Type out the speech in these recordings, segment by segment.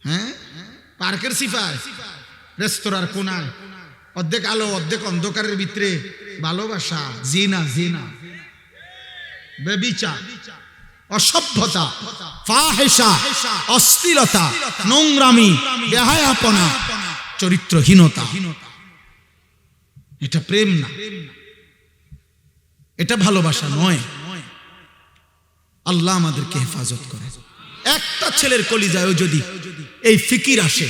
হ্যাঁ, পার্কের সিফায়, রেস্তোরাঁর কোনায়, অর্ধেক আলো অর্ধেক অন্ধকারের ভিতরে ভালোবাসা, জিনা জিনা, বেবিচার, অসভ্যতা, ফাহেশা, অশ্লীলতা, নোংরামি, বেহায়াপনা, চরিত্রহীনতা। এটা প্রেম না, এটা ভালোবাসা নয়। আল্লাহ আমাদেরকে হেফাজত করে। একটা ছেলের কলিজায়ও যদি এই ফিকির আসে,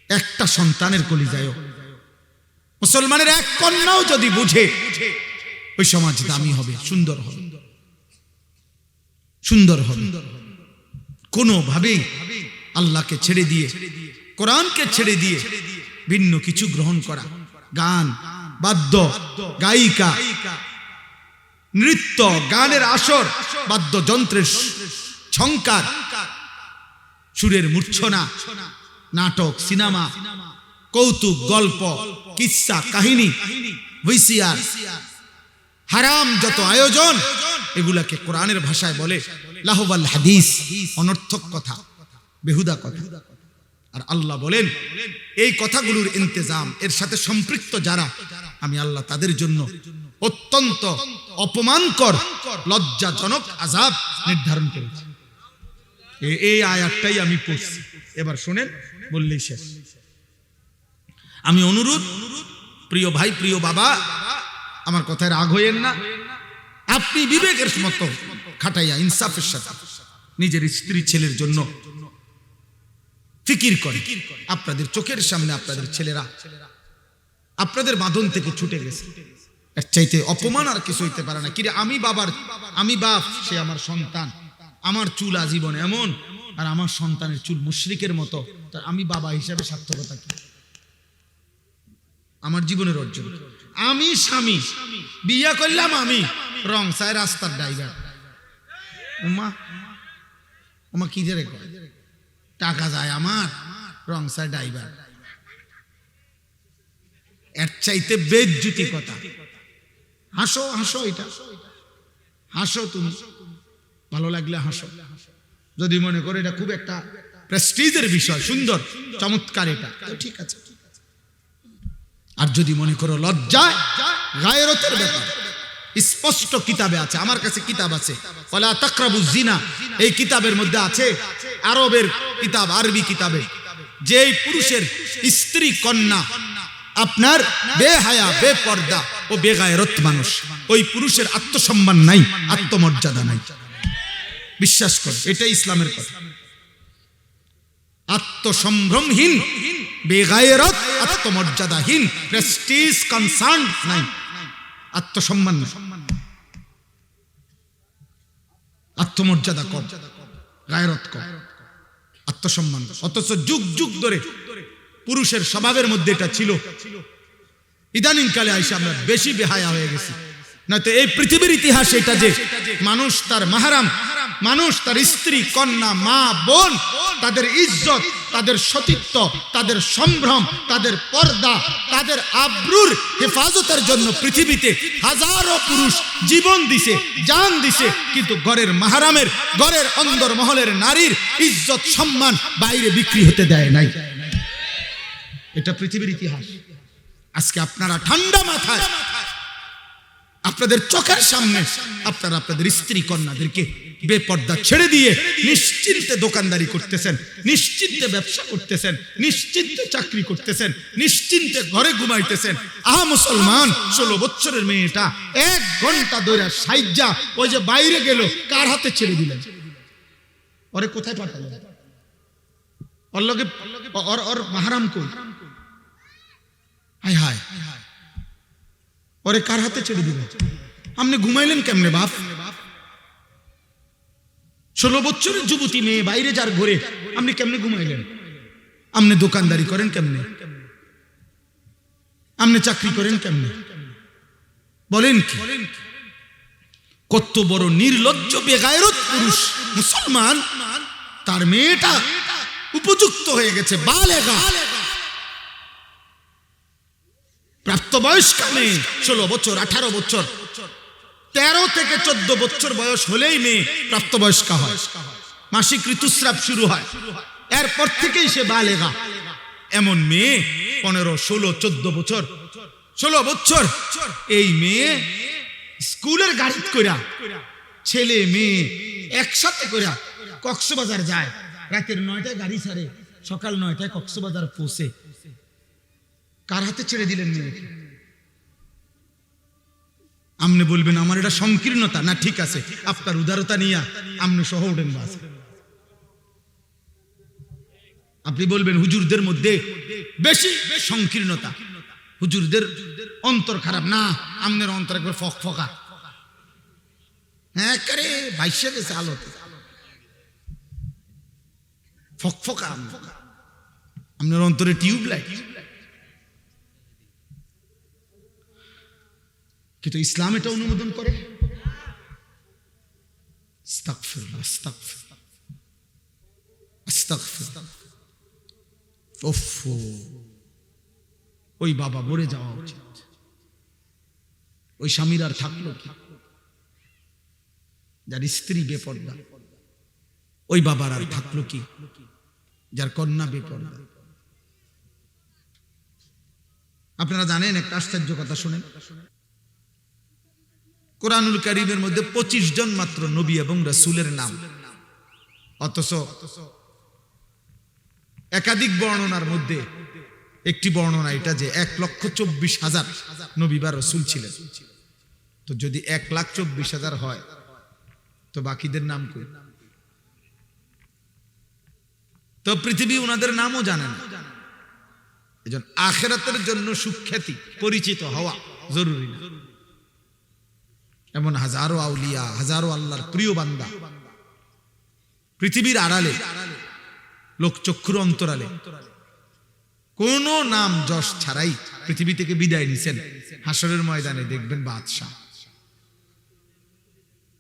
একটা সন্তানের কলিজায়ও, মুসলমানের এক কন্যাও যদি বুঝে, ওই সমাজ দামি হবে, সুন্দর হবে, সুন্দর হবে। কোনোভাবেই আল্লাহকে ছেড়ে দিয়ে, কোরআনকে ছেড়ে দিয়ে ভিন্ন কিছু গ্রহণ করা, গান, বাদ্য, গায়িকা, নৃত্য, গানের আসর, বাদ্যযন্ত্রের ঝংকার, সুরের মূর্ছনা, নাটক, সিনেমা, কৌতুক, গল্প, কিস্সা, কাহিনী, ভিসিআর, হারাম যত আয়োজন, এগুলাকে কোরআনের ভাষায় বলে লাহওয়াল হাদিস, অনর্থক কথা, বেহুদা কথা। আর আল্লাহ বলেন এই কথাগুলোর ইন্তেজাম, এর সাথে সম্পৃক্ত যারা, আমি আল্লাহ তাদের জন্য অত্যন্ত অপমানকর, লজ্জাজনক আযাব নির্ধারণ করেছি। এই আয়াতটাই আমি পড়ছি, এবার শুনেন, বললেই শেষ। আমি অনুরোধ, প্রিয় ভাই, প্রিয় বাবা, আমার কথায় রাগ হইয়েন না। আপনি বিবেকের মতো খাটাইয়া ইনসাফের সাথে নিজের স্ত্রী ছেলের জন্য ফিকির করে। আপনাদের চোখের সামনে আপনাদের ছেলেরা আপনাদের বাঁধন থেকে ছুটে গেছে, এর চাইতে অপমান আর কিছু হইতে পারে না। কিরে, আমি বাপ, সে আমার সন্তান, আমার চুল আজীবন এমন, আর আমার সন্তানের চুল মুশরিকের মতো, আমি বাবা হিসাবে সার্থকতা কি? আমার জীবনের অর্জন। আমি স্বামী, বিয়ে করলাম, আমি রং চাই রাস্তার ড্রাইভার, ওমা কি যে টাকা যায় আমার, রং চাই ড্রাইভার। এর চাইতে বেজ্জুতি কথা। হাসো হাসো, এটা হাসো, তুমি ভালো লাগলে হাসো। যদি মনে করো এটা খুব একটা প্রেস্টিজের বিষয়, সুন্দর, চমৎকার, এটা ঠিক আছে। আর যদি মনে করো লজ্জা, গায়রতের ব্যাপার, স্পষ্ট কিতাবে আছে, আমার কাছে কিতাব আছে, ওয়ালা তাকরাবুজ জিনা, এই কিতাবের মধ্যে আছে, আরবের কিতাব, আরবি কিতাবে, যে পুরুষের স্ত্রী কন্যা আপনার বেহায়া, বেপর্দা ও বেগায়রত মানুষ, ওই পুরুষের আত্মসম্মান নাই, আত্মমর্যাদা নাই। বিশ্বাস কর, এটাই ইসলামের কথা। আত্মসম্ভ্রমহীন, বেগায়রত, আত্মমর্যাদাহীন, প্রেস্টিজ কনসার্ন নাই, আত্মসম্মান নাই, আত্মমর্যাদা কম, গায়রত কম, আত্মসম্মান। অথচ যুগ যুগ ধরে পুরুষের স্বভাবের মধ্যে এটা ছিল। ইদানিং কালে আইসা আমরা বেশি বেহায়া হয়ে গেছি। নয়তো এই পৃথিবীর ইতিহাস এটা যে মানুষ তার মাহরাম, মানুষ তার স্ত্রী, কন্যা, মা, বোন, তাদের ইজ্জত, তাদের সতীত্ব, তাদের সম্ভ্রম, তাদের পর্দা, তাদের আব্রুর হেফাজতের জন্য পৃথিবীতে হাজারো পুরুষ জীবন দিছে, জান দিছে, কিন্তু ঘরের মাহরামের, ঘরের অন্দর মহলের নারীর ইজ্জত, সম্মান বাইরে বিক্রি হতে দেয় নাই। এটা পৃথিবীর ইতিহাস। আজকে আপনারা ঠান্ডা মাথায় আপনাদের চোখের সামনে আপনারা আপনাদের স্ত্রী কন্যাদেরকে বেপর্দা ছেড়ে দিয়ে নিশ্চিন্তে দোকানদারি করতেছেন, নিশ্চিন্তে ব্যবসা করতেছেন, নিশ্চিন্তে চাকরি করতেছেন, নিশ্চিন্তে ঘরে ঘুমাইতেছেন। আহা মুসলমান, 16 বছরের মেয়েটা 1 ঘন্টা ধরে সাইজা ওই যে বাইরে গেল, কার হাতে ছেড়ে দিলেন? ওরে কোথায় পাঠালেন? ওর লগে ওর মাহরাম কই? হায় হায়, ওরে কার হাতে ছেড়ে দিলেন? আপনি ঘুমাইলেন কেমনে বাপ? 16 বছরের যুবতী মেয়ে বাইরে যার ঘরে, আপনি কেমনে ঘুমাইলেন? আপনি দোকানদারি করেন কেমনে? আপনি চাকরি করেন কেমনে? বলেন কি? কত বড় নির্লজ্জ, বেগায়রত পুরুষ মুসলমান, তার মেয়েটা উপযুক্ত হয়ে গেছে, বালেগা, প্রাপ্তবয়স্ক মেয়ে, 16 বছর, 18 বছর, 13 থেকে 14 বছর বয়স হলেই মেয়ে প্রাপ্তবয়স্ক হয়। মাসিক ঋতুস্রাব শুরু হয়, এরপর থেকেই সে বালেগা। এমন মেয়ে 15, 16, 14 বছর, 16 বছর এই মেয়ে স্কুলের গাড়ি কইরা, ছেলে মেয়ে একসাথে কইরা কক্সবাজার যায়। রাতের 9টায় গাড়ি ছাড়ে, সকাল 9টায় কক্সবাজার পৌঁছে। কার হাতে ছেড়ে দিলেন মেয়েকে? আপনি বলবেন আমার এটা সংকীর্ণতা না, ঠিক আছে, আপনার উদারতা নিয়ে আপনি সহ উঠেন বাস। আপনি বলবেন হুজুরদের মধ্যে বেশি সংকীর্ণতা, হুজুরদের অন্তর খারাপ। না, আপনার অন্তর একবার ফকফকা, হ্যাঁ করে ভাইসে গেছে আলোতে, ফকফকা। আপনার অন্তরে টিউব লাইট। কিন্তু ইসলাম এটা অনুমোদন করে? আস্তাগফিরুল্লাহ, আস্তাগফিরুল্লাহ, আস্তাগফিরুল্লাহ। ওফো, ওই বাবা মরে যাওয়া উচিত। ওই স্বামীর আর থাকলো কি, যার স্ত্রী বেপর্দা? ওই বাবার আর থাকলো কি, যার কন্যা বেপর্দা? আপনারা জানেন একটা আশ্চর্য কথা শুনেন, কোরআনুল কারীমের মধ্যে 25 জন মাত্র নবী এবং রাসূলের নাম, অথচ একাধিক বর্ণনার মধ্যে একটি বর্ণনা এটা যে 1,24,000 নবী বা রাসূল ছিলেন। তো যদি 1,24,000 হয় তো বাকিদের নাম কই? তো পৃথিবী ওনাদের নামও জানে না। এজন্য আখিরাতের জন্য সুখ্যাতি পরিচিত হওয়া জরুরি না। এমন হাজারো আউলিয়া, হাজারো আল্লাহর প্রিয় বান্দা পৃথিবীর আড়ালে, লোকচক্ষুর অন্তরালে কোন নাম যশ ছাড়াই পৃথিবী থেকে বিদায় নিছেন। হাসরের ময়দানে দেখবেন বাদশাহ।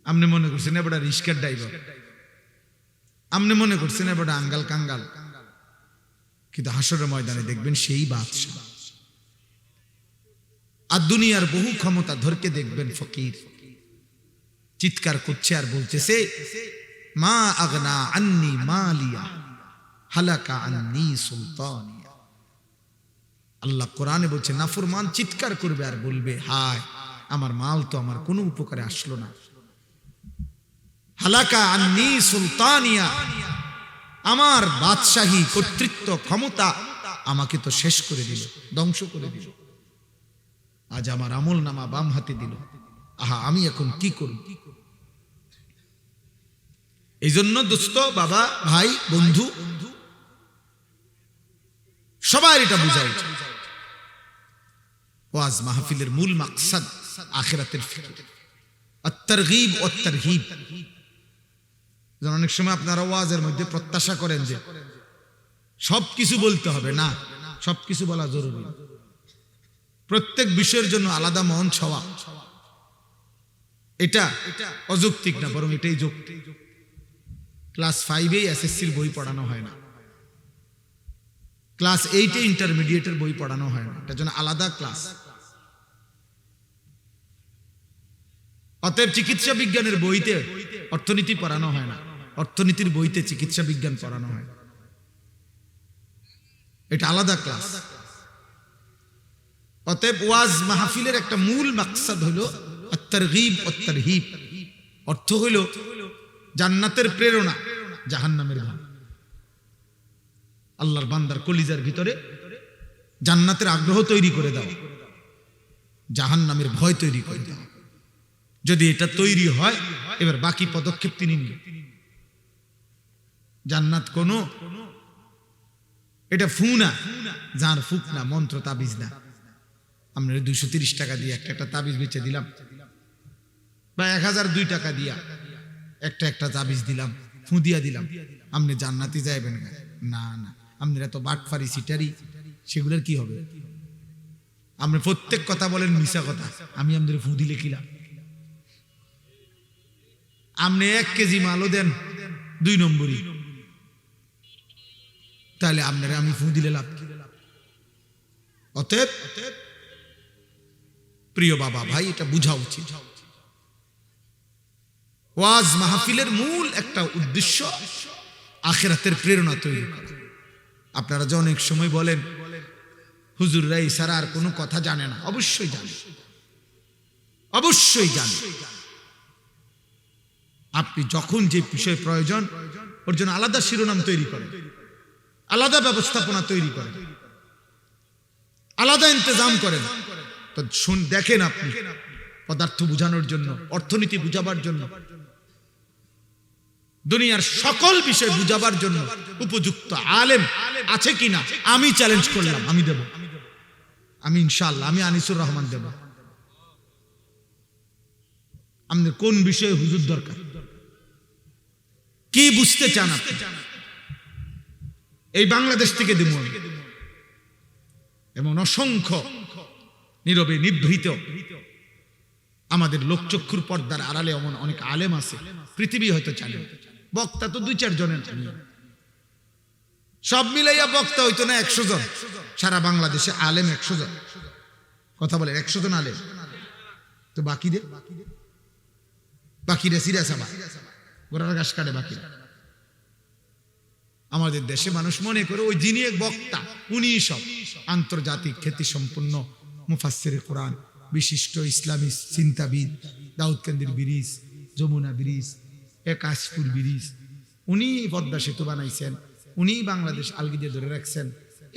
আপনি মনে করছেন এবার রিস্কার ড্রাইভার, আপনি মনে করছেন এবার আঙ্গাল কাঙ্গাল, কিন্তু হাসরের ময়দানে দেখবেন সেই বাদশাহ। আর দুনিয়ার বহু ক্ষমতা ধরকে দেখবেন ফকির, চিৎকার করছে আর বলতেছে মা আগনা আন্নি মালিয়া হালাকা আন্নি সুলতানিয়া। আল্লাহ কোরআনে বলছে নাফরমান চিৎকার করবে আর বলবে হায় আমার মাল তো আমার কোনো উপকারে আসলো না। হালাকা আন্নি সুলতানিয়া, আমার বাদশাহী কর্তৃত্ব ক্ষমতা আমাকে তো শেষ করে দিল, ধ্বংস করে দিল। আজ আমার আমল নামা বাম হাতে দিল, আহা আমি এখন কি করব? এই জন্য দোস্ত, বাবা, ভাই, বন্ধু, সবার এটা বোঝা উচিত। ওয়াজ মাহফিলের মূল মাকসাদ আখিরাতের ফিকির, আত-তারগীব ওয়াত তারহিব। অনেক সময় আপনারা ওয়াজের মধ্যে প্রত্যাশা করেন যে সবকিছু বলতে হবে, না, সবকিছু বলা জরুরি। প্রত্যেক বিষয়ের জন্য আলাদা মঞ্চ হওয়া এটা অযৌক্তিক না, বরং এটাই যৌক্তিক। ক্লাস 5-এ এসএসসির বই পড়ানো হয় না, ক্লাস 8-এ ইন্টারমিডিয়েটের বই পড়ানো হয় না, এটার জন্য আলাদা ক্লাস। অতএব চিকিৎসা বিজ্ঞানের বইতে অর্থনীতি পড়ানো হয় না, অর্থনীতির বইতে চিকিৎসা বিজ্ঞান পড়ানো হয়, এটা আলাদা ক্লাস। অতএব ওয়াজ মাহফিলের একটা মূল মাকসাদ হলো আত-তারগীব ওয়াত তারহিব। অর্থ হলো জান্নাতের প্রেরণা, জাহান্নামের ভয়। আল্লাহর বান্দার কলিজার ভিতরে জান্নাতের আগ্রহ তৈরি করে দাও, জাহান্নামের ভয় তৈরি করে দাও। যদি এটা তৈরি হয়, এবার বাকি পদক্ষেপ তিনি নিন। জান্নাত কোন এটা ফু না, যার ফুক না, মন্ত্র তাবিজ না। আমরা 230 টাকা দিয়ে একটা তাবিজ বেচে দিলাম, বা 1002 টাকা দিয়া একটা তাবিজ দিলাম, ফু দিয়া দিলাম, আপনি জান্নাতি যাইবেন না? না, আপনারা তো বাটফারি সিটারি, সেগুলোর কি হবে? আপনি প্রত্যেক কথা বলেন মিশা কথা, আমি আপনাদের ফু দিলে কিলাম? আপনি 1 কেজি মালও দেন 2 নম্বরই, তাহলে আপনারা আমি ফু দিলে লাভ কি? অতএব প্রিয় বাবা ভাই, এটা বুঝা উচিত। ওয়াজ মাহফিলের মূল একটা উদ্দেশ্য আখিরাতের প্রেরণা তৈরি করা। আপনারা যে অনেক সময় বলেন হুজুররা ইশারা আর কোনো কথা জানে না, অবশ্যই জানে, অবশ্যই জানে। আপনি যখন যে বিষয় প্রয়োজন ওর জন্য আলাদা শিরোনাম তৈরি করেন, আলাদা ব্যবস্থাপনা তৈরি করেন, আলাদা ইন্তজাম করেন। তো দেখেন আপনি পদার্থ বুঝানোর জন্য, অর্থনীতি বুঝাবার জন্য, দুনিয়ার সকল বিষয় বুঝাবার জন্য উপযুক্ত আলেম আছে কিনা আমি চ্যালেঞ্জ করলাম, আমি দেব, আমি ইনশাআল্লাহ, আমি আনিসুর রহমান দেব। আমাদের কোন বিষয়ে হুজুর দরকার, কি বুঝতে চান আপনি, এই বাংলাদেশ থেকে দেব। এবং অসংখ্য নীরবে নিভৃত আমাদের লোকচক্ষুর পর্দার আড়ালে এমন অনেক আলেম আছে, পৃথিবী হয়তো জানে। বক্তা তো 2-4 জনের, সব মিলাইয়া বক্তা হইতো না 100 জন। সারা বাংলাদেশে আলেম 100 জন, কথা বলে 100 জন আলেম। তো বাকিরা সিরিয়াস আমার গোড়ার ঘাস কাটে বাকিরা। আমাদের দেশে মানুষ মনে করে ওই যিনি এক বক্তা উনি সব। আন্তর্জাতিক খ্যাতি সম্পন্ন মুফাসসিরে কোরআন, বিশিষ্ট ইসলামী চিন্তাবিদ, দাউদকান্দির ব্রিজ, যমুনা ব্রিজ, একাশপুর ব্রিজ, উনি পদ্মা সেতু বানাইছেন, উনি বাংলাদেশ আলগিদে ধরে রাখছেন,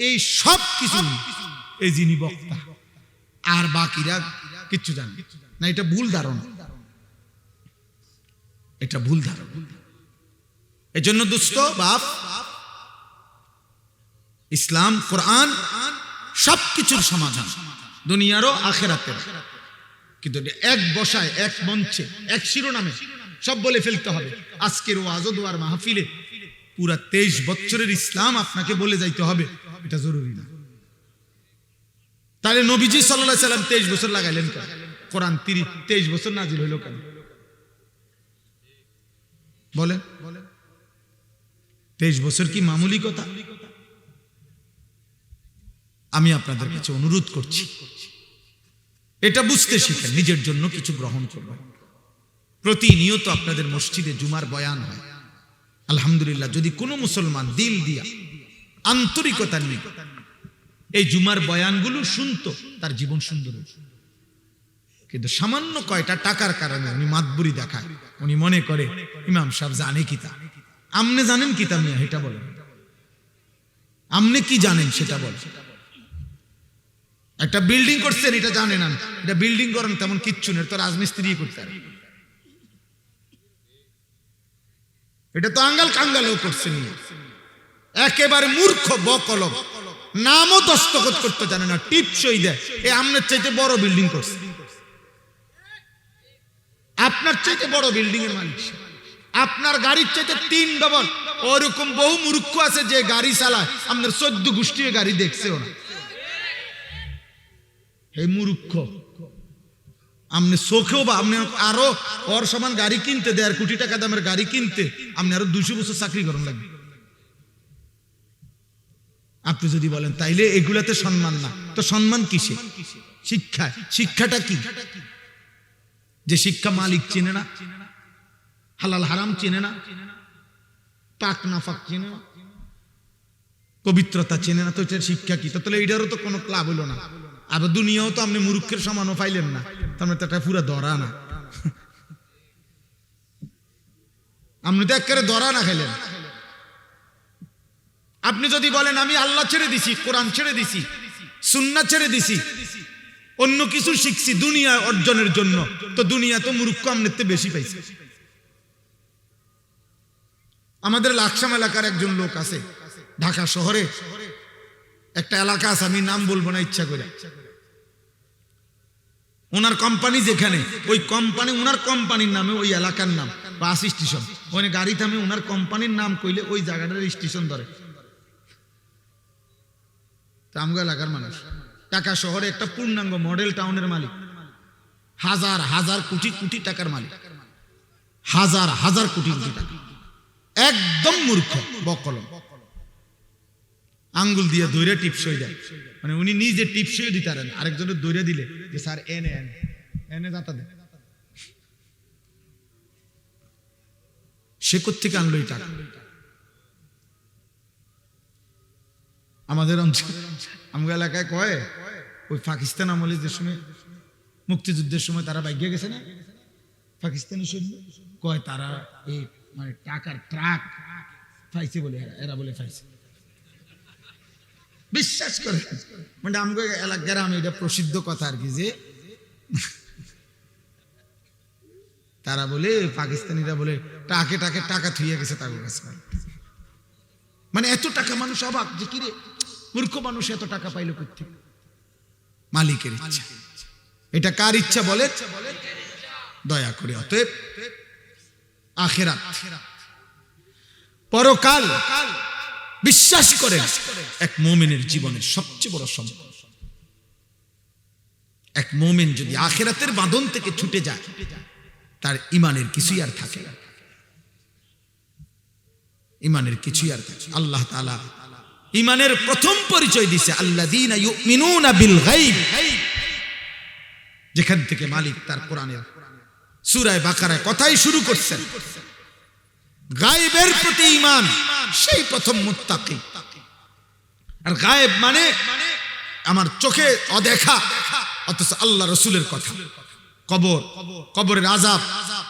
এই সব কিছু এই যিনি বক্তা। আর বাকিরা কিচ্ছু জানে না। এটা ভুল ধারণা, এটা ভুল ধারণা। এজন্য দোস্ত বাপ, ইসলাম কোরআন সবকিছুর সমাধান, দুনিয়ারও আখিরাতের। কিন্তু এক বসায়, এক মঞ্চে, এক শিরোনামে সব বলে ফেলতে হবে। আজকের ওয়াজ ও দোয়ার মাহফিলে পুরা 23 বছরের ইসলাম আপনাকে বলে যাইতে হবে, এটা জরুরি না। তাহলে নবীজি সাল্লাল্লাহু আলাইহি সাল্লাম 23 বছর লাগাইলেন কেন? কোরআন 23 বছর নাজিল হইল কেন? বলেন, 23 বছর কি মামুলি কথা? আমি আপনাদের কাছে অনুরোধ করছি, এটা বুঝতে শিখেন, নিজের জন্য কিছু গ্রহণ করবেন। প্রতিনিয়ত আপনাদের মসজিদে জুমার বয়ান হয়, আলহামদুলিল্লাহ। যদি কোনো মুসলমান দিল দিয়া আন্তরিকতা নিয়ে এই জুমার বয়ানগুলো শুনতো, তার জীবন সুন্দর হতো। কিন্তু সামান্য কয়টা টাকার কারণে উনি মাতবুরি দেখায়, উনি মনে করে ইমাম সাহেব জানে কিতাব। আমনে জানেন কিতাব নিয়ে, এটা বলেন। আমনে কি জানেন সেটা বলেন। একটা বিল্ডিং করছেন, এটা জানেন না, এটা বিল্ডিং করেন তেমন কিচ্ছু নেই, তো রাজমিস্ত্রি করতে পারে। এটা তো আঙ্গাল কাঙ্গালও করছেন, একেবারে মূর্খ বকলব, নামও দস্তখত করতে জানে না, টিপসই দেয়। এই আমনের চাইতে বড় বিল্ডিং করছে, আপনার চাইতে বড় বিল্ডিং এর মালিক, আপনার গাড়ির চাইতে 3 ডবল। ওরকম বহু মূর্খ আছে যে গাড়ি চালায় আপনার 14 গোষ্ঠী গাড়ি দেখছেও না। এই মূর্খ আপনি চোখেও বা আপনি আরো ওর সমান গাড়ি কিনতে, 1.5 কোটি টাকা দামের গাড়ি কিনতে আপনি আরো 200 বছর চাকরি করেন লাগবে। আপনি যদি বলেন তাইলে এগুলাতে সম্মান না, তো সম্মান কিসে? শিক্ষা। শিক্ষাটা কি? যে শিক্ষা মালিক চেনে না, হালাল হারাম চেনে না, পাক নাফাক চেনে না, পবিত্রতা চেনে না, তো এটার শিক্ষা কি? তাহলে এটারও তো কোনো ক্লাব হইল না। আবার দুনিয়াও তো আপনি মূর্খের সমানও পাইলেন না, তার মানে তো এটা পুরা ধরা না। আপনি তো একেবারে ধরা না খাইলেন। আপনি যদি বলেন আমি আল্লাহ ছেড়ে দিছি, কোরআন ছেড়ে দিছি, সুন্নাহ ছেড়ে দিছি, অন্য কিছু শিখছি দুনিয়া অর্জনের জন্য, তো দুনিয়া তো মূর্খ আপনার তো বেশি পাইছে। আমাদের লাকসাম এলাকার একজন লোক আছে, ঢাকা শহরে একটা এলাকা আছে, আমি নাম বলবো না ইচ্ছা করে। ওনার কোম্পানি যেখানে, ওই কোম্পানি, ওনার কোম্পানির নামে ওই এলাকার নাম বাস স্টেশন। ওখানে গাড়ি থামে, ওনার কোম্পানির নাম কইলে ওই জায়গাটার স্টেশন ধরে। আমগো এলাকার মানুষ, ঢাকা শহরে একটা পূর্ণাঙ্গ মডেল টাউনের মালিক, হাজার হাজার কোটি কোটি টাকার মালিক, হাজার হাজার কোটি কোটি টাকা। একদম মূর্খ বকলম, আঙ্গুল দিয়ে দৈরা টিপসই দেয়, মানে উনি নিজে টিপসই দিতে পারেন, আরেকজনের দৈরা দিলে যে স্যার এনে এনে এনে দাতা দেয়। সে কোত্থেকে আনলো এই টাকা? আমাদের অঞ্চলে আমগো এলাকায় কয় ওই পাকিস্তান আমলে যে সময় মুক্তিযুদ্ধের সময় তারা বাইকে গেছে না পাকিস্তানের সৈন্য, কয় তারা এই মানে টাকার ট্রাক পাইছে বলে এরা বলে পাইছে। বিশ্বাস করে মানে আমগো এলাকার আমি এটা প্রসিদ্ধ কথা আর কি, যে তারা বলে পাকিস্তানিরা বলে টাকে টাকে টাকা থুইয়া গেছে তার কাছে। মানে এত টাকা, মানুষ অবাক যে কিরে মূর্খ মানুষ এত টাকা পাইলো কোত্থেকে? মালিকের ইচ্ছা। এটা কার ইচ্ছা বলে? দয়া করে। অতএব আখিরাত, পরকাল বিশ্বাস করে এক মুমিনের জীবনের সবচেয়ে বড় সম্পদ। এক মুমিন যদি আখিরাতের বাঁধন থেকে ছুটে যায়, তার ঈমানের কিছুই আর থাকে না, ঈমানের কিছুই আর থাকে। আল্লাহ তাআলা ঈমানের প্রথম পরিচয় দিয়েছে আল্লাযীনা ইউমিনুনা বিল গায়ব, যেখান থেকে মালিক তার কোরআনের সূরা বাকারায় কথাই শুরু করছেন। গায়েবের প্রতি ঈমান, সেই প্রথম মুত্তাকি। আর গায়েব মানে আমার চোখে অদেখা, অথচ আল্লাহ রাসূলের কথা। কবর, কবরের আযাব,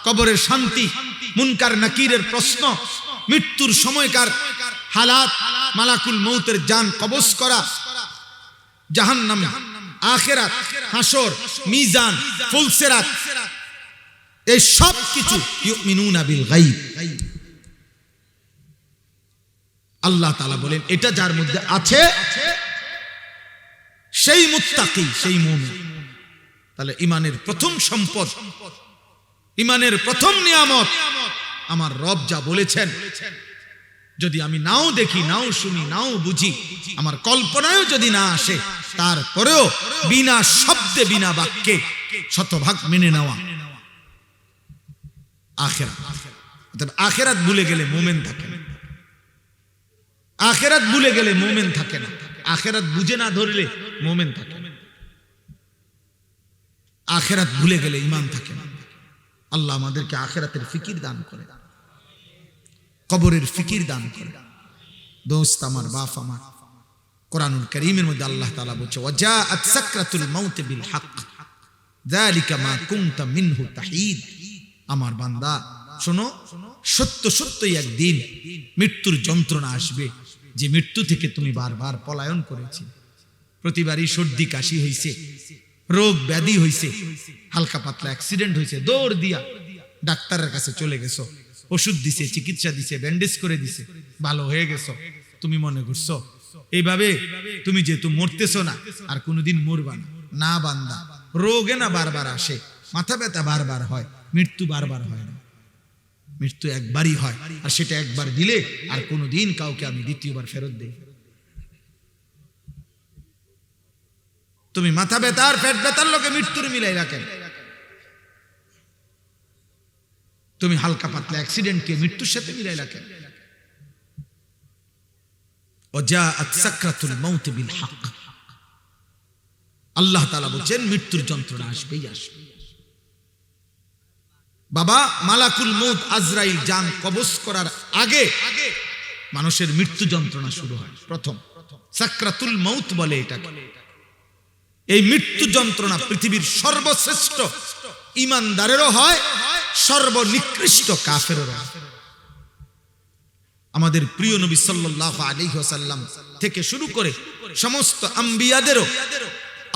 কবরের শান্তি, মুনকার নাকিরের প্রশ্ন, মৃত্যুর সময়কার হালাত, মালাকুল মউতের জান কবজ করা, জাহান্নাম, আখিরাত, হাসর, মিজান, ফুলসিরাত, এই সব কিছু ইউমিনুনা বিল গায়ব। আল্লাহ তাআলা বলেন এটা যার মধ্যে আছে সেই মুত্তাকি, সেই মুমিন। তাহলে ঈমানের প্রথম সম্পদ, ঈমানের প্রথম নিয়ামত আমার রব যা বলেছেন, যদি আমি নাও দেখি, নাও শুনি, নাও বুঝি, আমার কল্পনায়ও যদি না আসে, তারপরেও বিনা শব্দে বিনা বাক্যে শতভাগ মেনে নেওয়া আখিরাত। তবে আখিরাত ভুলে গেলে মুমিন থাকে না, আখিরাত ভুলে গেলে মুমিন থাকে না, আখিরাত বুঝে না ধরলে মুমিন থাকে না, আখিরাত ভুলে গেলে ঈমান থাকে না। আল্লাহ আমাদেরকে আখিরাতের ফিকির দান করে, কবরের ফিকির দান করে। দোস্ত আমার, বাপ আমার, কোরআনুল কারীমের মধ্যে আল্লাহ তাআলা বলছে ওয়াজাআত সাকরাতুল মাউত বিল হক যালিকা মা কুনতা মিনহু তাহিদ। আমার বান্দা শোনো, সত্য সত্যই একদিন মৃত্যুর যন্ত্রণা আসবে, যে মৃত্যু থেকে তুমি বারবার পলায়ন করেছি। প্রতিবারই সর্দি কাশি হইছে, রোগ ব্যাধি হইছে, হালকা পাতলা অ্যাক্সিডেন্ট হইছে, দৌড় দিয়া ডাক্তারের কাছে চলে গেছো, ওষুধ দিছে, চিকিৎসা দিছে, ব্যান্ডেজ করে দিছে, ভালো হয়ে গেছো। তুমি মনে করছো এইভাবে তুমি যেহেতু মরতেছো না, আর কোনোদিন মরবা না। না বান্দা, রোগে না বারবার আসে, মাথা ব্যথা বারবার হয়, মৃত্যু বারবার হয় না। মৃত্যু একবারই হয়, আর সেটা একবার দিলে আর কোনোদিন কাউকে আমি দ্বিতীয়বার ফেরত দেই। তুমি মাথা ব্যথা আর পেট ব্যথার লোকে মৃত্যুর মিলাই রাখেন, তুমি হালকা পাতলা অ্যাক্সিডেন্টকে মৃত্যুর সাথে মিলাই রাখেন। ওয়াজাআত সাকরাতুল মাউত বিল হক। আল্লাহ তাআলা বলেন মৃত্যুর যন্ত্রণা আসবেই আসবে। বাবা, মালাকুল মউত আজরাইল জান কবজ করার আগে মানুষের মৃত্যু যন্ত্রণা শুরু হয়। প্রথম সাকরাতুল মউত বলে এটাকে। এই মৃত্যু যন্ত্রণা পৃথিবীর সর্বশ্রেষ্ঠ ঈমানদারেরও হয়, সর্বনিকৃষ্ট কাফেরেরও হয়। আমাদের প্রিয় নবী সাল্লাল্লাহু আলাইহি ওয়াসাল্লাম থেকে শুরু করে সমস্ত আম্বিয়াদেরও,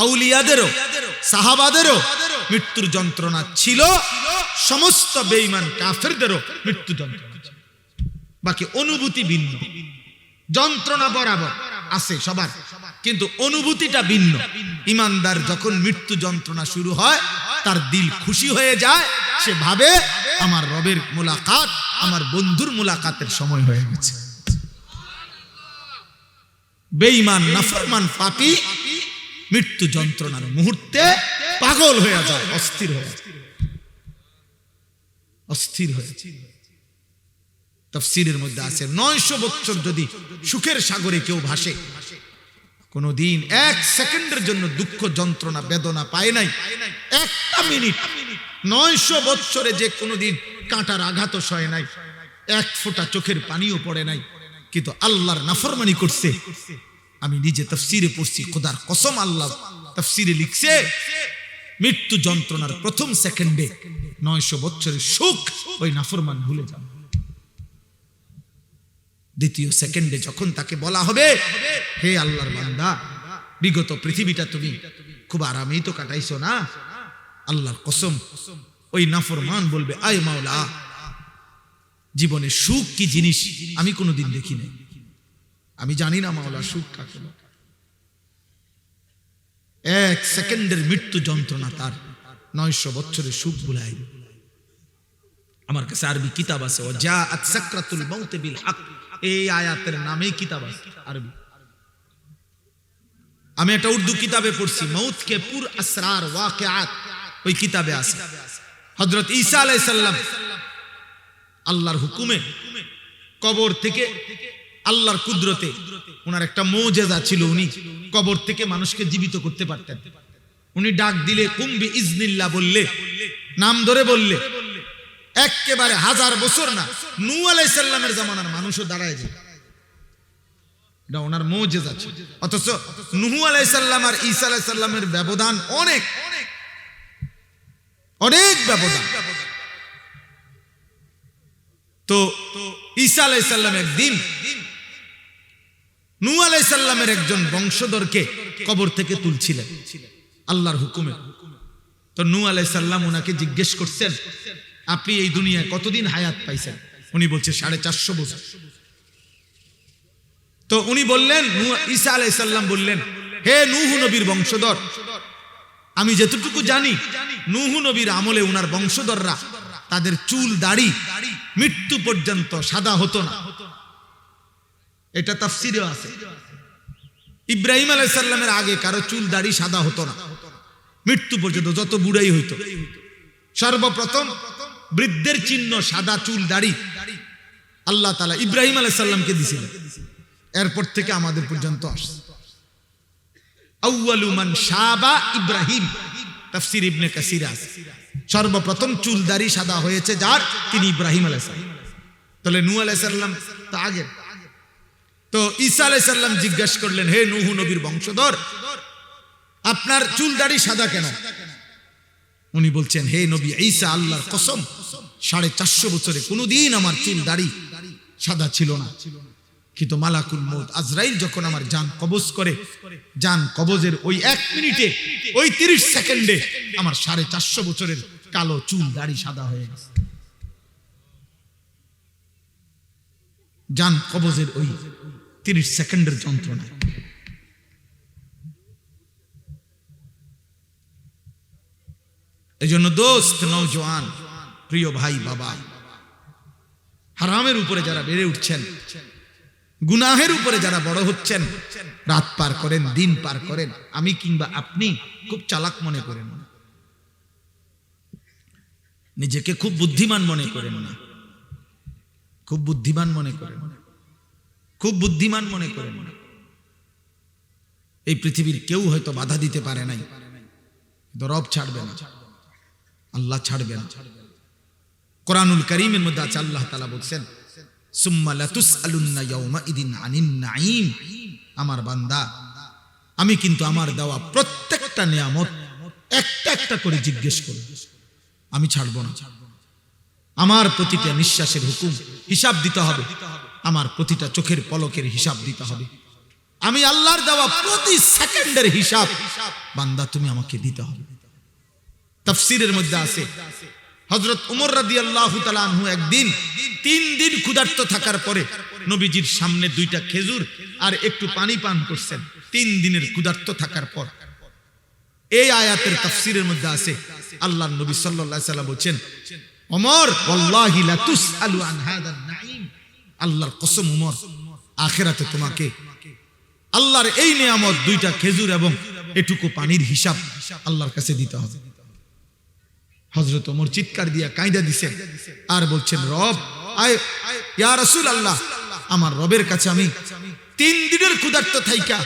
আউলিয়াদেরও, সাহাবাদেরও মৃত্যুর যন্ত্রণা ছিল, সমস্ত বেঈমান কাফেরদেরও মৃত্যু যন্ত্রণা ছিল। বাকি অনুভূতি ভিন্ন, যন্ত্রণা বরাবর আছে সবার, কিন্তু অনুভূতিটা ভিন্ন। ঈমানদার যখন মৃত্যু যন্ত্রণা শুরু হয়, তার দিল খুশি হয়ে যায়, সে ভাবে আমার রবের মুলাকাত, আমার বন্ধুর মুলাকাতের সময় হয়ে গেছে। বেঈমান নাফরমান পাপী মৃত্যু যন্ত্রণার মুহূর্তে পাগল হয়ে যায়, অস্থির হয়ে যায়, অস্থির হয়ে যায়। তাফসীরের মধ্যে আছে 900 বছর যদি সুখের সাগরে কেউ ভাসে, কোনদিন এক সেকেন্ডের জন্য দুঃখ যন্ত্রণা বেদনা পায় নাই, একটা মিনিট, 900 বছরে যে কোনদিন কাঁটার আঘাত সয় নাই, এক ফোঁটা চোখের পানিও পড়ে নাই, কিন্তু আল্লাহর নাফরমানি করছে। আমি নিজে তাফসীরে পড়ছি, খোদার কসম, আল্লাহ তাফসীরে লিখছে মৃত্যু যন্ত্রণার প্রথম সেকেন্ডে 900 বছরের সুখ ওই নাফরমান ভুলে যাবে। দ্বিতীয় সেকেন্ডে যখন তাকে বলা হবে, হে আল্লাহর বান্দা, বিগত পৃথিবীটা তুমি খুব আরামেই তো কাটাইছো না, আল্লাহর কসম ওই নাফরমান বলবে, আয় মাওলা, জীবনে সুখ কি জিনিস আমি কোনোদিন দেখি নাই, আমি জানি না মাওলা সুখ কাকে বলে। এক সেকেন্ডের মৃত্যু যন্ত্রণা তার 900 বছরের সুখ ভুলাই। আমার কাছে আরবি কিতাব আছে, জাআত সাকরাতুল মাউত বিল হক, এই আয়াতের নামেই কিতাব আছে আরবি। আমি একটা উর্দু কিতাবে পড়ছি, মৌত কে পুর আসরার ওয়াকিআত, ওই কিতাবে আছে হযরত ঈসা আলাইহিস সালাম আল্লাহর হুকুমে কবর থেকে, আল্লাহর কুদরতে, ওনার একটা মুজিজা ছিল, উনি কবর থেকে মানুষকে জীবিত করতে পারতেন। উনি ডাক দিলে কুম বিইজনিল্লাহ বললে, নাম ধরে বললে, একেবারে 1000 বছর না, নূহ আলাইহিস সালামের জামানার মানুষও দাঁড়ায় যায়। এটা ওনার মুজিজা ছিল। অথচ নূহ আলাইহিস সালাম আর ঈসা আলাইহিস সালামের ব্যবধান অনেক অনেক ব্যবধান। তো ঈসা আলাইহিস সালাম একদিন নূহ আলাইহিস সালামের একজন বংশধরকে কবর থেকে তুলছিলেন আল্লাহর হুকুমে। তো নূহ আলাইহিস সালাম ওনাকে জিজ্ঞেস করছেন, আপনি এই দুনিয়ায় কতদিন হায়াত পাইছেন? উনি বলছে 450 বছর। তো উনি বললেন, ঈসা আলাইহিস সালাম বললেন, হে নূহ নবীর বংশধর, আমি যতটুকু জানি নূহ নবীর আমলে ওনার বংশধররা তাদের চুল দাড়ি মৃত্যু পর্যন্ত সাদা হতো না। এটা তাফসীরে আছে। ইব্রাহিম আলাইহিস সালামের আগে কারো চুল দাড়ি সাদা হতো না, মৃত্যু পর্যন্ত যত বুড়াই হইতো। সর্বপ্রথম বৃদ্ধের চিহ্ন সাদা চুল দাড়ি আল্লাহ তাআলা ইব্রাহিম আলাইহিস সালামকে দিয়েছিলেন, এরপর থেকে আমাদের পর্যন্ত আসছে। আউয়ালু মান শাবা ইব্রাহিম, তাফসীর ইবনে কাসির আছে। সর্বপ্রথম চুল দাড়ি সাদা হয়েছে যার, তিনি ইব্রাহিম আলাইহিস সালাম। তাহলে নূহ আলাইহিস সালাম তো আগে। তো ঈসা আলাইহিস সালাম জিজ্ঞাসা করলেন, হে নূহ নবীর বংশধর, আপনার চুল দাড়ি সাদা কেন? উনি বলছেন, হে নবী ঈসা, আল্লাহর কসম 450 বছরে কোনোদিন আমার চুল দাড়ি সাদা ছিল না, কিন্তু মালাকুল মউত আজরাইল যখন আমার জান কবজ করে, জান কবজের ওই 1 মিনিটে, ওই 30 সেকেন্ডে আমার 450 বছরের কালো চুল দাড়ি সাদা হয়ে গেছে। জান কবজের ওই 30 সেকেন্ডের যন্ত্রণা। এই জন্য দোস্ত, নওজোয়ান, প্রিয় ভাই, বাবা, হারামের উপরে যারা বেড়ে উঠছেন, গুনাহের উপরে যারা বড় হচ্ছেন, রাত পার করেন, দিন পার করেন, আমি কিংবা আপনি খুব চালাক মনে করেন না, নিজেকে খুব বুদ্ধিমান মনে করেন না, খুব বুদ্ধিমান মনে করেন, খুব বুদ্ধিমান মনে করেন না। এই পৃথিবীর কেউ হয়তো বাধা দিতে পারে নাই, কিন্তু রব ছাড়বে না, আল্লাহ ছাড়বে না। কোরআনুল কারীমের মধ্যে আছে, আল্লাহ তাআলা বলছেন, সুম্মা লাতুসআলুন্না ইয়াউমাইদিন আনিন নাঈম, আমার বান্দা, আমি কিন্তু আমার দেওয়া প্রত্যেকটা নিয়ামত একটা একটা করে জিজ্ঞেস করব, আমি ছাড়ব না। আমার প্রতিটা নিঃশ্বাসের হুকুম হিসাব দিতে হবে, আমার প্রতিটা চোখের পলকের হিসাব দিতে হবে। আমি আল্লাহর দেওয়া প্রতি সেকেন্ডের হিসাব বান্দা তুমি আমাকে দিতে হবে। তাফসীরের মধ্যে আছে, হযরত ওমর রাদিয়াল্লাহু তাআলা আনহু একদিন 3 দিন ক্ষুধার্ত থাকার পরে নবীজির সামনে 2টা খেজুর আর একটু পানি পান করছেন, 3 দিনের ক্ষুধার্ত থাকার পর। এই আয়াতের তাফসীরের মধ্যে আছে, আল্লাহর নবী সাল্লাল্লাহু আলাইহি ওয়াসাল্লাম বলেন, ওমর ওয়াল্লাহি লা তুসআলু আন হাদান নাঈম, আল্লাহর কসম ওমর, আখিরাতে তোমাকে আল্লাহর এই নিয়ামত 2টা খেজুর এবং এটুকু পানির হিসাব আল্লাহর কাছে দিতে হবে। হযরত ওমর চিৎকার দিয়া কাঁদা দিছেন আর বলছেন, রব, আয় ইয়া রাসূলুল্লাহ, আমার রবের কাছে আমি 3 দিনের ক্ষুধার্ত থাইকা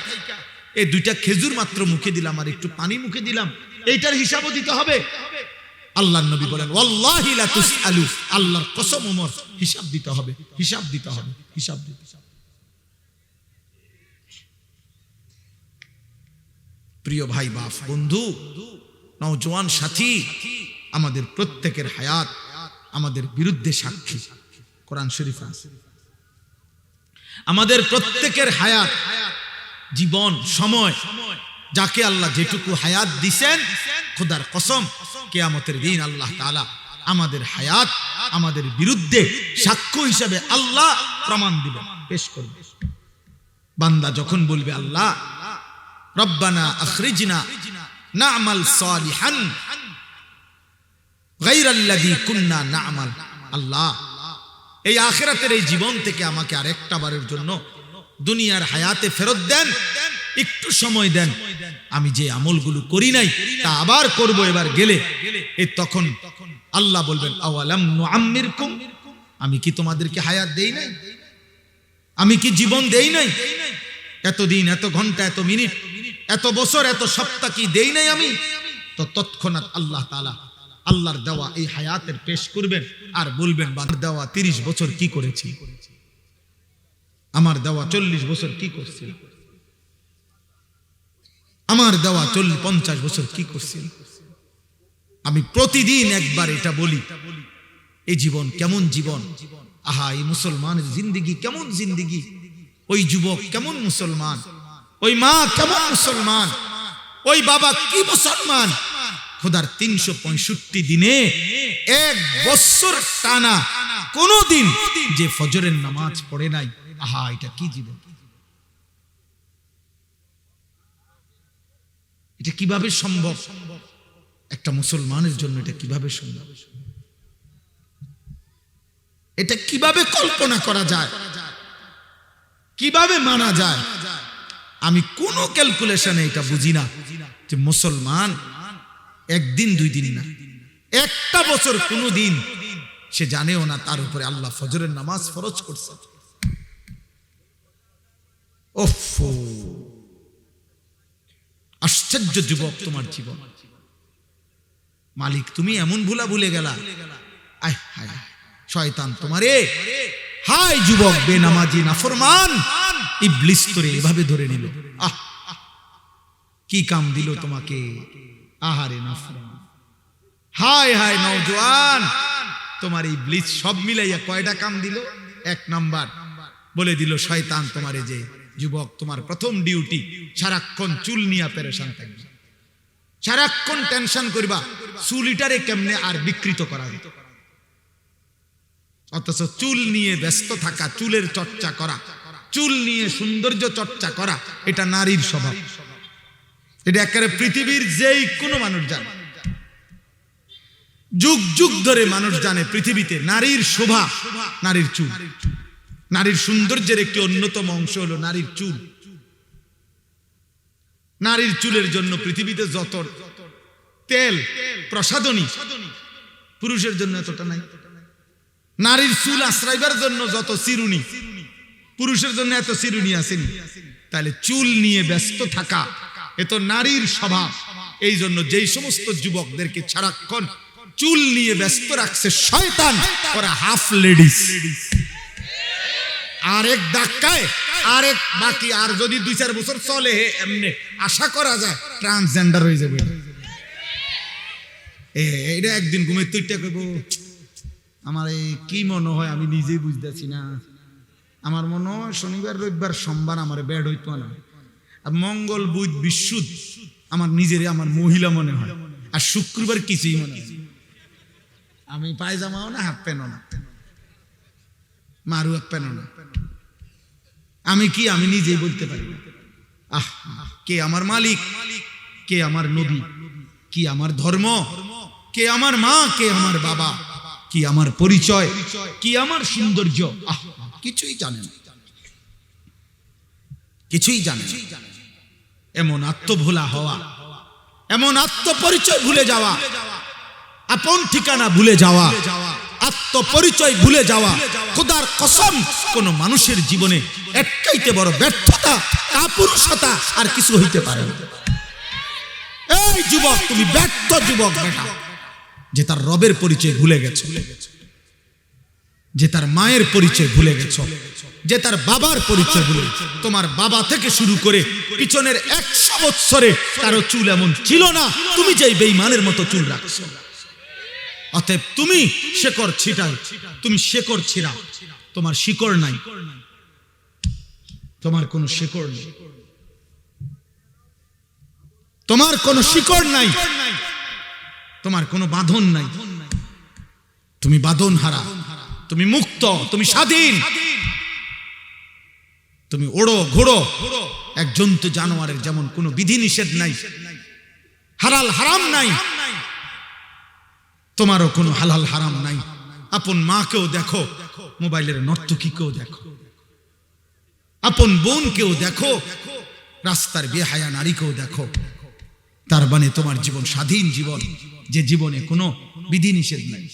এই 2টা খেজুর মাত্র মুখে দিলাম আর একটু পানি মুখে দিলাম, এইটার হিসাবও দিতে হবে। আল্লাহর নবী বলেন ওয়াল্লাহি লা তুসআলু, আল্লাহর কসম ওমর, হিসাব দিতে হবে, হিসাব দিতে হবে, হিসাব দিতে হবে। প্রিয় ভাই বাপ বন্ধু নওজোয়ান সাথী, আমাদের প্রত্যেকের হায়াত আমাদের বিরুদ্ধে সাক্ষী। কোরআন শরীফ আছে, আমাদের প্রত্যেকের হায়াত, জীবন, সময়, যাকে আল্লাহ যেটুকু হায়াত দিছেন, খোদার কসম কিয়ামতের দিন আল্লাহ তাআলা আমাদের হায়াত আমাদের বিরুদ্ধে সাক্ষ্য হিসাবে আল্লাহ প্রমাণ দিবেন, পেশ করবে। বান্দা যখন বলবে আল্লাহ রব্বানা আখরিজনা না'মাল সালিহান গায়রাল্লাযী কুননা না'মাল, আল্লাহ এই আখিরাতের এই জীবন থেকে আমাকে আরেকটা বারের জন্য দুনিয়ার হায়াতে ফেরত দেন, একটু সময় দেন, আমি যে আমলগুলো করি নাই তা আবার করব এবার গেলে। এই তখন আল্লাহ বলবেন আওয়ালাম নুআম্মিরকুম, আমি কি তোমাদেরকে হায়াত দেই নাই, আমি কি জীবন দেই নাই, এতদিন, এত ঘন্টা, এত মিনিট, এত বছর, এত সপ্তাহ কি দেই নাই আমি? তো তৎক্ষণাৎ আল্লাহ তাআলা আল্লাহর দেওয়া এই হায়াতের পেশ করবেন আর বলবেন বান্দার দেওয়া 30 বছর কি করেছি, আমার দেওয়া 40 বছর কি করছি, আমার দেওয়া 50 বছর কি করছি। আমি প্রতিদিন একবার এটা বলি, এই জীবন কেমন জীবন, আহা এই মুসলমানের জিন্দেগি কেমন জিন্দেগি, ওই যুবক কেমন মুসলমান, ওই মা কেমন মুসলমান, ওই বাবা কি মুসলমান। খোদার 365 দিনে এক বছর টানা কোন দিন যে ফজরের নামাজ পড়ে নাই, আহা এটা কি জীবন, এটা কিভাবে সম্ভব একটা মুসলমানের জন্য, এটা কিভাবে সম্ভব, এটা কিভাবে কল্পনা করা যায়, কিভাবে মানা যায়? আমি কোন ক্যালকুলেশনে এটা বুঝি না যে মুসলমান একদিন 2 দিন না, একটা বছর কোন দিন সে জানেও না তার উপরে আল্লাহ ফজরের নামাজ ফরজ করছে। ওফো, আশ্চর্য যুবক তোমার জীবন, মালিক তুমি এমন ভুলে গেলা, আয় হায় শয়তান তোমারে, হায় যুবক বেনামাজি নাফরমান, ইবলিস তোরে এভাবে ধরে নিল, আহ কি কাম দিল তোমাকে, আহারে নাফরমান, হায় হায় নওজোয়ান তোমার ইবলিস সব মিলাইয়া কয়টা কাম দিল? 1 নাম্বার বলে দিল শয়তান তোমারে যে যুবক তোমার প্রথম ডিউটি সারাক্ষণ চুল নিয়ে পেরেশান থাকবে, সারাক্ষণ টেনশন করবা চুলিটারে কেমনে আর বিকৃত করা যায়, অথচ চুল নিয়ে ব্যস্ত থাকা, চুলের চর্চা করা, চুল নিয়ে সৌন্দর্য চর্চা করা, এটা নারীর স্বভাব। এটা একেবারে পৃথিবীর যেই কোনো মানুষ জানে, যুগ যুগ ধরে মানুষ জানে পৃথিবীতে নারীর শোভা, নারীর চুল, নারীর সৌন্দর্যের একটি অন্যতম অংশ হলো নারীর চুল। নারীর চুলের জন্য পৃথিবীতে যত তেল প্রসাধনী, পুরুষের জন্য এতটা নাই। নারীর চুল আশ্রাইবার জন্য যত চিরুনি, পুরুষের জন্য এত চিরুনি আসেনি। তাহলে চুল নিয়ে ব্যস্ত থাকা এ তো নারীর স্বভাব। এই জন্য যেই সমস্ত যুবকদেরকে সারাক্ষণ চুল নিয়ে ব্যস্ত রাখছে শয়তান, ওরা হাফ লেডিস। আরেক ধাক্কায় আরেক বাকি, আর যদি 2-4 বছর চলে এমনি আশা করা যায় ট্রান্সজেন্ডার হয়ে যাবে। এটা একদিন ঘুমে তুইটা করব, আমার এই কি মনে হয় আমি নিজেই বুঝতেছি না। আমার মনে হয় শনিবার রবিবার সোমবার আমার বেড হইতো না, আর মঙ্গল বুধ বিশুদ আমার নিজের আমার মহিলা মনে হয়, আর শুক্রবার কিছুই মনে হয়। আমি পায়জামাও না, হাফ প্যান্টও না, মারু এক প্যান্টও না। আমি কি আমি নিজেই বলতে পারি না। আহ, কে আমার মালিক, কে আমার নবী, কি আমার ধর্ম, কে আমার মা, কে আমার বাবা, কি আমার পরিচয়, কি আমার সৌন্দর্য, আহ কিছুই জানে না, কিছুই জানে না। এমন আত্মভোলা হওয়া, এমন আত্মপরিচয় ভুলে যাওয়া, আপন ঠিকানা ভুলে যাওয়া, আত্মপরিচয় ভুলে যাওয়া, খোদার কসম কোন মানুষের জীবনে একটাইতে বড় ব্যর্থতা, কাপুরুষতা আর কিছু হইতে পারে না। এই যুবক তুমি ব্যর্থ যুবক বেটা, যে তার রবের পরিচয় ভুলে গেছো, যে তার মায়ের পরিচয় ভুলে গেছো, যে তার বাবার পরিচয় ভুলে গেছো। তোমার বাবা থেকে শুরু করে পিছনের 100 বছরে কারো চুল এমন ছিল না তুমি যেই বেঈমানের মতো চুল রাখছো। অতএব তুমি শেকড় ছিটাও, তুমি শেকড় ছিড়া, তোমার শিকড় নাই, তোমার কোনো শিকড় নেই, তোমার কোনো শিকড় নাই, তোমার কোনো বাঁধন নাই, তুমি বাঁধন হারা, তুমি মুক্ত, তুমি স্বাধীন, তুমি ওড়ো ঘোড়ো এক জন্তু জানোয়ারের যেমন কোনো বিধি নিষেধ নাই, হালাল হারাম নাই, তোমারও কোনো হালাল হারাম নাই। আপন মাকেও দেখো, মোবাইলের নর্তকীকেও দেখো, আপন বোনকেও দেখো, রাস্তার বেহায়া নারীকেও দেখো। তার মানে তোমার জীবন স্বাধীন জীবন, যে জীবনে কোনো বিধি নিষেধ নাই।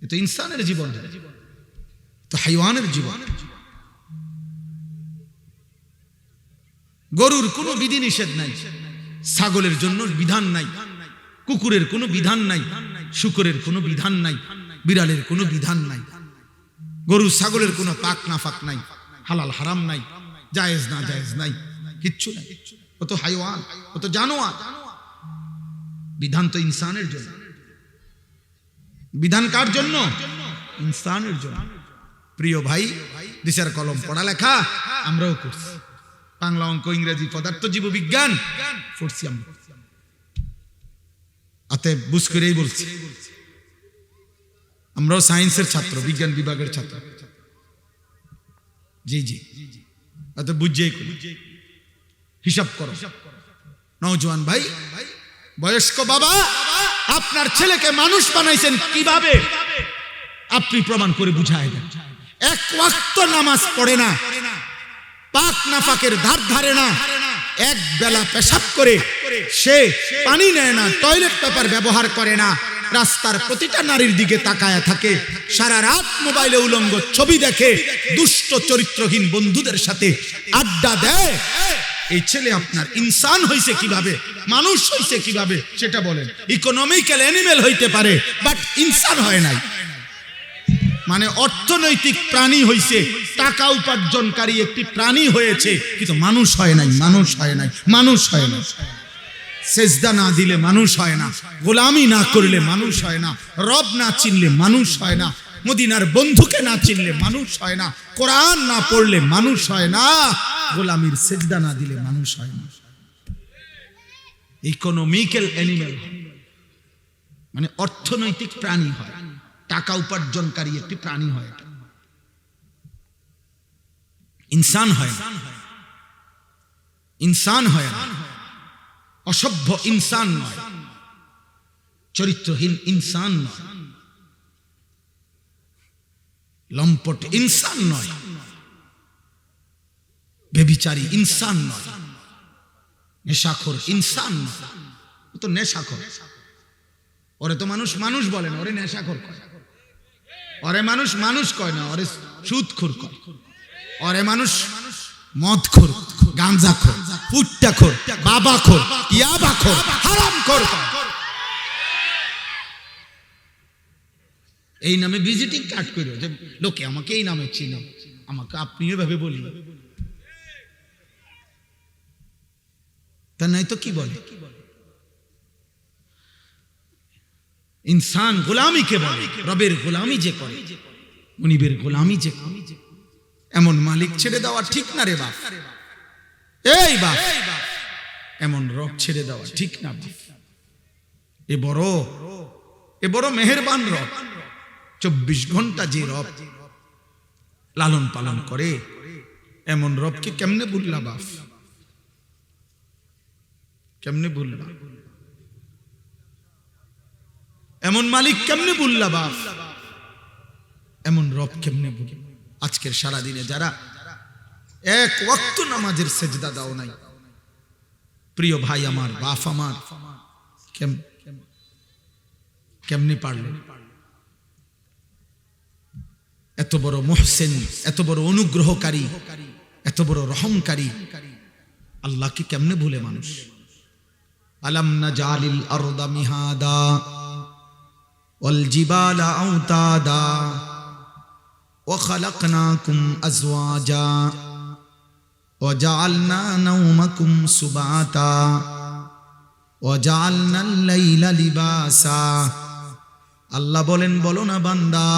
এ তো ইনসানের জীবন, তো হাইওয়ানের জীবন। গরুর কোনো বিধি নিষেধ নাই, ছাগলের জন্য বিধান নাই, কুকুরের কোনো বিধান নাই, শুকরের কোনো বিধান নাই, বিড়ালের কোনো বিধান নাই, গরু ছাগলের কোনো পাক না ফাক নাই, হালাল হারাম নাই, জায়েজ না জায়েজ নাই, কিচ্ছু নাই। ও তো হাইওয়ান, ও তো জানোয়ার। বিধান তো ইনসানের জন্য। বিধান কার জন্য? ইনসানের জন্য। প্রিয় ভাই, দিশার কলম পড়ালেখা আমরাও করছি, বাংলা, অঙ্ক, ইংরেজি, পদার্থ, জীববিজ্ঞান পড়ছি আমরা। অতএব বুঝ করেই বলছি, আমরাও সায়েন্সের ছাত্র, বিজ্ঞান বিভাগের ছাত্র। জি জি, অতএব বুঝেই করি, হিসাব করো। নওজোয়ান ভাই, বয়স্ক বাবা, আপনার ছেলেকে মানুষ বানাইছেন কিভাবে আপনি প্রমাণ করে বুঝায় দেন। এক ওয়াক্ত নামাজ পড়ে না, পাক নাফাকের ধার ধারে না, এক বেলা পেশাব করে সে পানি নেয় না, টয়লেট পেপার ব্যবহার করে না, রাস্তার প্রতিটা নারীর দিকে তাকায়া থাকে, সারা রাত মোবাইলে উলঙ্গ ছবি দেখে, দুষ্ট চরিত্রহীন বন্ধুদের সাথে আড্ডা দেয়। এই ছেলে আপনার ইনসান হইছে কিভাবে, মানুষ হইছে কিভাবে সেটা বলেন। ইকোনমিক্যাল অ্যানিমেল হইতে পারে, বাট ইনসান হয় নাই। মানে অর্থনৈতিক প্রাণী হইছে, টাকা উপার্জনকারী একটি প্রাণী হয়েছে, কিন্তু মানুষ হয় নাই, মানুষ হয় নাই, মানুষ হয় না। সেজদা না দিলে মানুষ হয় না, গোলামি না করলে মানুষ হয় না, রব না চিনলে মানুষ হয় না, মদিনার বন্ধুকে না চিনলে মানুষ হয় না, কোরআন না পড়লে মানুষ হয় না, গোলামির সেজদা না দিলে মানুষ হয় না। ইকোনমিক্যাল অ্যানিমেল মানে অর্থনৈতিক প্রাণী হয়, টাকা উপার্জনকারী একটি প্রাণী হয়, ইনসান হয় না, ইনসান হয় না, অসভ্য ইনসান নয়, চরিত্রহীন ইনসান নয়, লম্পট ইনসান নয়, বেবিচারী ইনসান নয়, নেশাখোর ইনসান নয়। ও তো নেশাখোর, ওরে তো মানুষ মানুষ বলে না, ওরে নেশাখোর কয়। ওরে মানুষ মানুষ কয় না, ওরে সুদখোর কয়। ওরে মানুষ মদখোর, গাঁজাখোর, পুট্টাখোর, বাবাখোর, ইয়াবাখোর, হারামখোর কয়। এই নামে ভিজিটিং কার্ড করো যে লোকে আমাকে এই নামে চিনে, আমাকে আপনি এভাবে বলি, তা নাই তো কি বলে? ইনসান গোলামিকে বলে, রবের গোলামি যে করে, মুনিবের গোলামি যে করে, এমন মালিক ছেড়ে দেওয়া ঠিক না রে বাপ। এই বাপ, এমন রব ছেড়ে দেওয়া ঠিক না বাপ। এ বড় মেহেরবান রব, 24 ঘন্টা যে রব লালন পালন করে, এমন রবকে কেমনে ভুললা বাপ, কেমনে ভুললা? এমন মালিক কেমনে ভুললা বাপ, এমন রব কেমনে ভুল? আজকের সারা দিনে যারা এক ওয়াক্ত নামাজের সেজদা দাও নাই, প্রিয় ভাই আমার, বাপ আমার, কেমনে পারলেন? এত বড় মুহসিন, এত বড় অনুগ্রহকারী, এত বড় রহমকারী আল্লাহকে কেমনে ভুলে মানুষ? আলাম নাজালিল আরদা মিহাদা ওয়াল জিবালা আওতাদা ওয়া খালাকনাকুম আজওয়াজা ওয়া জাআলনা নাওমাকুম সুবাতা ওয়া জাআলনাল লাইলা লিবাসা। আল্লাহ বলেন, বলো না বান্দা,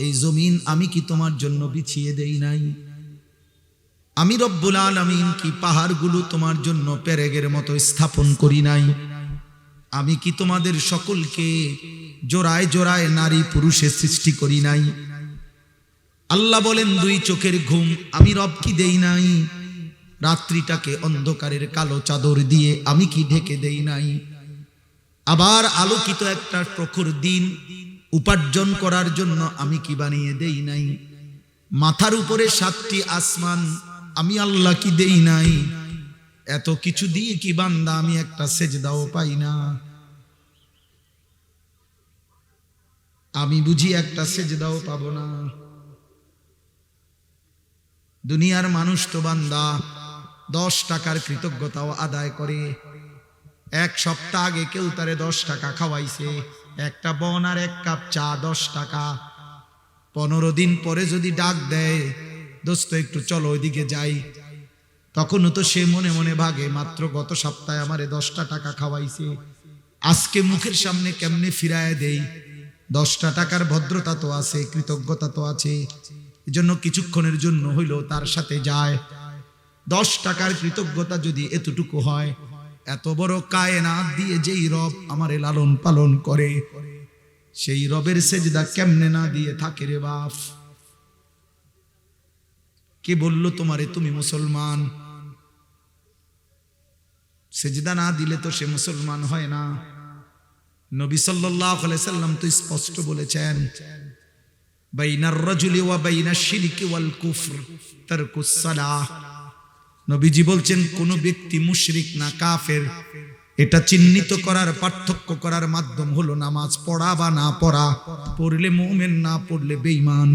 এই জমিন আমি কি তোমার জন্য বিছিয়ে দেই নাই? আমি রব্বুল আলামিন কি পাহাড়গুলো তোমার জন্য পেরেগের মতো স্থাপন করি নাই? আমি কি তোমাদের সকলকে জোড়ায় জোড়ায় নারী পুরুষে সৃষ্টি করি নাই? আল্লাহ বলেন, দুই চোখের ঘুম আমি রব কি দেই নাই? রাত্রিটাকে অন্ধকারের কালো চাদর দিয়ে আমি কি ঢেকে দেই নাই? আবার আলোকিত একটা প্রখর দিন উপার্জন করার জন্য আমি কি বানিয়ে দেই নাই? মাথার উপরে 7টি আসমান আমি আল্লাহ কি দেই নাই? এত কিছু দিয়ে কি বান্দা আমি একটা সেজদাও পাই না? আমি বুঝি একটা সেজদাও পাবো না? দুনিয়ার মানুষ তো বান্দা 10 টাকার কৃতজ্ঞতাও আদায় করে। 1 সপ্তাহ আগে কেউ তারে 10 টাকা খাওয়াইছে, একটা বন আর 1 কাপ চা 10 টাকা। 15 দিন পরে যদি ডাক দেয়, দোস্ত একটু চলো ওইদিকে যাই, তখনও তো সে মনে মনে ভাগে, মাত্র গত সপ্তাহে আমারে 10টা টাকা খাওয়াইছে, আজকে মুখের সামনে কেমনে ফিরায় দেই? 10টা টাকার ভদ্রতা তো আছে, কৃতজ্ঞতা তো আছে, এজন্য কিছুক্ষণের জন্য হইলো তার সাথে যায়। 10 টাকার কৃতজ্ঞতা যদি এতটুকু হয়, এত বড় কায়নাত দিয়ে যেই রব আমারে লালন পালন করে, সেই রবের সেজদা কেমনে না দিয়ে থাকে রে বাপ? কে বলল তোমারে তুমি মুসলমান? সেজদা না দিলে তো সে মুসলমান হয় না। নবী সাল্লাল্লাহু আলাইহি সাল্লাম তো স্পষ্ট বলেছেন, বাইনার রাজুলি ওয়া বাইনাশ শিরকি ওয়াল কুফর তারকুস সালাহ। নবীজি বলছেন, কোন ব্যক্তি মুশরিক না কাফের, এটা চিহ্নিত করার, পার্থক্য করার মাধ্যম হলো নামাজ পড়া বা না পড়া, পড়লে মুমিন, না পড়লে বেঈমান।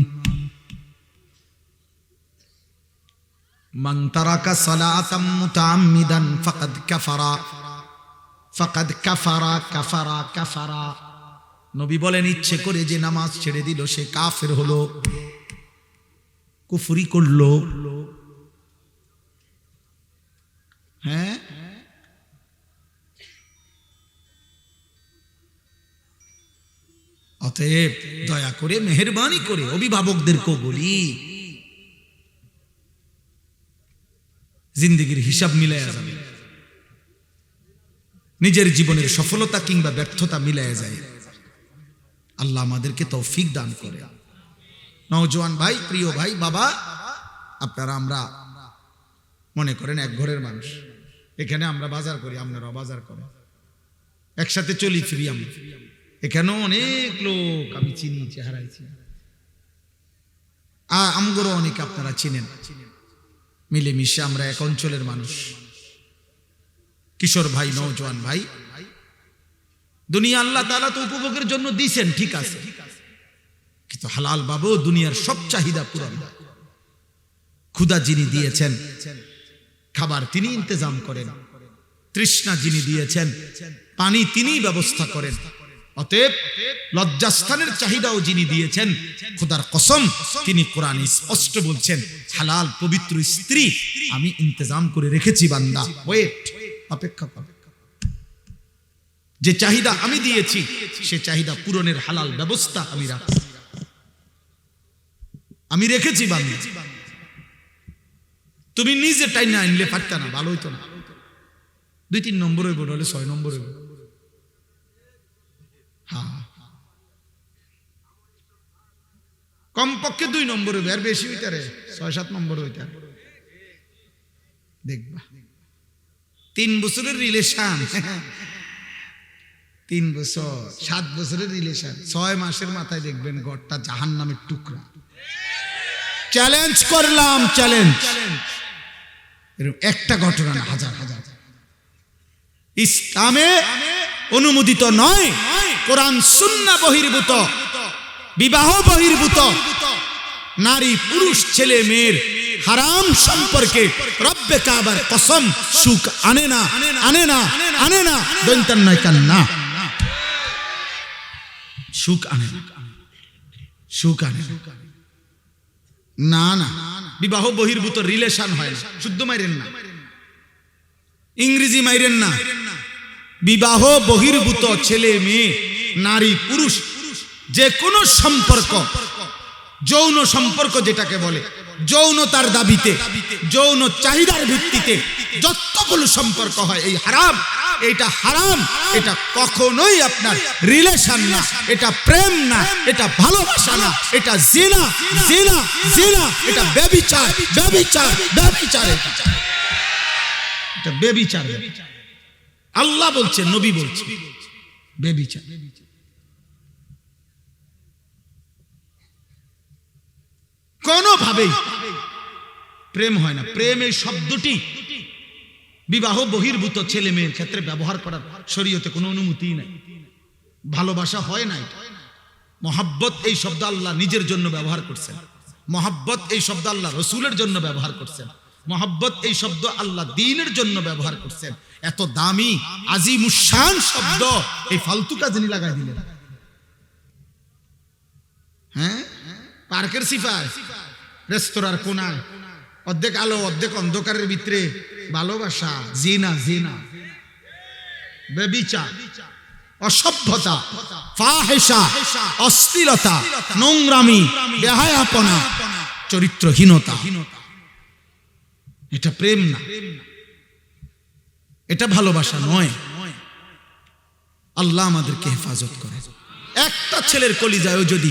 মান তারাকা সালাতাম মুতাআম্মিদান ফাকাদ কাফারা, ফাকাদ কাফারা কাফারা কাফারা। নবী বলেন, ইচ্ছে করে যে নামাজ ছেড়ে দিল সে কাফের হলো, কুফরি করলো। হ্যাঁ, অতএব দয়া করে মেহেরবানি করে অভিভাবকদেরকেও বলি, জিন্দেগির হিসাব মিলাইয়া যাবে, নিজের জীবনের সফলতা কিংবা ব্যর্থতা মিলাইয়া যায়। আল্লাহ আমাদেরকে তৌফিক দান করে। নওজোয়ান ভাই, প্রিয় ভাই, বাবা, আপনারা আমরা মনে করেন এক ঘরের মানুষ, এখানে আমরা বাজার করি, আপনারাও বাজার করেন, একসাথে চলি ফিরি আমরা। এখানেও অনেক লোক আমি চিনি, চেহারায় চিনি, আমগরও অনেক আপনারা চিনেন। মিলেমিশে আমরা এক অঞ্চলের মানুষ। কিশোর ভাই, নওজোয়ান ভাই, দুনিয়া আল্লাহ তাআলা তো উপভোগের জন্য দিয়েছেন, ঠিক আছে, কিন্তু হালাল বাবু দুনিয়ার সব চাহিদা পূরণ। ক্ষুধা যিনি দিয়েছেন, খাবার তিনি ইন্তজাম করেন, তৃষ্ণা যিনি দিয়েছেন, পানি তিনি ব্যবস্থা করেন। অতএব লজ্জাস্থানের চাহিদাও যিনি দিয়েছেন, খোদার কসম, তিনি কোরআনে স্পষ্ট বলছেন, হালাল পবিত্র স্ত্রী আমি ইন্তজাম করে রেখেছি বান্দা, ওয়েট, অপেক্ষা কর। যে চাহিদা আমি দিয়েছি সে চাহিদা পূরণের হালাল ব্যবস্থা আমি রাখছি, আমি রেখেছি বান্দা। তুমি নিজে টাই না আনলে পারতা না, ভালো হইতো না। 2-3 নম্বর হইব, নাহলে 6 নম্বর হইব। হ্যাঁ, কমপক্ষে 2 নম্বর হইবে, আর বেশি হইতে রে 6-7 নম্বর হইতে। দেখবা 3 বছরের রিলেশন, 3 বছর 7 বছরের রিলেশন, 6 মাসের মাথায় দেখবেন ঘরটা জাহান্নামের টুকরা। চ্যালেঞ্জ করলাম, চ্যালেঞ্জ। এরকম একটা ঘটনা না, হাজার হাজার। ইসলামে অনুমোদিত নয়, কোরআন সুন্নাহ বহির্ভূত, বিবাহ বহির্ভূত নারী পুরুষ ছেলে মেয়ের হারাম সম্পর্কে রব্বে কাবার কসম সুখ আনে না, আনে না, আনে না, দৈন্তান নয় কান না। সুখ আনে, সুখ আনে না। না, বিবাহ বহির্ভূত রিলেশন হয় না। শুদ্ধ মাইরেন না, ইংরেজি মাইরেন না। বিবাহ বহির্ভূত ছেলে মেয়ে, নারী পুরুষ, যে কোনো সম্পর্ক, যৌন সম্পর্ক যেটাকে বলে, যৌনতার দাবিতে, যৌন চাহিদার ভিত্তিতে যতগুলো সম্পর্ক হয়, এই হারাম, এটা হারাম। এটা কখনোই আপনার রিলেশন না, এটা প্রেম না, এটা ভালোবাসা না, এটা জিনা, জিনা, জিনা, এটা ব্যভিচার, ব্যভিচার, ব্যভিচার, এটা ব্যভিচার। আল্লাহ বলছে, নবী বলছে ব্যভিচার। কোনোভাবেই প্রেম হয় না। প্রেম এই শব্দটি বিবাহ বহির্ভূত ছেলে মেয়ের ক্ষেত্রে ব্যবহার করার শরীয়তে কোনো অনুমতি নাই। ভালোবাসা হয় না। মহাব্বত এই শব্দ আল্লাহ নিজের জন্য ব্যবহার করছেন। মহাব্বত এই শব্দ আল্লাহ রসুলের জন্য ব্যবহার করছেন। মহাব্বত এই শব্দ আল্লাহ দ্বীনের জন্য ব্যবহার করছেন। এত দামি আজিমুশান শব্দ এই ফালতু কাজে লাগাই দিলেন। হ্যাঁ, পার্কের সিফায়, রেস্তোরাঁর কোনায়, অর্ধেক আলো অর্ধেক অন্ধকারের ভিতরে ভালোবাসা, জিনা, জিনা, ব্যভিচার, অসভ্যতা, ফাহিশা, অশ্লীলতা, নোংরামি, বেহায়াপনা, চরিত্রহীনতা। এটা প্রেম না, এটা ভালোবাসা নয়। আল্লাহ আমাদেরকে হেফাজত করে। একটা ছেলের কলিজায়ও যদি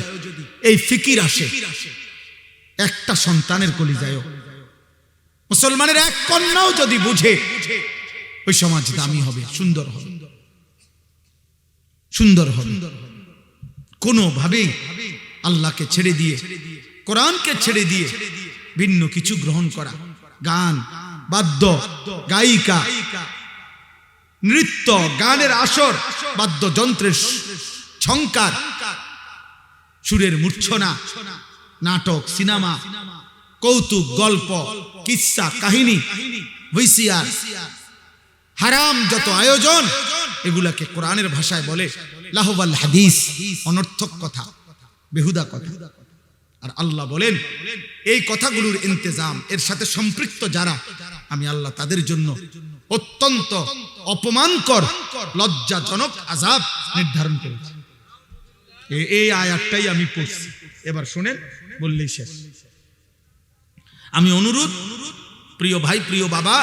এই ফিকির আসে, একটা সন্তানের কলিজায়ও, মুসলমানের এক কন্যাও যদি বুঝে, ওই সমাজ দামি হবে, সুন্দর হবে, সুন্দর হবে। কোনোভাবেই আল্লাহকে ছেড়ে দিয়ে, কোরআনকে ছেড়ে দিয়ে ভিন্ন কিছু গ্রহণ করা, গান, বাদ্য, গায়িকা, নৃত্য, গানের আসর, বাদ্যযন্ত্রের ঝংকার, সুরের মূর্ছনা, নাটক, সিনেমা, কৌতুক, গল্প, কিস্সা, কাহিনী, ভিসিআর, হারাম যত আয়োজন, এগুলাকে কোরআনের ভাষায় বলে লাহওয়াল হাদিস, অনর্থক কথা, বেহুদা কথা। আর আল্লাহ বলেন, এই কথাগুলোর ইন্তেজাম, এর সাথে সম্পৃক্ত যারা, আমি আল্লাহ তাদের জন্য অত্যন্ত অপমানকর, লজ্জাজনক আযাব নির্ধারণ করেছি। এই আয়াতটাই আমি পড়ছি, এবার শুনেন, বললেই শেষ। আমি অনুরোধ, প্রিয় ভাই, প্রিয় বাবা,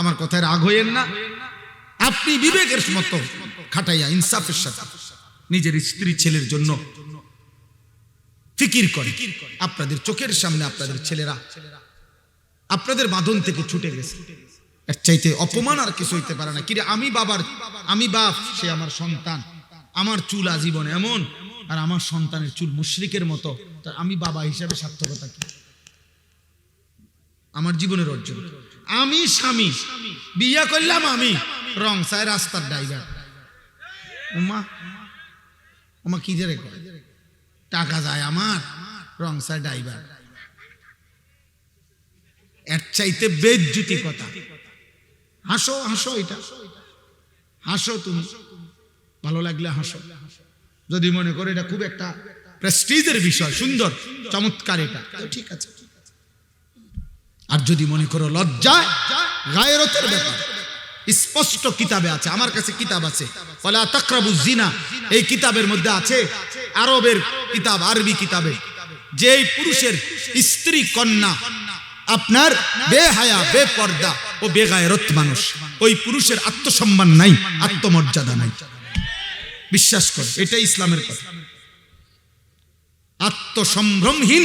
আমার কথায় রাগ হইয়েন না। আপনি বিবেকের মতো খাটাইয়া ইনসাফের সাথে নিজের স্ত্রী ছেলের জন্য ফিকির করে। আপনাদের চোখের সামনে আপনাদের ছেলেরা আপনাদের বাঁধন থেকে ছুটে গেছে, এর চাইতে অপমান আর কিছু হইতে পারে না। কিরে, আমি বাবার, আমি বাপ, সে আমার সন্তান, আমার চুল আজীবন এমন, আর আমার সন্তানের চুল মুশরিকের মতো, আমি বাবা হিসাবে সার্থকতা কি? আমার জীবনের অর্জন। আমি স্বামী, বিয়ে করলাম, আমি রং চাই রাস্তার ড্রাইভার। ওমা ওমা কি যে টাকা যায় আমার, রং চাই ড্রাইভার। এর চাইতে বেজ্জুতি কথা। হাসো, হাসো, এটা হাসো, তুমি ভালো লাগলে হাসো। যদি মনে করো এটা খুব একটা প্রেস্টিজের বিষয়, সুন্দর, চমৎকার, এটা ঠিক আছে। আর যদি মনে করো লজ্জায়, গায়রতের ব্যাপার, স্পষ্ট কিতাবে আছে, আমার কাছে কিতাব আছে, ওয়ালা তাকরাবুজ জিনা, এই কিতাবের মধ্যে আছে, আরবের কিতাব, আরবি কিতাবে, যেই পুরুষের স্ত্রী কন্যা আপনার বেহায়া, বেপর্দা ও বেগায়রত মানুষ, ওই পুরুষের আত্মসম্মান নাই, আত্মমর্যাদা নাই। বিশ্বাস কর, এটা ইসলামের কথা। আত্মসম্ভ্রমহীন,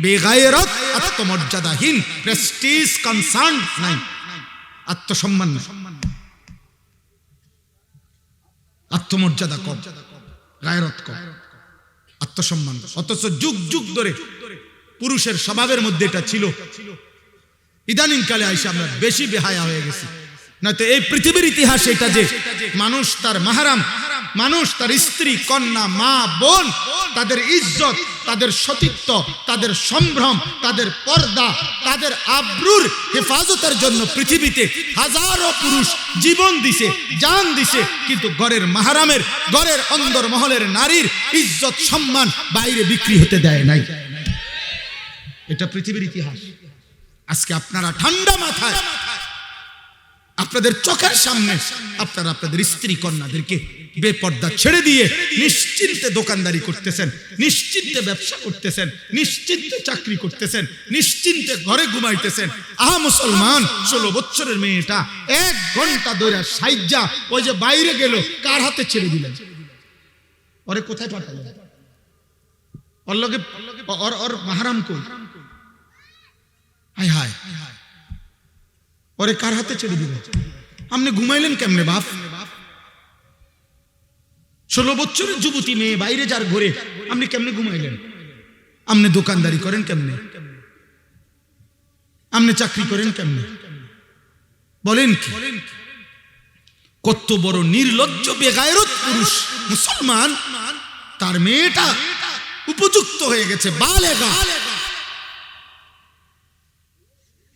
বেগায়রত, আত্মমর্যাদাহীন, প্রেস্টিজ কনসার্ন নাই, আত্মসম্মান নাই, আত্মমর্যাদা কম, গায়রত কম, আত্মসম্মান। অথচ যুগ যুগ ধরে পুরুষের স্বভাবের মধ্যে এটা ছিল। ইদানিং কালে আইসা আমরা বেশি বেহায়া হয়ে গেছি। নয়তো এই পৃথিবীর ইতিহাসে এটা যে মানুষ তার মাহরাম মানুষ তার স্ত্রী, কন্যা, মা, বোন, তাদের ইজ্জত, তাদের সতীত্ব, তাদের সম্ভ্রম, তাদের পর্দা, তাদের আব্রুর হেফাজতের জন্য পৃথিবীতে হাজারো পুরুষ জীবন দিছে, জান দিছে, কিন্তু ঘরের মাহারামের, ঘরের অন্দর মহলের নারীর ইজ্জত সম্মান বাইরে বিক্রি হতে দেয় নাই। এটা পৃথিবীর ইতিহাস। আজকে আপনারা ঠান্ডা মাথায় আপনাদের চোখের সামনে আপনারা আপনাদের স্ত্রী কন্যাদেরকে বেপর্দা ছেড়ে দিয়ে নিশ্চিন্তে দোকানদারি করতেছেন, নিশ্চিন্তে ব্যবসা করতেছেন, নিশ্চিন্তে চাকরি করতেছেন, নিশ্চিন্তে ঘরে ঘুমাইতেছেন। আহা মুসলমান, 16 বছরের মেয়েটা 1 ঘন্টা ধরে সাইজা ওই যে বাইরে গেল, কার হাতে ছেড়ে দিলেন? ওরে কোথায় পাঠালেন? ওর লগে ওর মাহারাম কই? হায় হায়, ওরে কার হাতে ছেড়ে দিলেন? আপনি ঘুমাইলেন কেমনে বাপ? 16 বছরের যুবতী মেয়ে বাইরে যার ঘরে আপনি কেমনে ঘুমাইলেন? আপনি দোকানদারি করেন কেমনে? আপনি চাকরি করেন কেমনে? বলেন কি? কত বড় নির্লজ্জ বেগায়রত পুরুষ মুসলমান, তার মেয়েটা উপযুক্ত হয়ে গেছে, বালেগা,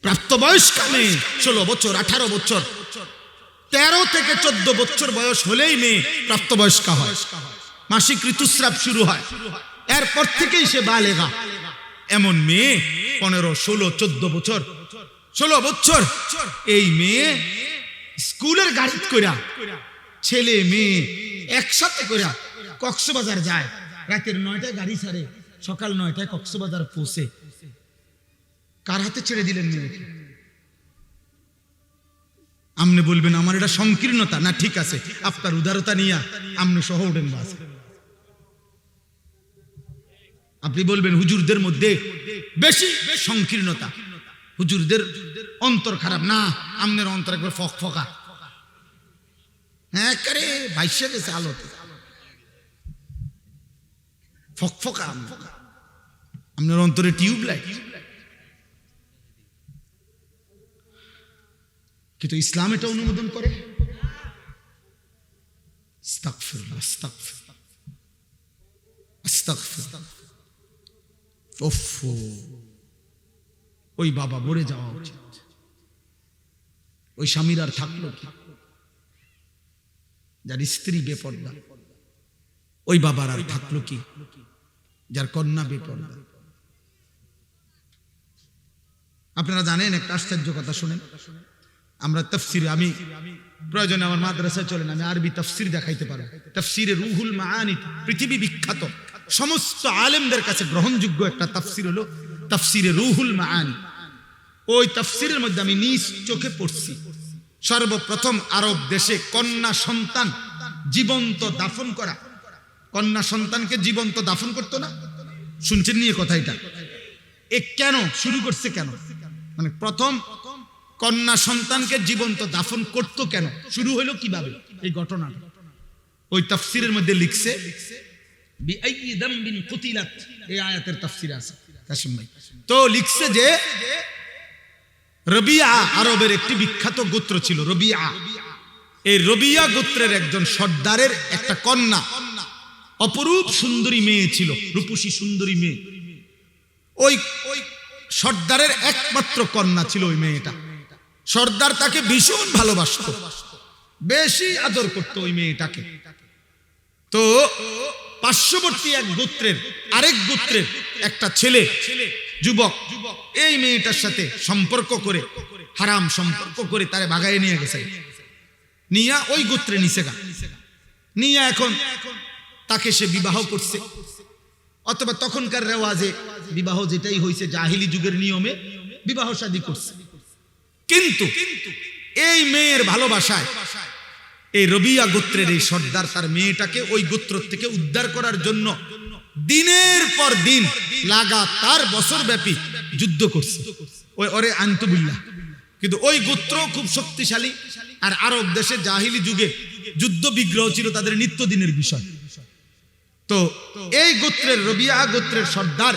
প্রাপ্তবয়স্কা মেয়ে, 16 বছর, 18 বছর, 13 থেকে 14 বছর বয়স হলেই মেয়ে প্রাপ্তবয়স্কা হয়, মাসিক ঋতুস্রাব শুরু হয়, এরপর থেকেই সে বালেগা। এমন মেয়ে 15, 16, 14 বছর, 16 বছর এই মেয়ে স্কুলের গাড়ি কইরা, ছেলে মেয়ে একসাথে কইরা কক্সবাজার যায়। রাতের 9টায় গাড়ি ছাড়ে, সকাল 9টায় কক্সবাজার পৌঁছে। কার হাতে ছেড়ে দিলেন মেয়েকে? আপনি বলবেন আমার এটা সংকীর্ণতা না, ঠিক আছে, আপনার উদারতা নিয়ে আপনি সহ উঠেন বাস। আপনি বলবেন হুজুরদের মধ্যে বেশি সংকীর্ণতা, হুজুরদের অন্তর খারাপ। না, আপনার অন্তর একবার ফকফকা, হ্যাঁ করে ভাইসে গেছে আলোতে, ফকফকা। আপনার অন্তরে টিউবলাইট। কিন্তু ইসলাম এটা অনুমোদন করে? আস্তাগফিরুল্লাহ, আস্তাগফিরুল্লাহ, আস্তাগফিরুল্লাহ। ওই বাবা মরে যাওয়া উচিত। ওই স্বামীর আর থাকলো কি? যার স্ত্রী বেপর্দা, ওই বাবার আর থাকলো কি? যার কন্যা বেপর্দা। আপনারা জানেন একটা আশ্চর্য কথা শুনেন, আমরা তাফসিরে, আমি প্রয়োজনে আমার মাদ্রাসায় চলেন, আমি আরবি তাফসির দেখাইতে পারবো। তাফসিরে রুহুল মাআনি পৃথিবী বিখ্যাত, সমস্ত আলেমদের কাছে গ্রহণযোগ্য একটা তাফসির হলো তাফসিরে রুহুল মাআনি। ওই তাফসিরের মধ্যে আমি নিজ চোখে পড়ছি, সর্বপ্রথম আরব দেশে কন্যা সন্তান জীবন্ত দাফন করা। কন্যা সন্তানকে জীবন্ত দাফন করতো না, শুনছেন নিয়ে কথা? এটা কেন শুরু করছে? কেন মানে প্রথম কন্যা সন্তানকে জীবন্ত দাফন করতো কেন? শুরু হইলো কিভাবে এই ঘটনাটা? ওই তাফসিরের মধ্যে লিখছে বিআইয়ি যামবিন কুতিলাত, এই আয়াতের তাফসির আছে কাসিম ভাই। তো লিখছে যে রবিয়া আরবের একটি বিখ্যাত গোত্র ছিল, রবিয়া। এই রবিয়া গোত্রের একজন সর্দারের একটা কন্যা, অপরূপ সুন্দরী মেয়ে ছিল, রূপসী সুন্দরী মেয়ে। ওই সর্দারের একমাত্র কন্যা ছিল ওই মেয়েটা। সর্দার তাকে ভীষণ ভালোবাসত, বেশি আদর করত ওই মেয়েটাকে। তো পার্শ্ববর্তী এক গোত্রের, আরেক গোত্রের একটা ছেলে, যুবক, এই মেয়েটার সাথে সম্পর্ক করে, হারাম সম্পর্ক করে তারে ভাগায় নিয়ে গেছে, নিয়া ওই গোত্রে নিচে গা নিয়ে এখন তাকে সে বিবাহ করছে। অথবা তখনকার রেওয়াজে বিবাহ যেটাই হয়েছে জাহিলি যুগের নিয়মে বিবাহ শাদী করছে। কিন্তু এই মেয়ের ভালোবাসায় এই রবিয়া গোত্রের এই সর্দার তার মেয়েটাকে ওই গোত্র থেকে উদ্ধার করার জন্য দিনের পর দিন লাগাতার বছর ব্যাপী যুদ্ধ করছে। ওরে আনতুবিল্লাহ। কিন্তু ওই গোত্র খুব শক্তিশালী, আর আরব দেশে জাহিলি যুগে যুদ্ধ বিগ্রহ ছিল তাদের নিত্যদিনের বিষয়। তো এই গোত্রের, রবিয়া গোত্রের সর্দার,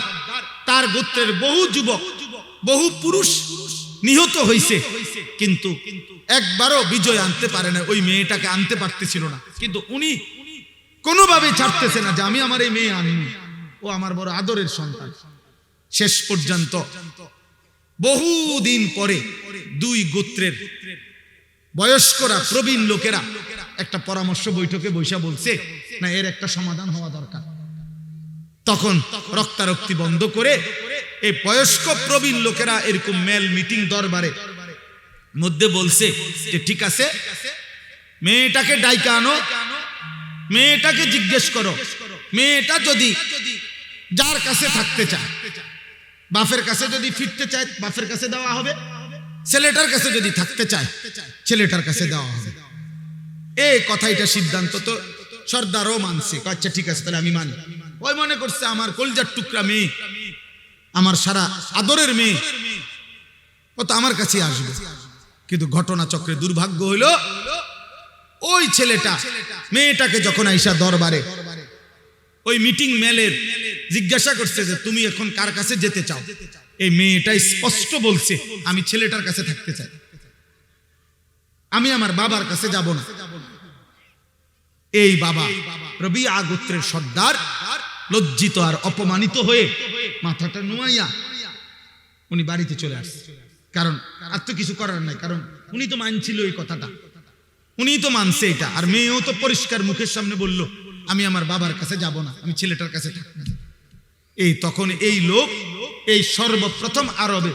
তার গোত্রের বহু যুবক, বহু পুরুষ নিহত হয়েছে, কিন্তু একবারও বিজয় আনতে পারে না, ওই মেয়েটাকে আনতে পারতেছিল না। কিন্তু উনি কোনোভাবে ছাড়তেছে না যে আমি আমার এই মেয়ে আনবো, ও আমার বড় আদরের সন্তান। শেষ পর্যন্ত বহুদিন পরে দুই গোত্রের বয়স্করা, প্রবীণ লোকেরা একটা পরামর্শ বৈঠকে বৈশা বলছে, না এর একটা সমাধান হওয়া দরকার। তখন রক্তারক্তি বন্ধ করে এই বয়স্ক প্রবীণ লোকেরা এরকম মেল মিটিং দরবারে মধ্যে বলছে যে ঠিক আছে, মেয়েটাকে ডাইকা আনো, মেয়েটাকে জিজ্ঞেস করো, মেয়েটা যদি যার কাছে থাকতে চায়, বাপের কাছে যদি ফিরতে চায় বাপের কাছে দেওয়া হবে, ছেলেটার কাছে যদি থাকতে চায় ছেলেটার কাছে দেওয়া হবে। এই কথাইটা সিদ্ধান্ত তো সর্দারও মানছে, আচ্ছা ঠিক আছে তাহলে আমি মানি। ওই মনে করছে আমার কলজার টুকরা মেয়ে, আমার সারা আদরের মেয়ে, ও তো আমার কাছে আসবে। কিন্তু ঘটনা চক্রে দুর্ভাগ্য হইল, ওই ছেলেটা মেয়েটাকে যখন আইসা দরবারে ওই মিটিং মেলের জিজ্ঞাসা করছে যে তুমি এখন কার কাছে যেতে চাও, এই মেয়েটা স্পষ্ট বলছে আমি ছেলেটার কাছে থাকতে চাই, আমি আমার বাবার কাছে যাব না। এই বাবা রবিয়া গোত্রের সর্দার লজ্জিত আর অপমানিত হয়ে মাথাটা নুয়াইয়া উনি বাড়িতে চলে আসছে। কারণ আর তো কিছু করার নাই, কারণ উনি তো মানছিল এই কথাটা, উনি তো মানছে এটা। আর মেয়েও তো পরিষ্কার মুখের সামনে বলল আমি আমার বাবার কাছে যাব না, আমি ছেলেটার কাছে থাকবো। এই তখন এই লোক, এই সর্বপ্রথম আরবে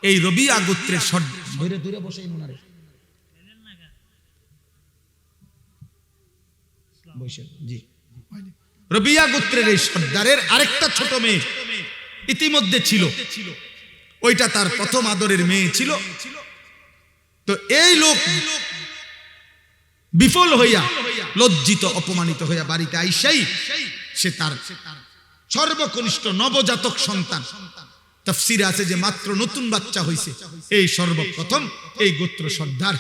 এই রবিয়া গোত্রের সর্দার ধরে ধরে বসে মনারে জি, রবিয়া গোত্রের এই সর্দারের আরেকটা ছোট মেয়ে ইতিমধ্যে ছিল, ওইটা তার প্রথম আদরের মেয়ে ছিল। তো এই লোক বিফল হইয়া, লজ্জিত অপমানিত হইয়া বাড়িতে আইসাই সে তার সর্বকনিষ্ঠ নবজাতক সন্তান, তাফসিরে আছে যে মাত্র নতুন বাচ্চা হইছে, এই সর্বপ্রথম এই গোত্র সর্দার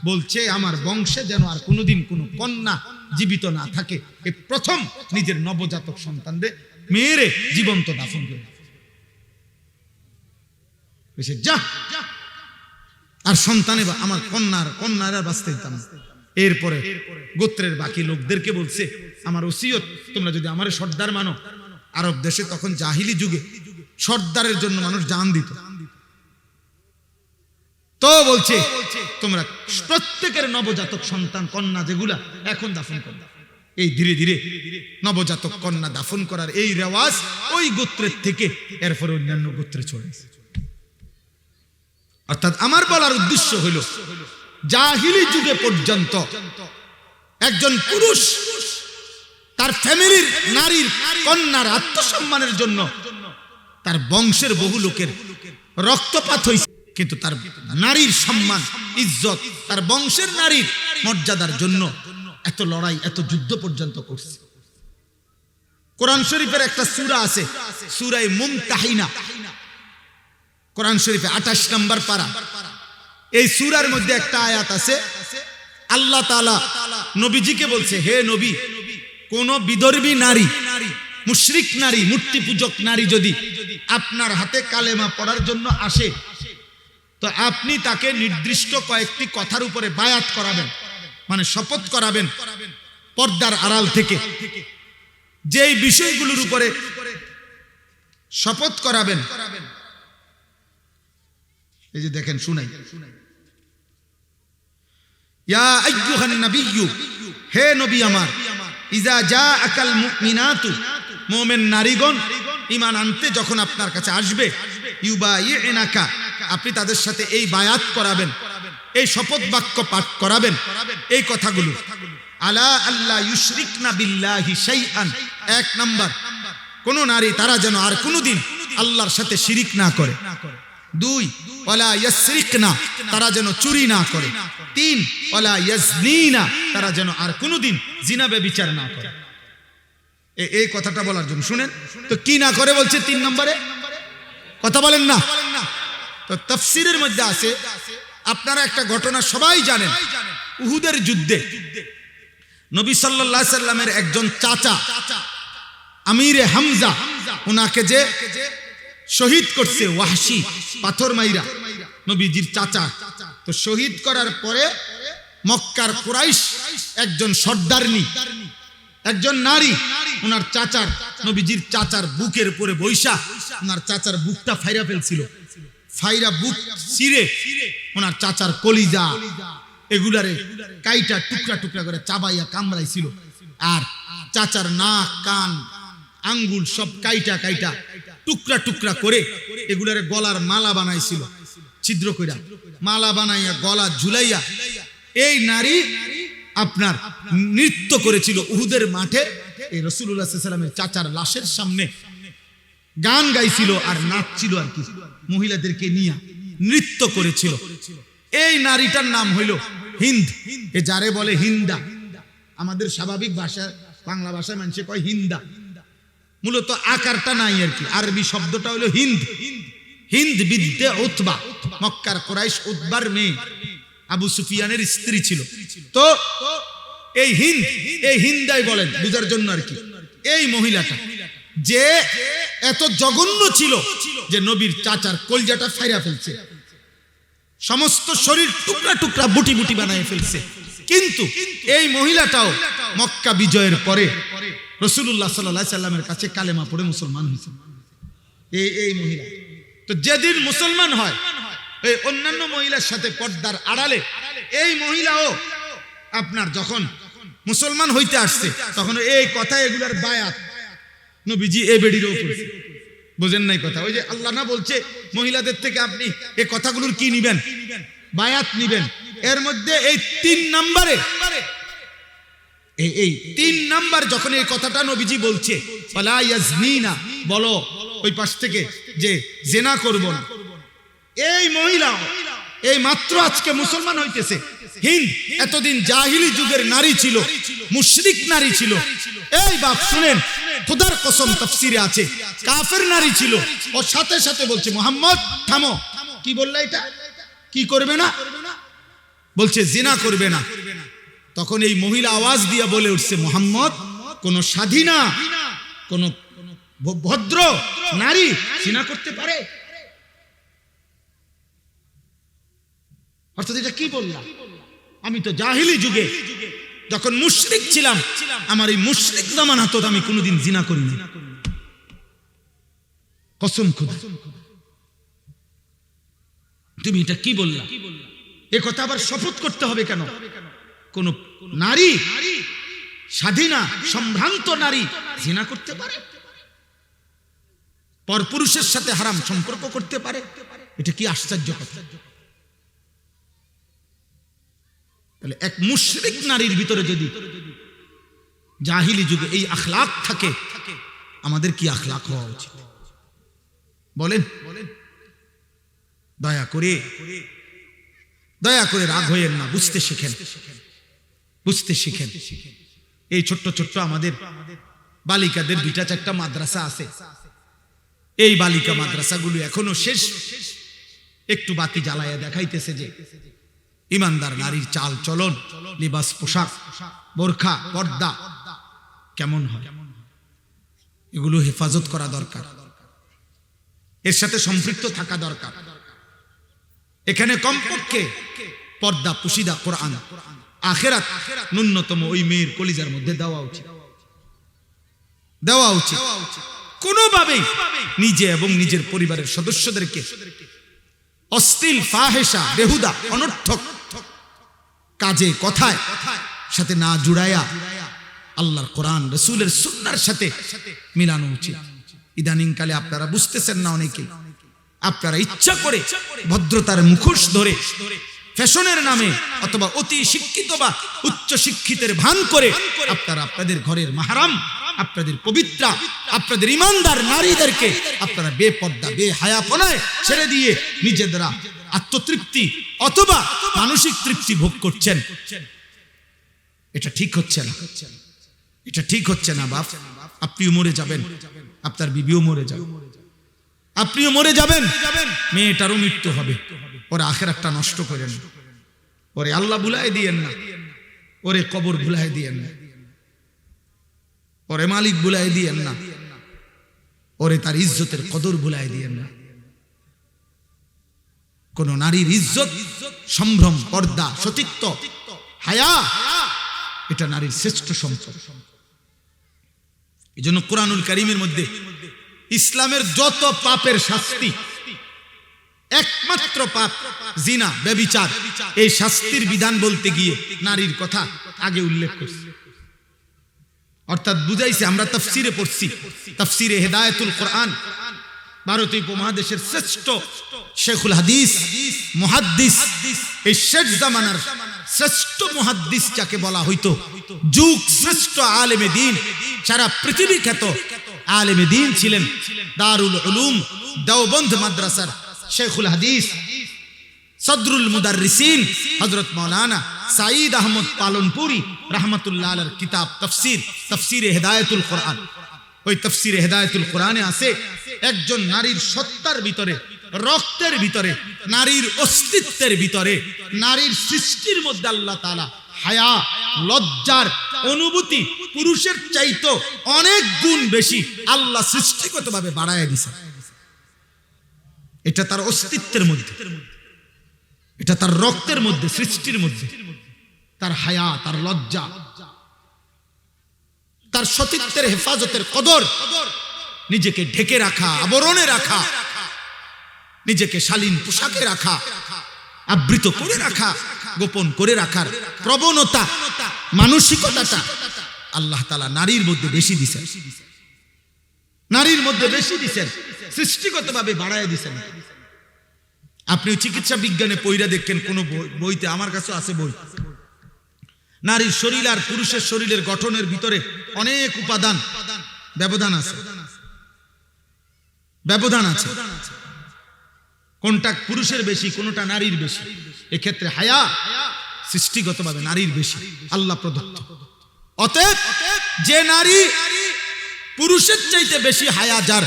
বলছে আমার বংশে যেন আর কোনোদিন কোনো কন্যা জীবিত না থাকে, এই প্রথম নিজের নবজাতক সন্তানদের মেয়েরে জীবন্ত দাফন করে যা, আর সন্তানে আমার কন্যার বাঁচতে দিতাম। এরপরে গোত্রের বাকি লোকদেরকে বলছে আমার ওসিয়ত, তোমরা যদি আমার সর্দার মানো, আরব দেশে তখন জাহিলি যুগে সর্দারের জন্য মানুষ জান দিত, তো বলছে তোমরা প্রত্যেকের নবজাতক সন্তান কন্যা যেগুলা এখন দাফন করো। এই ধীরে ধীরে নবজাতক কন্যা দাফন করার এই রেওয়াজ ওই গোত্রের থেকে এরপর অন্যান্য গোত্রে ছড়ে। অর্থাৎ আমার বলার উদ্দেশ্য হলো জাহিলি যুগে পর্যন্ত একজন পুরুষ তার ফ্যামিলির নারীর কন্যার আত্মসম্মানের জন্য তার বংশের বহু লোকের রক্তপাত হয়েছে, কিন্তু তার নারীর সম্মান ইজ্জত, তার বংশের নারীর মর্যাদার জন্য এত লড়াই, এত যুদ্ধ পর্যন্ত করছে। কোরআন শরীফের একটা সূরা আছে, সূরা মুমতাহিনা, কোরআন শরীফে 28 নম্বর পারা। এই সূরার মধ্যে একটা আয়াত আছে, আল্লাহ তাআলা নবীজিকে বলছে, হে নবী, কোন বিধর্মী নারী, মুশরিক নারী, মূর্তি পূজক নারী যদি আপনার হাতে কালেমা পড়ার জন্য আসে, তো আপনি তাকে নির্দিষ্ট কয়েকটি কথার উপরে বায়াত করাবেন, মানে শপথ করাবেন পর্দার আড়াল থেকে। যেই বিষয়গুলোর উপরে শপথ করাবেন, এই যে দেখেন শুনাই, ইয়া আইয়ুহান নাবিয়্যু, হে নবী আমার, ইজা জাআকাল মুমিনাতু, মুমিন নারীগণ ঈমান আনতে যখন আপনার কাছে আসবে, ইউবাইনাকা, আপনি তাদের সাথে এই বায়াত করাবেন, এই শপথ বাক্য পাঠ করাবেন, এই কথাগুলো, আলা আল্লাহ ইউশরিকনা বিল্লাহি শাইআন, এক নাম্বার, কোন নারী তারা যেন আর কোনদিন আল্লাহর সাথে শিরিক না করে। দুই, ওয়ালা ইয়াসরিকনা, তারা যেন চুরি না করে। তিন, ওয়ালা ইয়াজনিনা, তারা যেন আর কোনদিন জিনা ব্যভিচার না করে। এই কথাটা বলার জন্য শুনেন তো কি না করে বলছে 3 নম্বরে, কথা বলেন না। তো তাফসীরের মধ্যে আছে, আপনারা একটা ঘটনা সবাই জানেন, উহুদের যুদ্ধে নবী সাল্লাল্লাহু আলাইহি সাল্লামের একজন চাচা আমিরে হামজা, ওনাকে যে শহীদ করছে ওয়াহশী, পাথর মাইরা, নবীজির চাচা। তো শহীদ করার পরে মক্কার কুরাইশ একজন সর্দারনি, একজন নারী ওনার চাচার, নবীজির চাচার বুকের উপরে বৈশা ওনার চাচার বুকটা ফাইরা ফেলছিল। ফাইরা বুক ছিঁড়ে ওনার চাচার কলিজা এগুলারে কাইটা টুকরা টুকরা করে চাবাইয়া কামড়াইছিল। আর চাচার নাক, কান, আঙ্গুল সব কাইটা কাইটা টুকরা টুকরা করে এগুলারে গলার মালা বানাইছিল, ছিদ্র কইরা মালা বানাইয়া গলা ঝুলাইয়া এই নারী আপনার নৃত্য করেছিল উহুদের মাঠে। এই রাসূলুল্লাহ সাল্লাল্লাহু আলাইহি ওয়াসাল্লামের চাচার লাশের সামনে গান গাইছিল আর নাচছিল, আর কি মহিলাদেরকে নিয়ে নৃত্য করেছিল। এই নারীটার নাম হইল হিন্দ। এ যারে বলে হিন্দা, আমাদের স্বাভাবিক ভাষা বাংলা ভাষায় মানুষে কয় হিন্দা, মূলত আকারটা নাই আর কি। আরবি শব্দটা হলো হিন্দ। হিন্দ বিদ্যে উতবা, মক্কার কুরাইশ উতবার মেয়ে, আবু সুফিয়ানের স্ত্রী ছিল। তো এই হিন্দ, এই হিন্দাই বলেন বুঝার জন্য আর কি। এই মহিলাটা যে এত জঘন্য ছিল যে নবীর চাচার কলজাটা ফাইরা ফেলছে, সমস্ত শরীর টুকরা টুকরা বুটি বুটি বানায় ফেলছে। কিন্তু এই মহিলাটাও মক্কা বিজয়ের পরে রাসূলুল্লাহ সাল্লাল্লাহু আলাইহি সাল্লামের কাছে কালেমা পড়ে মুসলমান হয়েছে। এই মহিলা তো যেদিন মুসলমান হয়, এই অন্যান্য মহিলার সাথে পর্দার আড়ালে এই মহিলাও আপনার যখন মুসলমান হইতে আসছে তখন এই কথা এগুলার বায়াত নবীজি এই বেডিরও করেছে। বুঝেন নাই কথা? ওই যে আল্লাহ না বলছে মহিলাদের থেকে আপনি এই কথাগুলোর কি নিবেন? বায়াত নিবেন। এর মধ্যে এই 3 নম্বরে, এই 3 নাম্বার যখন এই কথাটা নবীজি বলছে, ফালা ইয়াজনিনা, বলো ওই পাশ থেকে যে জিনা করব না, এই মহিলা এই মাত্র আজকে মুসলমান হইতেছে। হিন্দ এতদিন জাহিলি যুগের নারী ছিল, মুশরিক নারী ছিল। এই বাপ শুনেন, খোদার কসম তাফসিরে আছে কাফের নারী ছিল। ও সাথে সাথে বলছে মুহাম্মদ থামো। কি বললা? এটা কি করবে না? বলছে জিনা করবে না। তখন এই মহিলা আওয়াজ দিয়া বলে উঠছে, মুহাম্মদ কোন স্বাধীনা, কোন ভদ্র নারী জিনা করতে পারে? অর্থাৎ এটা কি বললাম? আমি তো জাহিলি যুগে যখন মুশরিক ছিলাম, আমার এই মুশরিক জামানা তো আমি কোনোদিন জিনা করিনি। কসম খোদা, তুমি এটা কি বললা? এ কথা আবার শপথ করতে হবে কেন? কোন নারী, স্বাধীনা সম্ভ্রান্ত নারী জিনা করতে পারে? পরপুরুষের সাথে হারাম সম্পর্ক করতে পারে? এটা কি আশ্চর্য কথা! তাহলে এক মুশরিক নারীর ভিতরে যদি জাহিলি যুগে এই আখলাক থাকে, আমাদের কি আখলাক হওয়া উচিত বলেন? দয়া করে রাগ হইয়েন না, বুঝতে শিখেন, বুঝতে শিখেন। এই ছোট্ট ছোট্ট আমাদের বালিকাদের 2-4টা মাদ্রাসা আছে। এই বালিকা মাদ্রাসাগুলো এখনো শেষ। একটু বাতি জ্বালায়া দেখাইতেছে যে ইমানদার নারীর চাল চলন, লিবাস, পোশাক, বোরখা, পর্দা কেমন হয়, এগুলো হেফাজত করা দরকার, এর সাথে সম্পৃক্ত থাকা দরকার। এখানে কমপক্ষে পর্দা, পুশিদা, কোরআন, আখিরাত ন্যূনতম ওই মেয়ের কলিজার মধ্যে দেওয়া উচিত। কোনোভাবেই নিজে এবং নিজের পরিবারের সদস্যদেরকে অশ্লীল, ফাহেশা, বেহুদা, অনর্থক কাজে, কথায় সাথে না জুড়ায়া আল্লাহর কোরআন, রাসূলের সুন্নাহর সাথে মিলানো উচিত। ইদানিং কালে আপনারা বুঝতেছেন না, অনেকে আপনারা ইচ্ছা করে ভদ্রতার মুখোশ ধরে ফ্যাশনের নামে অথবা অতি শিক্ষিত বা উচ্চ শিক্ষিতের ভান করে আপনারা আপনাদের ঘরের মাহরাম, আপনাদের পবিত্রা, আপনাদের ইমানদার নারীদেরকে আপনারা বেপর্দা, বেহায়াপনায় ছেড়ে দিয়ে নিজেদের আত্মতৃপ্তি অথবা মানসিক তৃপ্তি ভোগ করছেন। এটা ঠিক হচ্ছে না, এটা ঠিক হচ্ছে না। বাপ, আপনিও মরে যাবেন, আপনার বিবিও মরে যাবে, আপনিও মরে যাবেন, মেয়েটারও মৃত্যু হবে। ওরে আখিরাতটা নষ্ট করেন, ওরে আল্লাহ ভুলাই দিয়েন না, ওরে কবর ভুলাই দিয়েন না, ওরে মালিক ভুলাই দিয়েন না, ওরে তার ইজ্জতের কদর ভুলাই দিয়েন না। কোন নারীর ইজ্জত, সম্ভ্রম, পর্দা, সতীত্ব, হায়া, এটা নারীর শ্রেষ্ঠ সম্পদ। এজন্য কোরআনুল কারীমের মধ্যে ইসলামের যত পাপের শাস্তি, একমাত্র পাপ জিনা, ব্যভিচার, এই শাস্তির বিধান বলতে গিয়ে নারীর কথা আগে উল্লেখ করছে। অর্থাৎ বুঝাইছে, আমরা তাফসিরে পড়ছি, তাফসিরে হেদায়েতুল কোরআন, ভারতীয় উপমহাদেশের শ্রেষ্ঠ শেখুল হাদিস, মুহাদ্দিস, এই শেষ জামানার শ্রেষ্ঠ মুহাদ্দিস যাকে বলা হইতো, যুগ শ্রেষ্ঠ আলেমে দ্বীন, সারা পৃথিবী খ্যাত আলেমে দ্বীন ছিলেন, দারুল উলুম দেওবন্দ মাদ্রাসার শেখুল হাদিস, সদরুল মুদাররিসিন হযরত মাওলানা সাঈদ আহমদ পালনপুরি রাহমাতুল্লাহ আলাইহির কিতাব তাফসীর, তাফসিরে হেদায়েতুল কোরআন। ওই তাফসিরে হেদায়েতুল কোরআনে আছে, একজন নারীর সত্তার ভিতরে, রক্তের ভিতরে, নারীর অস্তিত্বের ভিতরে, নারীর সৃষ্টির মধ্যে আল্লাহ তাআলা হায়া, লজ্জার অনুভূতি পুরুষের চাইতো অনেক গুণ বেশি আল্লাহ সৃষ্টিগতভাবে বাড়ায় দিয়েছে। এটা তার অস্তিত্বের মধ্যে, এটা তার রক্তের মধ্যে, সৃষ্টির মধ্যে, তার হায়া, তার লজ্জা, তার সতীত্বের হেফাজতের কদর, নিজেকে ঢেকে রাখা, আবরণে রাখা, নিজেকে শালীন পোশাকে রাখা, আবৃত করে রাখা, গোপন করে রাখার প্রবণতা, মানসিকতাটা আল্লাহ তাআলা নারীর মধ্যে বেশি দিয়েছেন, নারীর মধ্যে বেশি দিয়েছেন, সৃষ্টিগতভাবে বাড়ায় দিয়েছেন। আপনি চিকিৎসা বিজ্ঞানে পড়া দেখেন কোন বইতে, আমার কাছে আছে বই, নারীর শরীর আর পুরুষের শরীরের গঠনের ভিতরে অনেক উপাদান ব্যবধান আছে, ব্যবধান আছে, কোনটা পুরুষের বেশি, কোনটা নারীর বেশি। এক্ষেত্রে হায়া সৃষ্টিগতভাবে নারীর বেশি, আল্লাহ প্রদত্ত। অতএব যে নারী পুরুষের চাইতে বেশি হায়া যার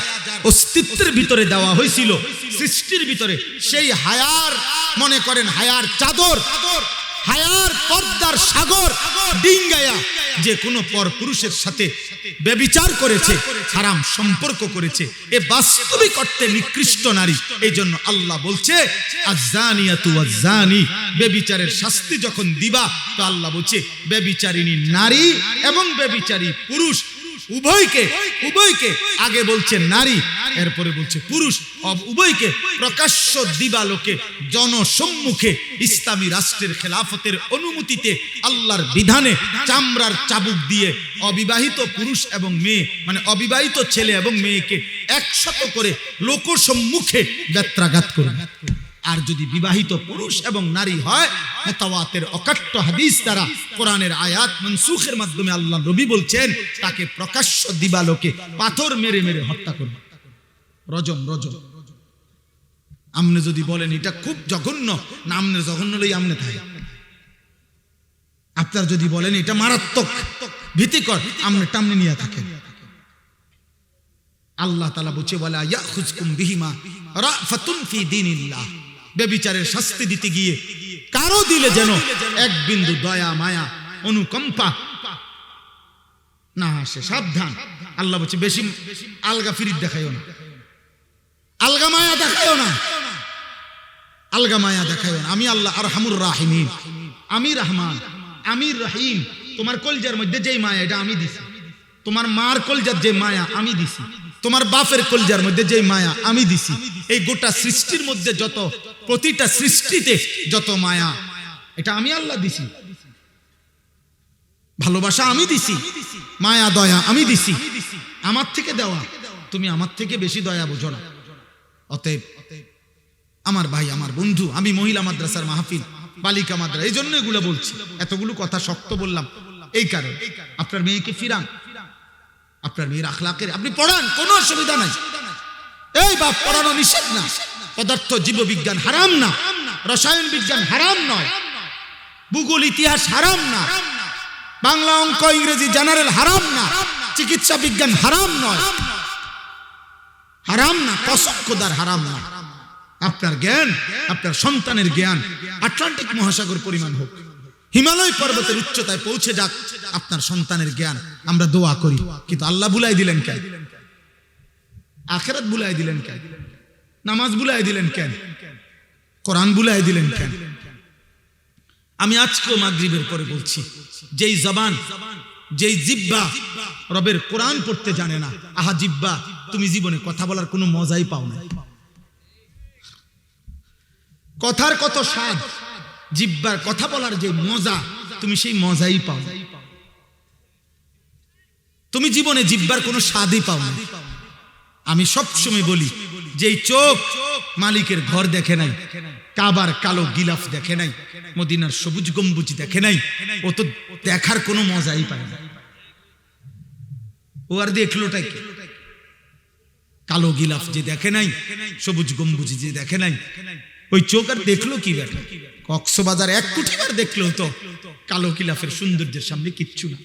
অস্তিত্বের ভিতরে দেওয়া হয়েছিল, সৃষ্টির ভিতরে, সেই হায়ার, মনে করেন হায়ার চাদর, হায়ার পর্দার সাগর ডিঙ্গায়া যে কোনো পর পুরুষের সাথে ব্যভিচার করেছে, হারাম সম্পর্ক করেছে, এ বাস্তবিক অর্থে নিকৃষ্ট নারী। এই জন্য আল্লাহ বলছে আয-যানিয়াতু ওয়াজ-যানি, ব্যভিচারের শাস্তি যখন দিবা, তো আল্লাহ বলছে ব্যভিচারিণী নারী এবং ব্যভিচারী পুরুষ উভয়কে, উভয়কে আগে বলছে নারী, এরপরে বলছে পুরুষ, উভয়কে প্রকাশ্য দিবালোকে জনসম্মুখে ইসলামী রাষ্ট্রের খেলাফতের অনুমতিতে আল্লাহর বিধানে চামড়ার চাবুক দিয়ে অবিবাহিত পুরুষ এবং মেয়ে, মানে অবিবাহিত ছেলে এবং মেয়েকে একসাথে করে লোকসম্মুখে বেত্রাঘাত করবে। আর যদি বিবাহিত পুরুষ এবং নারী হয়, মুতাওয়াতির অকাট্য হাদিস দ্বারা কোরআনের আয়াত মনসুখের মাধ্যমে আল্লাহ নবী বলছেন তাকে প্রকাশ্য দিবালোকে পাথর মেরে মেরে হত্যা করবে, রজম, রজম। আমনে যদি বলেন এটা খুব জঘন্য, না আমনের জঘন্য লই আমনে থাকে, আপনার যদি বলেন এটা মারাত্মক ভীতিকর, আমনে টামনে নিয়ে থাকেন। আল্লাহ তাআলা বলছে ওয়ালা ইয়াখুজকুম বিহিমা রাফাতুন ফি দীনিল্লাহ, ব্যভিচারের শাস্তি দিতে গিয়ে কারো দিলে যেন এক বিন্দু দয়া, মায়া, অনুকম্পা না আসে, সাবধান। আল্লাহ বলছে বেশি আলগা ফিরিত দেখাইও না, আলগা মায়া দেখাইও না, আলগা মায়া দেখাইও না। আমি আল্লাহ আরহামুর রাহিমিন, আমি রহমান, আমি রহিম। তোমার কলজার মধ্যে যেই মায়া, এটা আমি দিছি। তোমার মার কলজার যে মায়া আমি দিছি, তোমার বাপের কলজার মধ্যে যে মায়া আমি দিছি। এই গোটা সৃষ্টির মধ্যে যত, প্রতিটা সৃষ্টিতে যত মায়া, এটা আমি আল্লাহ দিছি। ভালোবাসা আমি দিছি, মায়া দয়া আমি দিছি, আমার থেকে দেওয়া। তুমি আমার থেকে বেশি দয়া বোঝো না। অতএব আমার ভাই, আমার বন্ধু, আমি মহিলা মাদ্রাসার মাহফিল, বালিকা মাদ্রাসা, এই জন্য এগুলো বলছি। এতগুলো কথা শক্ত বললাম এই কারণে, আপনার মেয়েকে ফিরান, আপনার মেয়ের আখলাকের আপনি পড়ান, কোনো অসুবিধা নাই। এই বাপ, পড়ানো নিষেধ না। পদার্থ জীববিজ্ঞান হারাম না, রসায়ন বিজ্ঞান হারাম নয়, ভূগোল ইতিহাস হারাম না, বাংলা অঙ্ক ইংরেজি জেনারেল হারাম না, চিকিৎসা বিজ্ঞান হারাম নয়, হারাম না, কসম খোদার হারাম না। আপনার জ্ঞান, আপনার সন্তানের জ্ঞান আটলান্টিক মহাসাগর পরিমাণ হোক, হিমালয় পর্বতের উচ্চতায় পৌঁছে যাক আপনার সন্তানের জ্ঞান, আমরা দোয়া করি। কিন্তু আল্লাহ বুলাই দিলেন কেন? আখিরাত বুলাই দিলেন কেন? নামাজ বুলাই দিলেন কেন? কোরআন বুলাই দিলেন কেন? আমি আজকেও মাগরিবের পরে বলছি, যেই জবান যেই জিহ্বা রবের কোরআন পড়তে জানে না, আহা জিহ্বা, তুমি জীবনে কথা বলার কোনো মজাই পাও না। কথার কত স্বাদ, জিহ্বার কথা বলার যে মজা, তুমি সেই মজাই পাও না। তুমি জীবনে জিহ্বার কোনো স্বাদই পাও না। আমি সবসময় বলি যে এই চোখ মালিকের ঘর দেখে নাই, কাবার কালো গিলাফ দেখে নাই, মদিনার সবুজ গম্বুজ দেখে নাই, ও তো দেখার কোনো মজাই পায় না। ও আর দেখলোটাই কি? কালো গিলাফ যে দেখে নাই, সবুজ গম্বুজ যে দেখে নাই, ওই চোখ আর দেখলো কি বেটা? কক্সবাজার 1 কোটি বার দেখলো তো কালো গিলাফের সৌন্দর্যের সামনে কিচ্ছু না।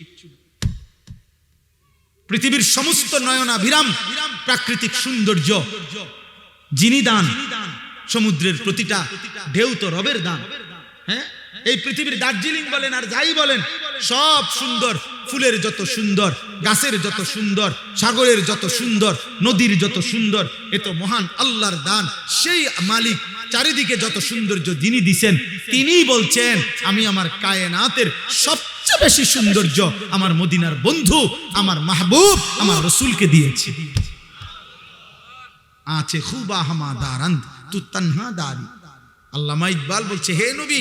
পৃথিবীর সমস্ত নয়নাভিরাম প্রাকৃতিক সৌন্দর্য যিনি দান, সমুদ্রের প্রতিটা ঢেউ তো রবের দান। হ্যাঁ, এই পৃথিবীর দার্জিলিং বলেন আর যাই বলেন, সব সুন্দর, ফুলের যত সুন্দর, গাছের যত সুন্দর, সাগরের যত সুন্দর, নদীর যত সুন্দর, এ তো মহান আল্লাহর দান। সেই মালিক চারিদিকে যত সৌন্দর্য যিনি দিছেন, তিনিই বলছেন আমি আমার কায়নাতের সবচেয়ে বেশি সৌন্দর্য আমার মদিনার বন্ধু, আমার মাহবুব, আমার রসুলকে দিয়েছি। আছে খুবা হামা দারান্দ তু তন্হা দারি। আল্লামা ইকবাল বলছে, হে নবী,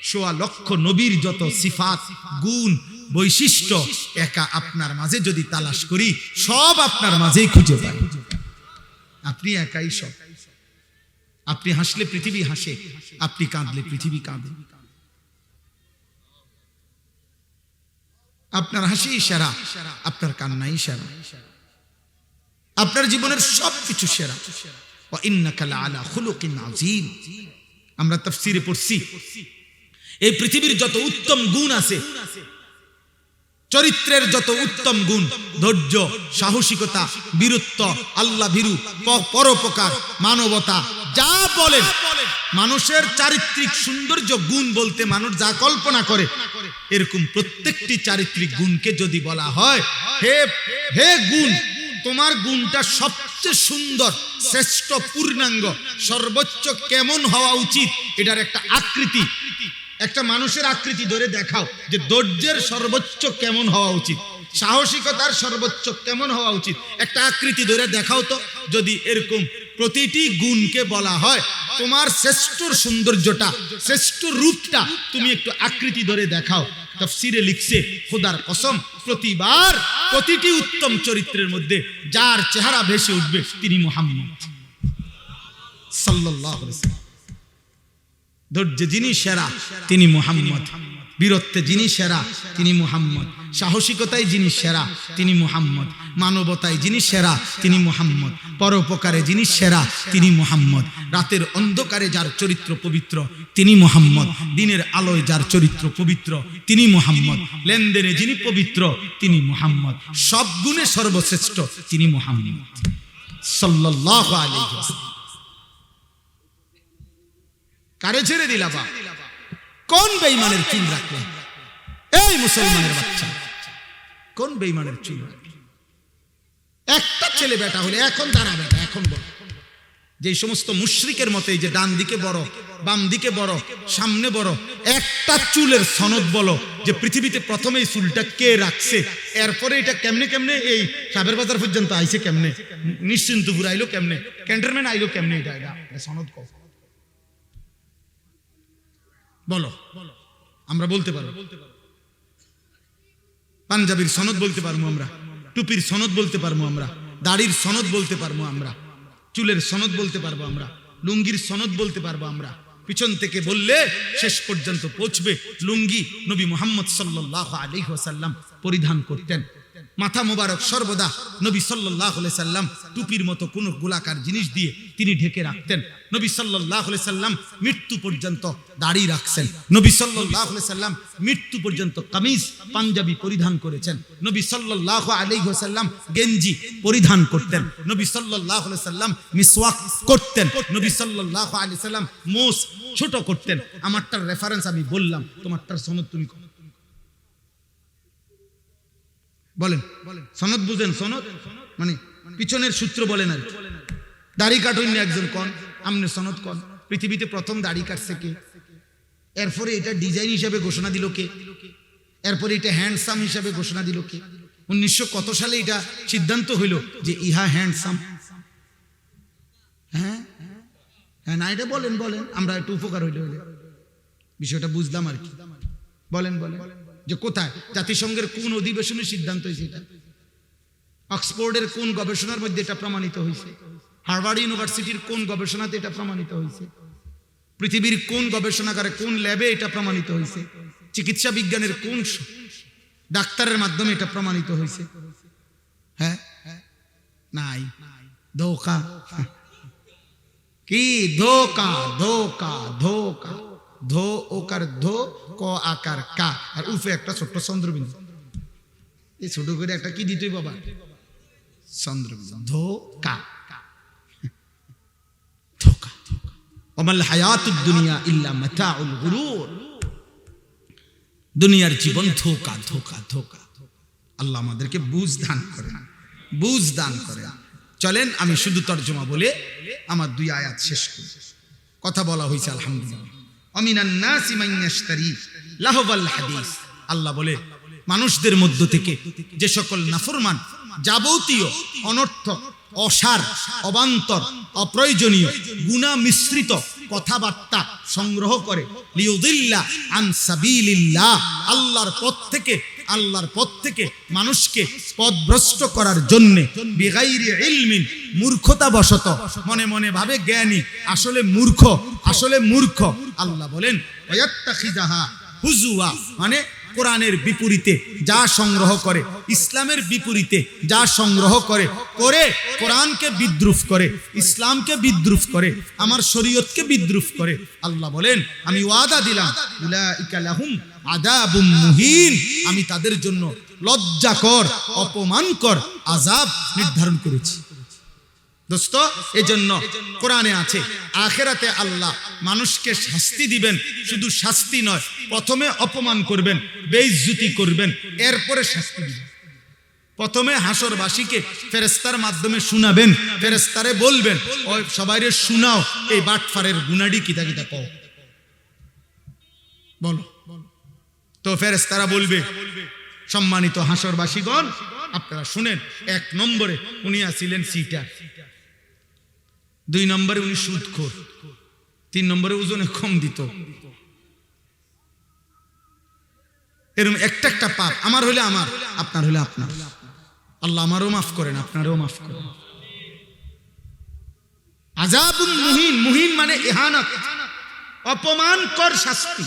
1.25 লক্ষ নবীর যত সিফাত, গুণ, বৈশিষ্ট্য একা আপনার মাঝে যদি তালাশ করি, সব আপনার মাঝেই খুঁজে পাই। আপনি একাই সব। আপনি হাসলে পৃথিবী হাসে, আপনি কাঁদলে পৃথিবী কাঁদে। আপনার হাসি সেরা, আপনার কান্নাই সেরা, আপনার জীবনের সবকিছু সেরা। ওয়া ইন্নাকা লাআলা খুলুকিন আযীম। আমরা তাফসীরে পড়ছি, এই পৃথিবীর যত উত্তম গুণ আছে, চরিত্রের যত উত্তম গুণ, ধৈর্য, সাহসিকতা, বীরত্ব, আল্লাহ ভীরু, পরোপকার, মানবতা, যা বলেন, মানুষের চারিত্রিক সৌন্দর্য গুণ বলতে মানুষ যা কল্পনা করে, এরকম প্রত্যেকটি চারিত্রিক গুণকে যদি বলা হয়, হে হে গুণ, তোমার গুণটা সবচেয়ে সুন্দর, শ্রেষ্ঠ, পূর্ণাঙ্গ, সর্বোচ্চ কেমন হওয়া উচিত, এটার একটা আকৃতি, একটা মানুষের আকৃতি ধরে দেখাও যে ধৈর্যের সর্বোচ্চ কেমন হওয়া উচিত, সাহসিকতার সর্বোচ্চ কেমন হওয়া উচিত, একটা আকৃতি ধরে দেখাও তো। যদি এরকম প্রতিটি গুণকে বলা হয় তোমার শ্রেষ্ঠ সৌন্দর্যটা, শ্রেষ্ঠ রূপটা তুমি একটু আকৃতি ধরে দেখাও, তাফসীরে লিখছে, খোদার কসম, প্রতিবার প্রতিটি উত্তম চরিত্রের মধ্যে যার চেহারা ভেসে উঠবে তিনি মুহাম্মদ সাল্লাল্লাহু আলাইহি ওয়াসাল্লাম। ধৈর্যে যিনি সেরা তিনি মুহাম্মদ, বীরত্বে যিনি সেরা তিনি মুহাম্মদ, সাহসিকতায় যিনি সেরা তিনি মুহাম্মদ, মানবতায় যিনি সেরা তিনি মুহাম্মদ, পরোপকারে যিনি সেরা তিনি মুহাম্মদ, রাতের অন্ধকারে যার চরিত্র পবিত্র তিনি মুহাম্মদ, দিনের আলোয় যার চরিত্র পবিত্র তিনি মুহাম্মদ, লেনদেনে যিনি পবিত্র তিনি মুহাম্মদ, সব গুণে সর্বশ্রেষ্ঠ তিনি মুহাম্মদ সাল্লাল্লাহু আলাইহি ওয়াসাল্লাম। কারে ছেড়ে দিলা বা? কোন বেঈমানের চুল রাখলে? এই মুসলমানের বাচ্চা, কোন বেঈমানের চুল রাখলে? একটা ছেলে বেটা হলে এখন দাঁড়া বেটা, এখন বল। যে সমস্ত মুশরিকের মতে যে ডান দিকে বড়, বাম দিকে বড়, সামনে বড়, একটা চুলের সনদ বলো যে পৃথিবীতে প্রথমে এই চুলটা কে রাখছে, এরপরে এটা কেমনে কেমনে এই সাবের বাজার পর্যন্ত আইছে, কেমনে নিশ্চিন্তপুর আইলো, কেমনে ক্যান্টনমেন্ট আইলো, কেমনে, এটা সনদ কও বলো। আমরা বলতে পারবো, পাঞ্জাবির সনদ বলতে পারবো আমরা, টুপির সনদ বলতে পারবো আমরা, দাড়ির সনদ বলতে পারবো আমরা, চুলের সনদ বলতে পারবো আমরা, লুঙ্গির সনদ বলতে পারবো আমরা। পিছন থেকে বললে শেষ পর্যন্ত পৌঁছবে। লুঙ্গি নবী মুহাম্মদ সাল্লাল্লাহু আলাইহি ওয়াসাল্লাম পরিধান করতেন। মাথা মোবারক সর্বদা নবী সাল্লাল্লাহু আলাইহি সাল্লাম টুপির মতো কোন গোলাকার জিনিস দিয়ে তিনি ঢেকে রাখতেন। নবী সাল্লাল্লাহু আলাইহি সাল্লাম মৃত্যু পর্যন্ত দাড়ি রাখছেন। নবী সাল্লাল্লাহু আলাইহি সাল্লাম মৃত্যু পর্যন্ত কামিজ পাঞ্জাবি পরিধান করেছেন। নবী সাল্লাল্লাহু আলাইহি ওয়াসাল্লাম গেঞ্জি পরিধান করতেন। নবী সাল্লাল্লাহু আলাইহি সাল্লাম মিসওয়াক করতেন। নবী সাল্লাল্লাহু আলাইহি সাল্লাম মোস ছোট করতেন। আমারটার রেফারেন্স আমি বললাম, তোমারটার সনদ তুমি বলেন। সনদ বুঝেন? সনদ মানে পিছনের সূত্র বলেন। আর দাড়ি কাটুন একজন কোন, আমনে সনদ কোন, পৃথিবীতে প্রথম দাড়ি কাটছে কে, এরপরে এটা ডিজাইন হিসেবে ঘোষণা দিল কে, এরপরে এটা হ্যান্ডসাম হিসাবে ঘোষণা দিল কে? 1900 কত সালে এটা সিদ্ধান্ত হইল যে ইহা হ্যান্ডসাম? হ্যাঁ হ্যাঁ, না এটা বলেন বলেন, আমরা একটু উপকার হইলে বিষয়টা বুঝলাম আর কি। বলেন বলেন যে কোথায়, জাতিসংঘের কোন অধিবেশনে সিদ্ধান্ত হয়েছে এটা? অক্সফোর্ডের কোন গবেষণার মধ্যে এটা প্রমাণিত হয়েছে? হার্ভার্ড ইউনিভার্সিটির কোন গবেষণাতে এটা প্রমাণিত হয়েছে? পৃথিবীর কোন গবেষণাগারে কোন ল্যাবে এটা প্রমাণিত হয়েছে? চিকিৎসা বিজ্ঞানের কোন ডাক্তারের মাধ্যমে এটা প্রমাণিত হয়েছে? হ্যাঁ নাই, ধোকা। কি ধোকা? ধোকা ধোকা, ধো ওকার ধো, ক আকার কা, আর উফে একটা ছোট্ট চন্দ্রবিন্দু। এই ছোট করে একটা কি দিতই বাবা? চন্দ্রবিন্দু। ধোকা ধোকা। ওমাল হায়াতুদ দুনিয়া ইল্লা মাতাউল গুরুর। দুনিয়ার জীবন ধোকা ধোকা ধোকা। আল্লাহ আমাদেরকে বুঝ দান করেন, বুঝ দান করেন। চলেন আমি শুধু তর্জমা বলে আমার 2 আয়াত শেষ করি। কথা বলা হয়েছে আলহামদুলিল্লাহ। আমিনান নাসি মান ইয়াশতারি লাহওয়াল হাদিস। আল্লাহ বলে মানুষদের মধ্য থেকে যে সকল নাফরমান যাবতীয় অনর্থক, অসার, অবান্তর, অপ্রয়োজনীয়, গুনাহ মিশ্রিত কথাবার্তা সংগ্রহ করে, লিউদিল্লা আন সাবিলিল্লাহ, আল্লাহর পথ থেকে মানুষকে পথভ্রষ্ট করার জন্য, বিগাইরি ইলমিন, মূর্খতাবশত, মনে মনে ভাবে জ্ঞানী, আসলে মূর্খ। আল্লাহ বলেন ওয়াত্তাখিযাহা হুজুয়া, মানে কোরআনের বিপরীতে যা সংগ্রহ করে, ইসলামের বিপরীতে যা সংগ্রহ করে কোরআনকে বিদ্রুপ করে, ইসলামকে বিদ্রুপ করে, আমার শরীয়তকে বিদ্রুপ করে। আল্লাহ বলেন আমি ওয়াদা দিলাম উলাইকা লাহুম আযাবুম মুহিন, আমি তাদের জন্য লজ্জাকর, অপমানকর আযাব নির্ধারণ করেছি। দোস্ত, এজন্য কোরআনে আছে আখিরাতে আল্লাহ মানুষকে শাস্তি দিবেন। শুধু শাস্তি নয়, প্রথমে অপমান করবেন, বেইজ্জতি করবেন, এরপরে শাস্তি দিবেন। প্রথমে হাসরবাসীকে ফেরেশতার মাধ্যমে শোনাবেন, ফেরেশতারে বলবেন ওই সবাইরে শোনাও এই বাটফারের গুনাডি কিতা কিতা কও, বলো। তো ফেরেশতারা বলবে সম্মানিত হাসরবাসীগণ আপনারা শুনেন, 1 নম্বরে উনি আছিলেন সিটার, 2 নম্বরে উনি সুদখোর, 3 নম্বরে ওজনে কম দিত। এরকম একটা পাপ, আমার হলে আমার, আপনার হলে আপনার। আল্লাহ আমারও মাফ করেন, আপনারও মাফ করেন। আযাবুম মুহিন, মুহিন মানে ইহানাত, অপমানকর শাস্তি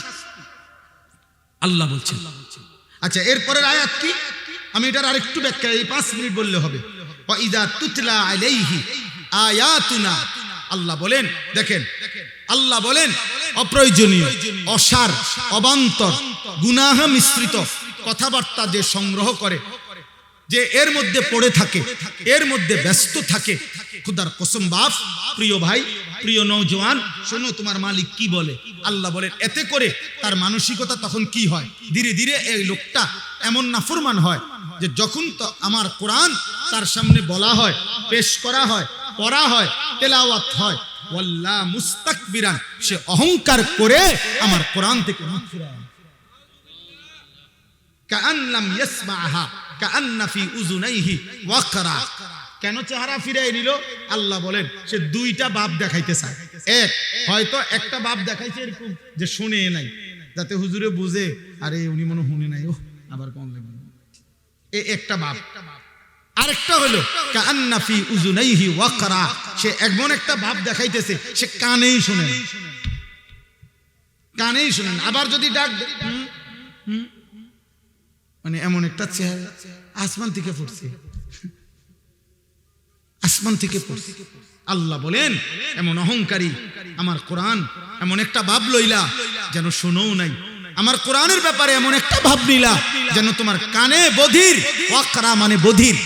আল্লাহ বলছেন। আচ্ছা, এরপরের আয়াত কি? আমি এটার আরেকটু ব্যাখ্যা এই 5 মিনিট বললে হবে। ওয়া ইযা তুতলা আলাইহি আয়াতুনা, আল্লাহ বলেন, দেখেন আল্লাহ বলেন অপ্রয়োজনীয়, অসার, অবান্তর, গুনাহ মিশ্রিত কথাবার্তা যে সংগ্রহ করে, যে এর মধ্যে পড়ে থাকে, এর মধ্যে ব্যস্ত থাকে, খুদার কসম বাপ, প্রিয় ভাই, প্রিয় নওজওয়ান, শোনো তোমার মালিক কি বলে। আল্লাহ বলেন এতে করে তার মানসিকতা তখন কি হয়, ধীরে ধীরে এই লোকটা এমন নাফরমান হয় যে যখন তো আমার কোরআন তার সামনে বলা হয়, পেশ করা হয়, পড়া হয়, তেলাওয়াত হয়, ওয়াল্লা মুস্তাকবিরান, সে অহংকার করে আমার কোরআন থেকে মুখ ফিরায়, কাআন্নাম ইয়াসমাআহা কাআন্না ফি উযুনাইহি ওয়াকরা। কেন চেহারা ফিরাই নিল? আল্লাহ বলেন সে 2টা ভাব দেখাইতে চায়। এক, হয়তো একটা ভাব দেখাইছে এরকম যে শুনে নাই, যাতে হুজুরে বুঝে আরে উনি মনে শুনে নাই, ও আবার কোন লাগবে, এই একটা ভাব। আরেকটা হলো কাআন্না ফি উযুনাইহি ওয়াকরা, সে এমন একটা ভাব দেখাইতেছে সে কানেই শুনে না, কানেই শুনে না। আবার যদি ডাক মানে এমন একটা চেহারা, আসমান থেকে পড়ছে, আসমান থেকে পড়ছে। আল্লাহ বলেন এমন অহংকারী আমার কোরআন, এমন একটা ভাব লইলা যেন শোনোও নাই, আমার কোরআনের ব্যাপারে এমন একটা ভাব নিলা যেন তোমার কানে বধির, ওয়াকরা মানে বধির,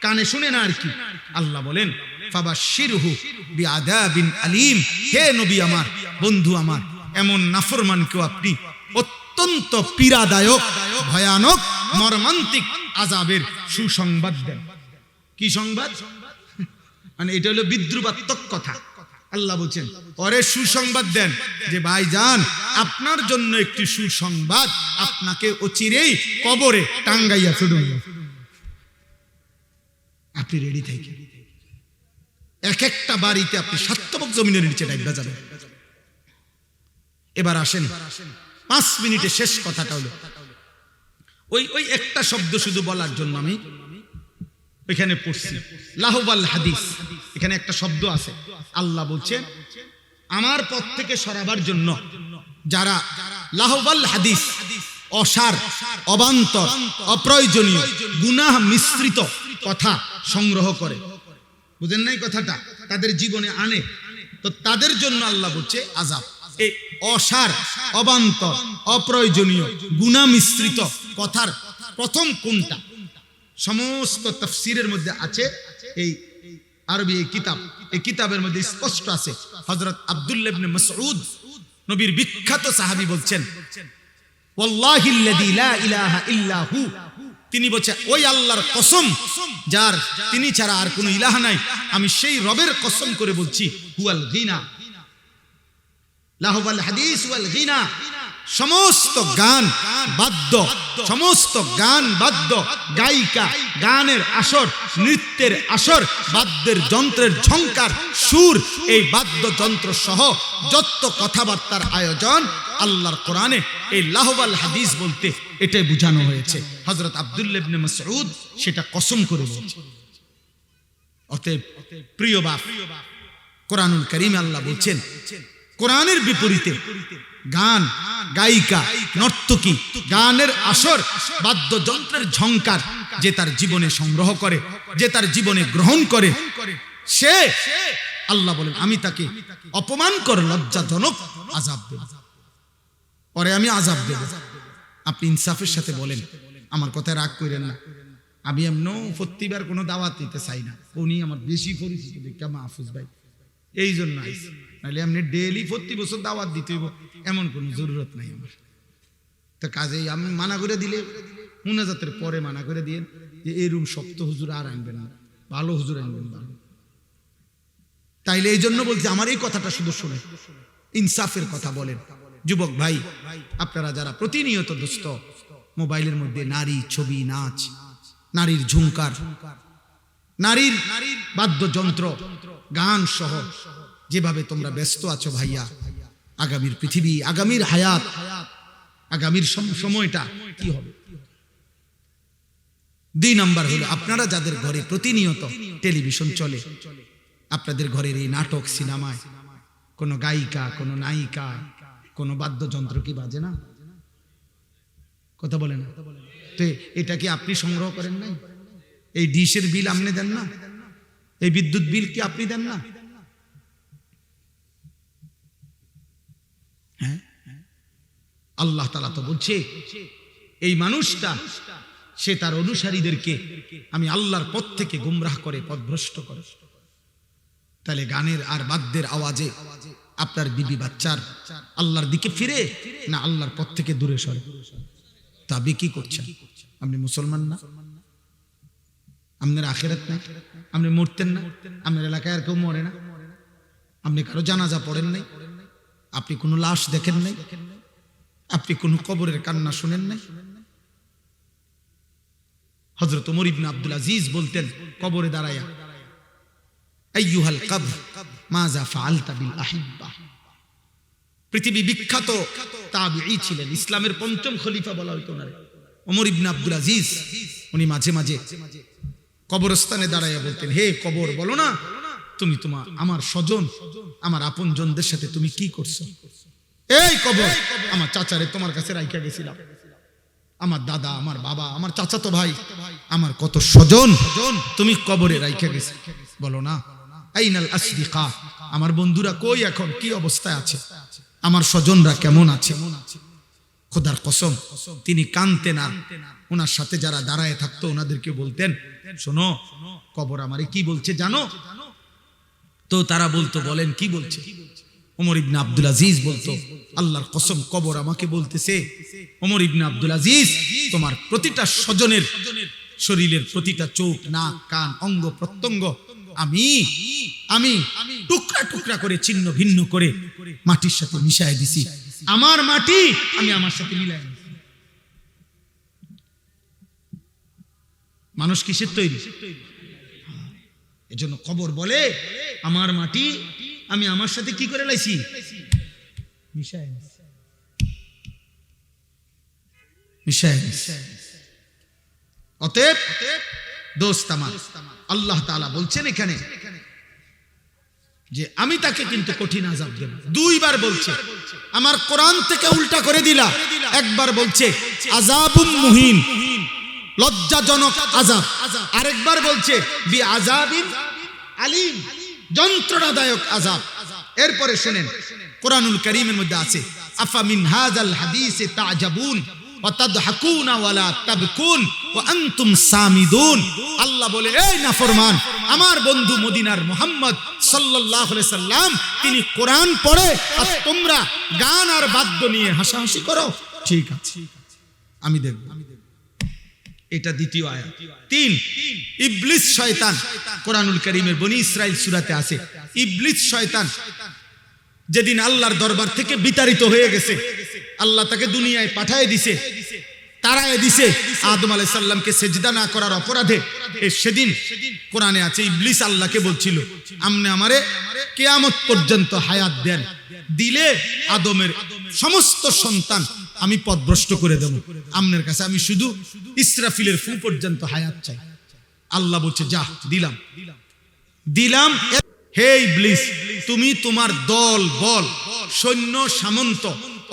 কানে শুনে না আর কি। আল্লাহ বলেন ফাবাশশিরহু বিআযাবিন আলীম, হে নবী আমার, বন্ধু আমার, এমন নাফরমানকেও আপনি অত্যন্ত পীড়াদায়ক, ভয়ানক, মর্মান্তিক আযাবের সুসংবাদ দেন। কি সংবাদ? মানে এটা হলো বিদ্রুপাত্মক কথা। আল্লাহ বলছেন ওরে সুসংবাদ দেন যে ভাই যান আপনার জন্য একটি সুসংবাদ, আপনাকে অচিরেই কবরে টাঙ্গাইয়া ফেলুন। আপনি রেডি থাকেন, এক একটা বাড়িতে আপনি সাতবক জমিনের নিচে ডাইবা যাবেন। এবার আসেন 5 মিনিটে শেষ কথাটা হলো ওই একটা শব্দ শুধু বলার জন্য আমি এখানে পড়ছি, লাহওয়াল হাদিস। এখানে একটা শব্দ আছে, আল্লাহ বলছেন আমার পথ থেকে সরাবার জন্য যারা লাহওয়াল হাদিস, অসার, অবান্তর, অপ্রয়োজনীয়, গুনাহ মিশ্রিত কথা সংগ্রহ করে, বুঝেন নাই কথাটা, তাদের জীবনে আনে, তো তাদের জন্য আল্লাহ বলছে আযাব। এই অসার, অবান্তর, অপ্রয়োজনীয়, গুনাহ মিশ্রিত কথার প্রথম কোনটা? সমস্ত তাফসীরের মধ্যে আছে, এই আরবি এই কিতাব, এই কিতাবের মধ্যে স্পষ্ট আছে। হযরত আব্দুল্লাহ ইবনে মাসউদ, নবীর বিখ্যাত সাহাবী, বলছেন ওয়াল্লাহিল্লাযী লা ইলাহা ইল্লা হু, তিনি বলছেন ওই আল্লাহর কসম যার তিনি ছাড়া আর কোনো ইলাহ নাই, আমি সেই রবের কসম করে বলছি, হুয়াল গিনা, লাহওয়াল হাদিস ওয়াল গিনা, সমস্ত গান বাদ্য, সমস্ত গান বাদ্য, গায়িকা, গানের আসর, নৃত্যের আসর, বাদ্যের যন্ত্রের ঝংকার, সুর, এই বাদ্যযন্ত্র সহ যত কথাবার্তার আয়োজন আল্লাহর কোরআনে এই লাহওয়াল হাদিস বলতে এটাই বোঝানো হয়েছে। হযরত আব্দুল্লাহ ইবনে মাসউদ সেটা কসম করে বলছে। অতএব প্রিয় বাপ, কোরআনুল কারীমে আল্লাহ বলছেন কোরআনের বিপরীতে গান, গায়িকা, নর্তকী, গানের আসর, বাদ্যযন্ত্রের ঝংকার যে তার জীবনে সংগ্রহ করে, যে তার জীবনে গ্রহণ করে, সে আল্লাহ বলেন আমি তাকে অপমানকর, লজ্জাজনক আযাব দেব, পরে আমি আযাব দেব। আপনি ইনসাফের সাথে বলেন, আমার কথায় রাগ করেন না, আমি এমনও প্রতিবার কোনো দাওয়াত দিতে চাই না, উনি আমার বেশি পরিচিত দেখা মাহফুজ ভাই, এই জন্য নাহলে এমনি ডেইলি প্রতি বছর দাওয়াত দিতে হইব এমন কোনো জরুরত নাই আমার। তো কাজেই আমি মানা করে দিলে, মুনাজাতের পরে মানা করে দিয়েন যে এরকম শক্ত হুজুর আর আনবেন না, ভালো হুজুর আনবেন ভালো। তাইলে এই জন্য বলছি আমার এই কথাটা শুধু শুনে ইনসাফের কথা বলেন। যুবক ভাই, আপনারা যারা প্রতিনিয়ত দোস্ত মোবাইলের মধ্যে নারী ছবি, নাচ, নারীর ঝুমকার, নারীর বাদ্যযন্ত্র, গান সহ যেভাবে তোমরা ব্যস্ত আছো ভাইয়া, আগামীর পৃথিবী, আগামীর হায়াত, আগামীর সময়টা কি হবে? 2 নাম্বার হলো আপনারা যাদের ঘরে প্রতিনিয়ত টেলিভিশন চলে, আপনাদের ঘরের এই নাটক, সিনেমায় কোনো গায়িকা, কোনো নায়িকা, কোনো বাদ্যযন্ত্র কি বাজে না? কথা বলে না তো? এটা কি আপনি সংগ্রহ করেন নাই? এই ডিশের বিল আপনি দেন না? এই বিদ্যুৎ বিল কি আপনি দেন না? হ্যাঁ, আল্লাহ তাআলা তো বলছে এই মানুষটা সে তার অনুসারীদেরকে আমি আল্লাহর পথ থেকে গুমরাহ করে, পথভ্রষ্ট করে। তাহলে গানের আর বাদ্যের আওয়াজে আপনার বিবি বাচ্চার আল্লাহর দিকে ফিরে না আল্লাহর পথ থেকে দূরে সরে? তবে কি করছেন? আপনি মুসলমান না? আপনার আখিরাত নাই? আপনি মরতেন না? আপনার এলাকায় আর কেউ মরে না? আপনি কারো জানাজা পড়েন নাই? আপনি কোনো লাশ দেখেন নাই? আপনি কোনো কবরের কান্না শুনেন নাই? হযরত ওমর ইবনে আব্দুল আজিজ বলতেন কবরে দাঁড়ায়া, আইয়ুহাল কবর মাযা ফাআলতা বিল আহিব্বা। পৃথিবী বিখ্যাত তাবিঈ ছিলেন, ইসলামের 5ম খলিফা বলা হইতো না ওমর ইবনে আব্দুল আজিজ। উনি মাঝে মাঝে কবরস্থানে দাঁড়াইয়া বলতেন, হে কবর, বলো না তুমি আমার স্বজন, আমার আপনজনদের সাথে তুমি কি করছো? এই কবর, আমার চাচারে তোমার কাছে রাইখা গেছিলাম, আমার দাদা, আমার বাবা, আমার চাচাতো ভাই, আমার কত স্বজন তুমি কবরে রাইখা গেছো, বলো না? আইনাল আসদিকা, আমার বন্ধুরা কই এখন, কি অবস্থায় আছে, আমার স্বজনরা কেমন আছে? খোদার কসম তিনি কানতেন আর ওনার সাথে যারা দাঁড়ায় থাকতো ওনাদেরকে বলতেন, শোনো কবর আমারে কি বলছে জানো? তো তারা বলতো, বলেন কি বলছে? ওমর ইবনে আব্দুল আজিজ বলতো, আল্লাহর কসম কবর আমাকে বলতেছে, ওমর ইবনে আব্দুল আজিজ, তোমার প্রতিটা স্বজনের শরীরের প্রতিটা চোখ, নাক, কান, অঙ্গ প্রত্যঙ্গ আমি টুকরা টুকরা করে ছিন্ন ভিন্ন করে মাটির সাথে মিশায় দিছি, আমার মাটি আমি আমার সাথে মিলাই নিছি। মানুষ কিসের তৈরি? এজন্য কবর বলে আমার মাটি আমি আমার সাথে কি করে লাইছি? মিশায় নিছি। অতএব দোস্ত আমার, আল্লাহ তাআলা বলছেন এখানে যে আমি তাকে কিন্তু কঠিন আযাব দেব। দুইবার বলছে, আমার কোরআন থেকে উল্টা করে দিলা। একবার বলছে আযাবুম মুহিন, লজ্জাজনক আযাব। আরেকবার বলছে বি আযাবিন আলিম, যন্ত্রণাদায়ক আযাব। এরপরে শুনেন কোরআনুল কারীমের মধ্যে আছে আফা মিন হাযাল হাদিসে তা'জাবুন ওয়া তাদহাকুনা ওয়া লা তাবকুন ওয়া আনতুম সামিদুন। আল্লাহ বলে এই নাফরমান, আমার বন্ধু মদিনার মুহাম্মদ সাল্লাল্লাহু আলাইহি সাল্লাম তিনি কোরআন পড়ে আর তোমরা গান আর বাদ্য নিয়ে হাসাহাসি করো। ঠিক আছে, আমি দেখব। এটা দ্বিতীয় আয়াত। 3 ইবলিস শয়তান, কোরআনুল কারীমের বনি ইসরাইল সূরাতে আছে ইবলিস শয়তান যেদিন আল্লাহর দরবার থেকে বিতাড়িত হয়ে গেছে, আল্লাহ তাকে দুনিয়ায় পাঠিয়ে দিয়েছে, তাড়ায় দিছে আদম আলাইহিস সালামকে সেজদা না করার অপরাধে। সেদিন কোরআনে আছে ইবলিস আল্লাহকে বলছিল আপনি আমারে কিয়ামত পর্যন্ত হায়াত দেন, দিলে আদমের সমস্ত সন্তান আমি পথভ্রষ্ট করে দেব, আপনার কাছে আমি শুধু ইসরাফিলের ফু পর্যন্ত হায়াত চাই। আল্লাহ বলছে যা দিলাম দিলাম। হে ইবলিস, তুমি তোমার দল বল, সৈন্য সামন্ত,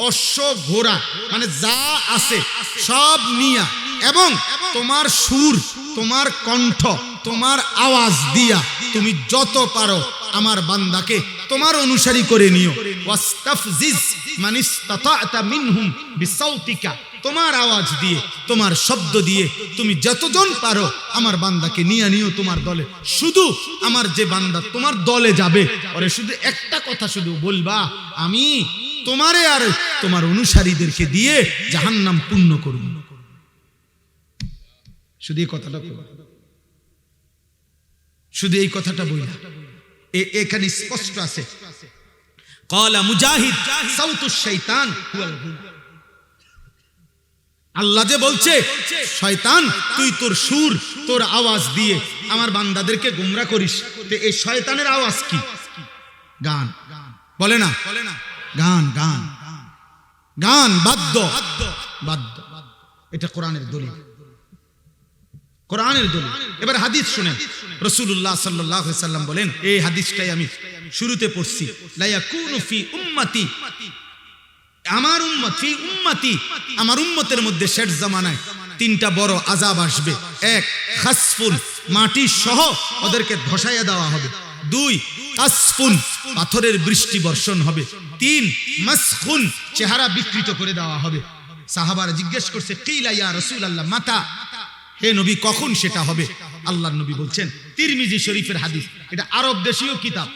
অশ্ব ঘোড়া মানে যা আছে সব নিয়া এবং তোমার সুর, তোমার কণ্ঠ, তোমার আওয়াজ দিয়া তুমি যত পারো আমার বান্দাকে তোমার অনুসারী করে নিও। ওয়াস্তাফজিজ মানিস্তাতা মিনহুম বিসাউতিকা, তোমার আওয়াজ দিয়ে তোমার শব্দ দিয়ে তুমি যতজন পারো আমার বান্দাকে নিয়ে নিও তোমার দলে। শুধু আমার যে বান্দা তোমার দলে যাবে ওরে শুধু একটা কথা শুধু বলবা, আমি তোমারে আর তোমার অনুসারীদেরকে দিয়ে জাহান্নাম পূর্ণ করব। শুধু এই কথাটা বলবা, শুধু এই কথাটা বলবা। এখানে স্পষ্ট আছে ক্বালা মুজাহিদ সাউতুশ শাইতান হুয়াল গুম। আল্লাহ যে বলছে শয়তান তুই তোর সুর, তোর আওয়াজ দিয়ে আমার বান্দাদেরকে গোমরা করিস। তো এই শয়তানের আওয়াজ কি? গান, বলে না গান, গান গান বাদ্য বাদ্য। এটা কোরআনের দলিল, কোরআনের দলিল। এবার হাদিস শুনেন, রাসূলুল্লাহ সাল্লাল্লাহু আলাইহি সাল্লাম বলেন, এই হাদিসটাই আমি শুরুতে পড়ছি, লা ইয়াকুনু ফি উম্মতি, আমার উম্মত, ফি উম্মতি আমার উম্মতের মধ্যে শেষ জামানায় 3টা বড় আযাব আসবে। 1 খাসফুন, মাটি সহ ওদেরকে ধসাইয়া দেওয়া হবে। 2 কাসফুন, পাথরের বৃষ্টি বর্ষণ হবে। 3 মাসখুন, চেহারা বিকৃত করে দেওয়া হবে। সাহাবারা জিজ্ঞেস করছে কিলা ইয়া রাসূলুল্লাহ মাতা, হে নবী কখন সেটা হবে? আল্লাহর নবী বলছেন, তিরমিজি শরীফের হাদিস, এটা আরব দেশীয় কিতাব,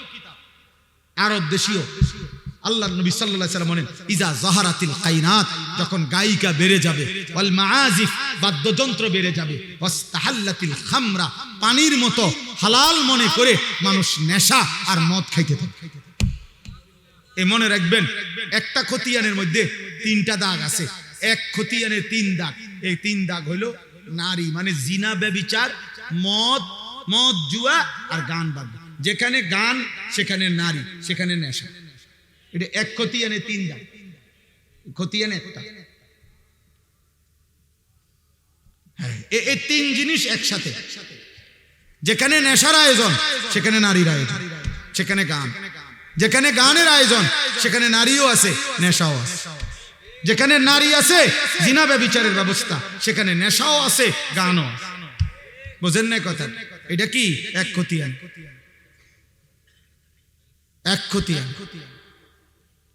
আরব দেশীয়। আল্লাহর নবী সাল্লাল্লাহু আলাইহি ওয়াসাল্লাম বলেন ইজা যাহারাতিল কায়নাত, যখন গায়িকা বেড়ে যাবে, ওয়াল মাআজিফ, বাদ্যযন্ত্র বেড়ে যাবে, ওয়াস্তাহাল্লাতিল খামরা, পানির মতো হালাল মনে করে মানুষ নেশা আর মদ খাইতে থাকে। এ মনে রাখবেন, একটা খতিয়ানের মধ্যে 3টা দাগ আছে। এক খতিয়ানের 3 দাগ। এই 3 দাগ হলো নারী, মানে জিনা, ব্যভিচার, মদ, জুয়া আর গান বাদ্য। যেখানে গান সেখানে নারী, সেখানে নেশা। এটা এক খতিয়ানে 3 দাগ, খতিয়ানে একটা। এই 3 জিনিস একসাথে। যেখানে নেশার আয়োজন সেখানে নারীর আয়োজন, সেখানে গান। যেখানে গানের আয়োজন সেখানে নারীও আছে, নেশাও আছে। যেখানে নারী আছে, জিনা ব্যভিচারের ব্যবস্থা, সেখানে নেশাও আছে, গানও আছে। বুঝেন না কথা? এটা কি এক খতিয়ান, এক খতিয়ান।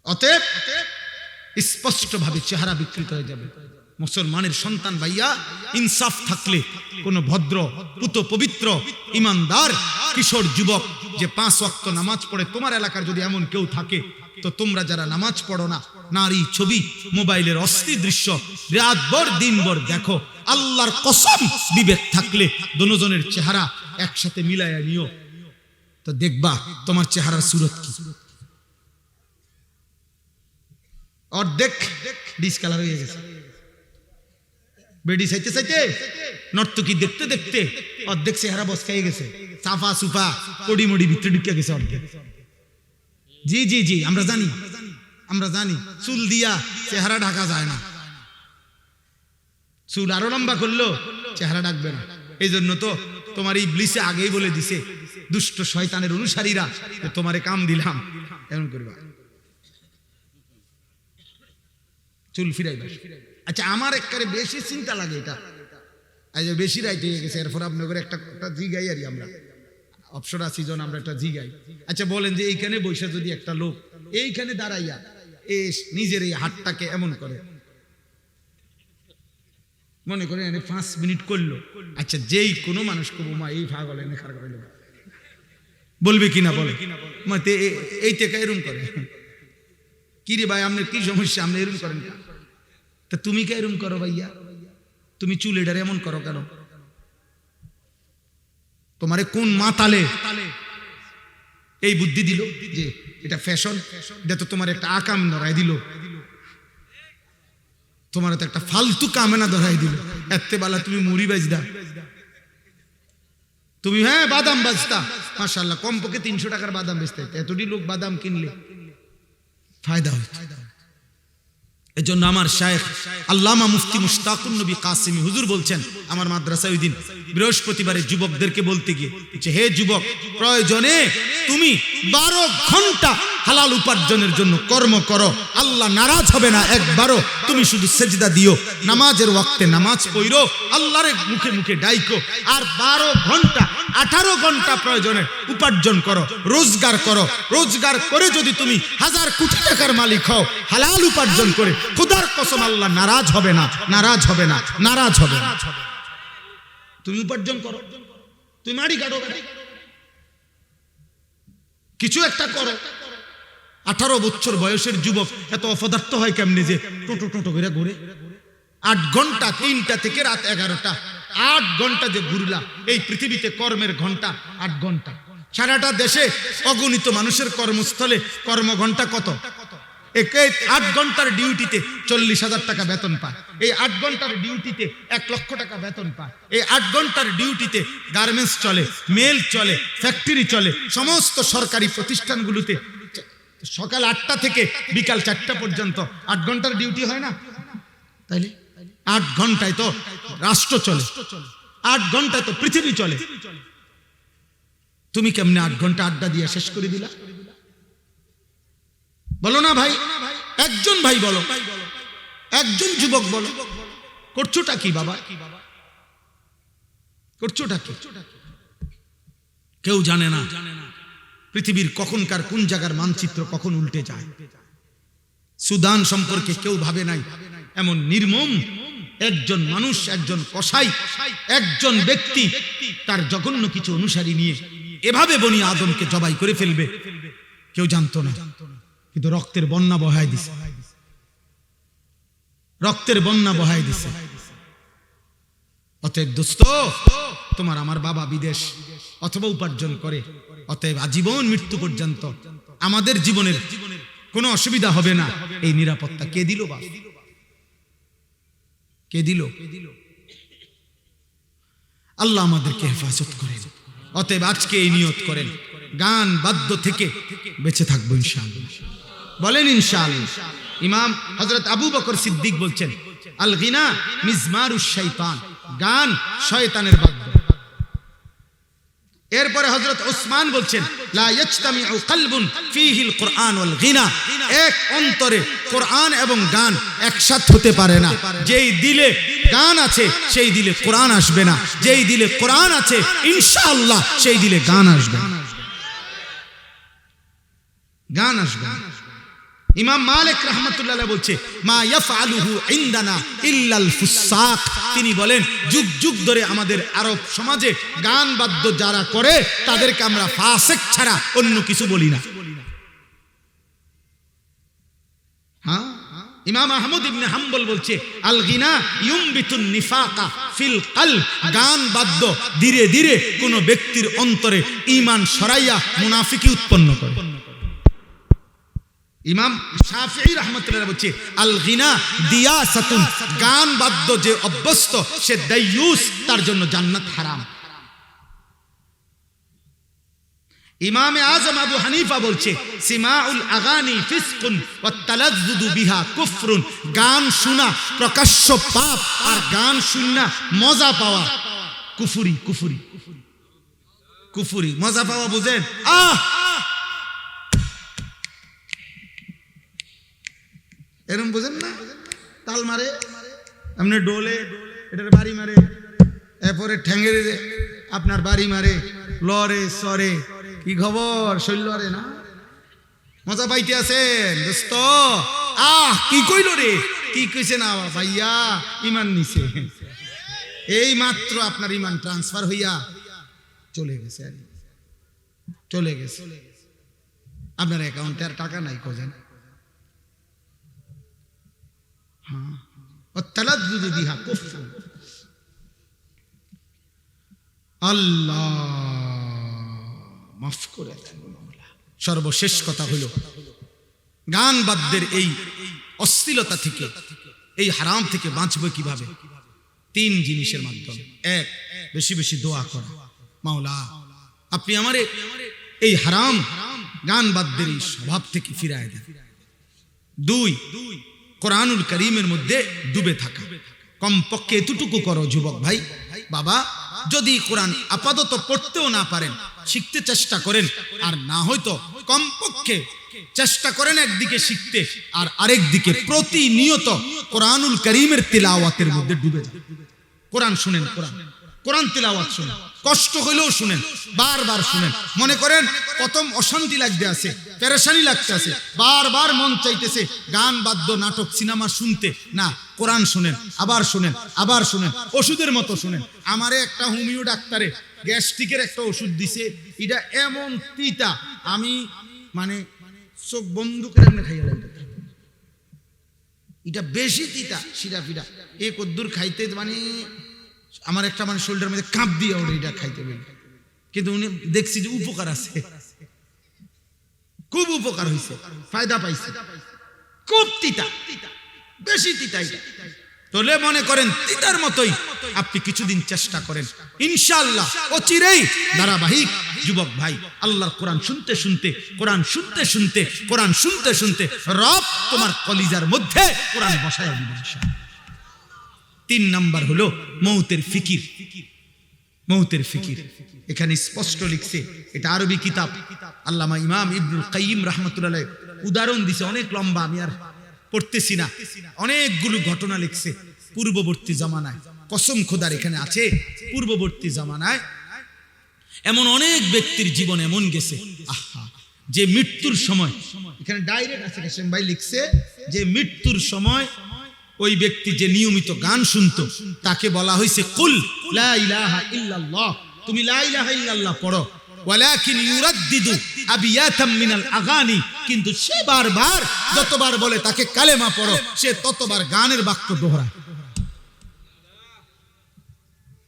অতএব স্পষ্ট ভাবে চেহারা বিকৃত হয়ে যাবে। মুসলমানের সন্তান ভাইয়া, ইনসাফ থাকলে কোন ভদ্র, পুত, পবিত্র, ইমানদার কিশোর যুবক যে 5 ওয়াক্ত নামাজ পড়ে, তোমার এলাকার যদি এমন কেউ থাকে, তো তোমরা যারা নামাজ পড়ো না, নারী ছবি, মোবাইলের অস্থির দৃশ্য রাতভর দিনভর দেখো, আল্লাহর কসম বিবেক থাকলে দুজনের চেহারা একসাথে মিলাইয়া নিও, তো দেখবা তোমার চেহারার সুরত কি। অর্ধেক ডিসকালার হয়ে গেছে, বেডি চাইতে চাইতে নর্তকী দেখতে দেখতে অর্ধেক চেহারা বসকাই গেছে, সাফা সুফা পড়ি মুড়ি ভিতরে ঢুকে গেছে অর্ধেক। জি জি জি আমরা জানি, আমরা জানি চুল দিয়া চেহারা ঢাকা যায় না, চুল আরো লম্বা করলো চেহারা ঢাকবে না। এই জন্য তো তোমার এই ইবলিসে আগেই বলে দিছে, দুষ্ট শয়তানের অনুসারীরা, তোমারে কাম দিলাম এমন করবা, চুল ফিরাইবা। আচ্ছা আমার একবারে বেশি চিন্তা লাগে এটা, আজ বেশি রাইট হয়ে গেছে, এরপর আপনাদের একটা জিগাই আর আমরা অপসরা সিজন আমরা একটা জিগাই। আচ্ছা বলেন যে এইখানে বৈশা যদি একটা লোক এইখানে দাঁড়াইয়া নিজের এই হাতটাকে এমন করে, মনে করে 5 মিনিট করলো, আচ্ছা যেই কোনো মানুষ কবো মা এই পাগল এনে খারাপ করে বলবে কিনা, বলে এই থেকে এরম করে, কি রে ভাই আপনার কি সমস্যা, আপনি এরম করেন, তা তুমি কে এরম করো ভাইয়া, তুমি চুলেটারে এমন করো কেন, তোমারে কোন মাতালে এই বুদ্ধি দিল যে এটা ফ্যাশন, এটা তো তোমার একটা আকাম ধরাই দিল, তোমার তো একটা ফালতু কামেনা ধরাই দিল, এত বেলা তুমি মুড়ি বাজদা, তুমি হ্যাঁ বাদাম বাজতা, মাশাআল্লাহ কমপক্ষে 300 টাকার বাদাম বেচতে, এতটি লোক বাদাম কিনলে ফায়দা হয়। এজন্য আমার শায়েখ আল্লামা মুফতি মুশতাকুন নবী কাসিমি হুজুর বলছেন আমার মাদ্রাসায় ওই দিন বৃহস্পতিবারে যুবকদেরকে বলতে গিয়ে, হে যুবক, প্রয়োজনে তুমি 12 ঘন্টা হালাল উপার্জনের জন্য কর্ম করো, আল্লাহ নারাজ হবে না একবারও, তুমি শুধু সেজদা দিও, নামাজের ওয়াক্তে নামাজ পড়ো, আল্লাহর মুখে মুখে ডাইকো, আর 12 ঘন্টা 18 ঘন্টা প্রয়োজনে উপার্জন করো, রোজগার করো, রোজগার করে যদি তুমি 1000 কোটি টাকার মালিক হও, হালাল উপার্জন করে, খোদার কসম আল্লাহ নারাজ হবে না, নারাজ হবে না, নারাজ হবে না। তুমি উপার্জন করো, তুমি মাড়ি কাটো, কিছু একটা করো। 18 বছর বয়সের যুবক এত অপদার্থ হয় কেমনে যে টোটো টোটো করে ঘুরে, 8 ঘন্টা 3টা থেকে রাত 11টা, 8 ঘন্টা যে ঘুরলা, এই পৃথিবীতে কর্মের ঘন্টা 8 ঘন্টা, সারাটা দেশে অগণিত মানুষের কর্মস্থলে কর্ম ঘন্টা কত, 8 ঘন্টার ডিউটিতে 40,000 টাকা বেতন পায়, এই 8 ঘন্টার ডিউটিতে 1 লক্ষ টাকা বেতন পায়, এই 8 ঘন্টার ডিউটিতে গার্মেন্টস চলে, মেল চলে, ফ্যাক্টরি চলে, সমস্ত সরকারি প্রতিষ্ঠানগুলোতে সকাল 8টা থেকে বিকাল 4টা পর্যন্ত 8 ঘন্টার ডিউটি হয় না, তাইলে 8 ঘন্টায় তো রাষ্ট্র চলে, 8 ঘন্টায় তো পৃথিবী চলে, তুমি কেমনে 8 ঘন্টা আড্ডা দিয়ে শেষ করে দিলা, বলো না ভাই, একজন ভাই বলো, একজন যুবক বলো, করছোটা কি বাবা, করছোটা কি, কেউ জানে না পৃথিবীর কখনকার কোন জায়গার মানচিত্র কখন উল্টে যায়, সুদান সম্পর্কে কেউ ভাবে নাই, এমন নির্মম একজন মানুষ, একজন কসাই, একজন ব্যক্তি তার জঘন্য কিছু অনুসারী নিয়ে এভাবে বনি আদমকে জবাই করে ফেলবে, কেউ জানতো না, কিন্তু রক্তের বন্যা বহায় দিছে, রক্তের বন্যা বহায় দিছে। অতএব দোস্ত, তোমার আমার বাবা বিদেশ অথবা উপার্জন করে, অতএব আজীবন মৃত্যু পর্যন্ত আমাদের জীবনের কোনো অসুবিধা হবে না, এই নিরাপত্তা কে দিল, বা কে দিল, আল্লাহ আমাদেরকে হেফাজত করেন। অতএব আজকে এই নিয়ত করেন, গান বাদ্য থেকে বেঁচে থাকবো ইনশাআল্লাহ, বলেন ইনশাআল্লাহ। ইমাম হযরত আবু বকর সিদ্দিক বলছেন, আল গিনা মিজমারুশ শাইতান, গান শয়তানের বাদ্য। এরপরে হযরত ওসমান বলছেন, লা ইয়াজতামিউ কলবুন ফীহিল কুরআন ওয়াল গিনা, এক অন্তরে কোরআন এবং গান একসাথে হতে পারে না, যেই দিলে গান আছে সেই দিলে কোরআন আসবে না, যেই দিলে কোরআন আছে ইনশাআল্লাহ সেই দিলে গান আসবে, গান আসবে। ইমাম মালিক রাহমাতুল্লাহ আলাইহি বলছে, মা ইয়াফআলুহু ইনদানা ইল্লাল ফুসাক, তিনি বলেন যুগ যুগ ধরে আমাদের আরব সমাজে গান বাদ্য যারা করে তাদেরকে আমরা ফাসিক ছাড়া অন্য কিছু বলি না। হ্যাঁ, ইমাম আহমদ ইবনে হাম্বল বলছে, আল গিনা ইউমবিতুন নিফাকা ফিল কলব, গান বাদ্য ধীরে ধীরে কোন ব্যক্তির অন্তরে ঈমান সরাইয়া মুনাফিকি উৎপন্ন করে। ইমাম শাফিঈ রাহমাতুল্লাহ বলছে আল গিনা দিয়াসাতুন, গান বাদ্য যে অভ্যস্ত সে দাইয়ুস, তার জন্য জান্নাত হারাম। ইমামে আজম আবু হানিফা বলছে সিমাউল আগানি ফিসকুন ওয়াত তালাজ্জুদু বিহা কুফরুন, গান শোনা প্রকাশ্য পাপ, আর গান শুননা মজা পাওয়া কুফরি। কুফরি কুফরি মজা পাওয়া বুঝেন? এরকম বুঝেন না? তাল মারে আপনি ডোলে, এটার বাড়ি মারে, এরপরে ঠ্যাঙ্গেরে আপনার বাড়ি মারে, লরে সরে, কি খবর শৈলরে না? মজা পাইতে আছেন দোস্ত? কি কইল রে? কি কইছে না ভাইয়া? ইমান নিছে, এই মাত্র আপনার ইমান ট্রান্সফার হইয়া চলে গেছে, চলে গেছে। আপনার অ্যাকাউন্টে আর টাকা নাই কোজেন। আল্লাহ মাফ করে দেন। সর্বশেষ কথা হলো, গান বাদ্যের এই অশ্লীলতা থেকে, এই হারাম থেকে বাঁচবো কিভাবে? 3 জিনিসের মাধ্যমে। 1, বেশি বেশি দোয়া করা, মাওলা আপনি আমারে এই হারাম গান বাদ্যের এই স্বভাব থেকে ফিরায় দেন। 2, কোরআনুল কারীমের মধ্যে ডুবে থাকা। কমপক্ষে এতটুকু করো যুবক ভাই, বাবা যদি কোরআন আপাতত পড়তেও না পারেন, শিখতে চেষ্টা করেন, আর না হয়তো কমপক্ষে চেষ্টা করেন একদিকে শিখতে, আর আরেক দিকে প্রতিনিয়ত কোরআনুল কারীমের তিলাওয়াতের মধ্যে ডুবে যান। কোরআন শুনেন, কোরআন তিলাওয়াত শুনেন, কষ্ট হইলেও শুনেন, বারবার শুনেন। মনে করেন প্রথম অশান্তি লাগতে আছে, পেরেশানি লাগতে আছে, বারবার মন চাইতেছে গান বাদ্য নাটক সিনেমা শুনতে, না কোরআন শুনেন, আবার শুনেন, আবার শুনেন, ওষুধের মতো শুনেন। আমারে একটা হোমিও ডাক্তারে গ্যাস্ট্রিকের একটা ওষুধ দিছে, এটা এমন তিতা, আমি মানে চোখ বন্ধ করে খাইয়া লাগবে, এটা বেশি তিতা, শিরা ফিরা এ কদ্দুর খাইতে মানে আমার একটা মানে শোল্ডার মধ্যে কাঁপ দিয়ে ওঠে এটা খাইতে বলি। কিন্তু উনি দেখছি যে উপকার আছে, খুব উপকার হয়েছে, ফায়দা পাইছে। খুব তিতা, বেশি তিতা। তাহলে মনে করেন তিতার মতোই আপনি কিছুদিন চেষ্টা করেন, ইনশাআল্লাহ অচিরেই ধারাবাহিক যুবক ভাই আল্লাহর কোরআন শুনতে শুনতে, কোরআন শুনতে শুনতে, কোরআন শুনতে শুনতে রব তোমার কলিজার মধ্যে কোরআন বসায় দিবেন। 3 নাম্বার হলো মৌতের ফিকির। মৌতের ফিকির এখানে স্পষ্ট লিখছে, এটা আরবি কিতাব, আল্লামা ইমাম ইবনুল কাইয়িম রাহমাতুল্লাহ উদাহরণ দিছে, অনেক লম্বা, আমি আর পড়তেছি না। অনেকগুলো ঘটনা লিখছে পূর্ববর্তী জামানায়, কসম খোদার এখানে আছে পূর্ববর্তী জামানায় এমন অনেক ব্যক্তির জীবন এমন গেছে, আহা, যে মৃত্যুর সময়, এখানে ডাইরেক্ট আছে কাসেম ভাই লিখছে, যে মৃত্যুর সময় ওই ব্যক্তি যে নিয়মিত গান শুনতো তাকে বলা হয়েছে কুল লা ইলাহা ইল্লাল্লাহ, তুমি লা ইলাহা ইল্লাল্লাহ পড়ো, ওয়ালাকিন ইউরাদ্দিদু আবিয়াতাম মিনাল আগানি, কিন্তু সে বারবার যতবার বলে তাকে কালেমা পড়ো, সে ততবার গানের বাক্য দোহরায়।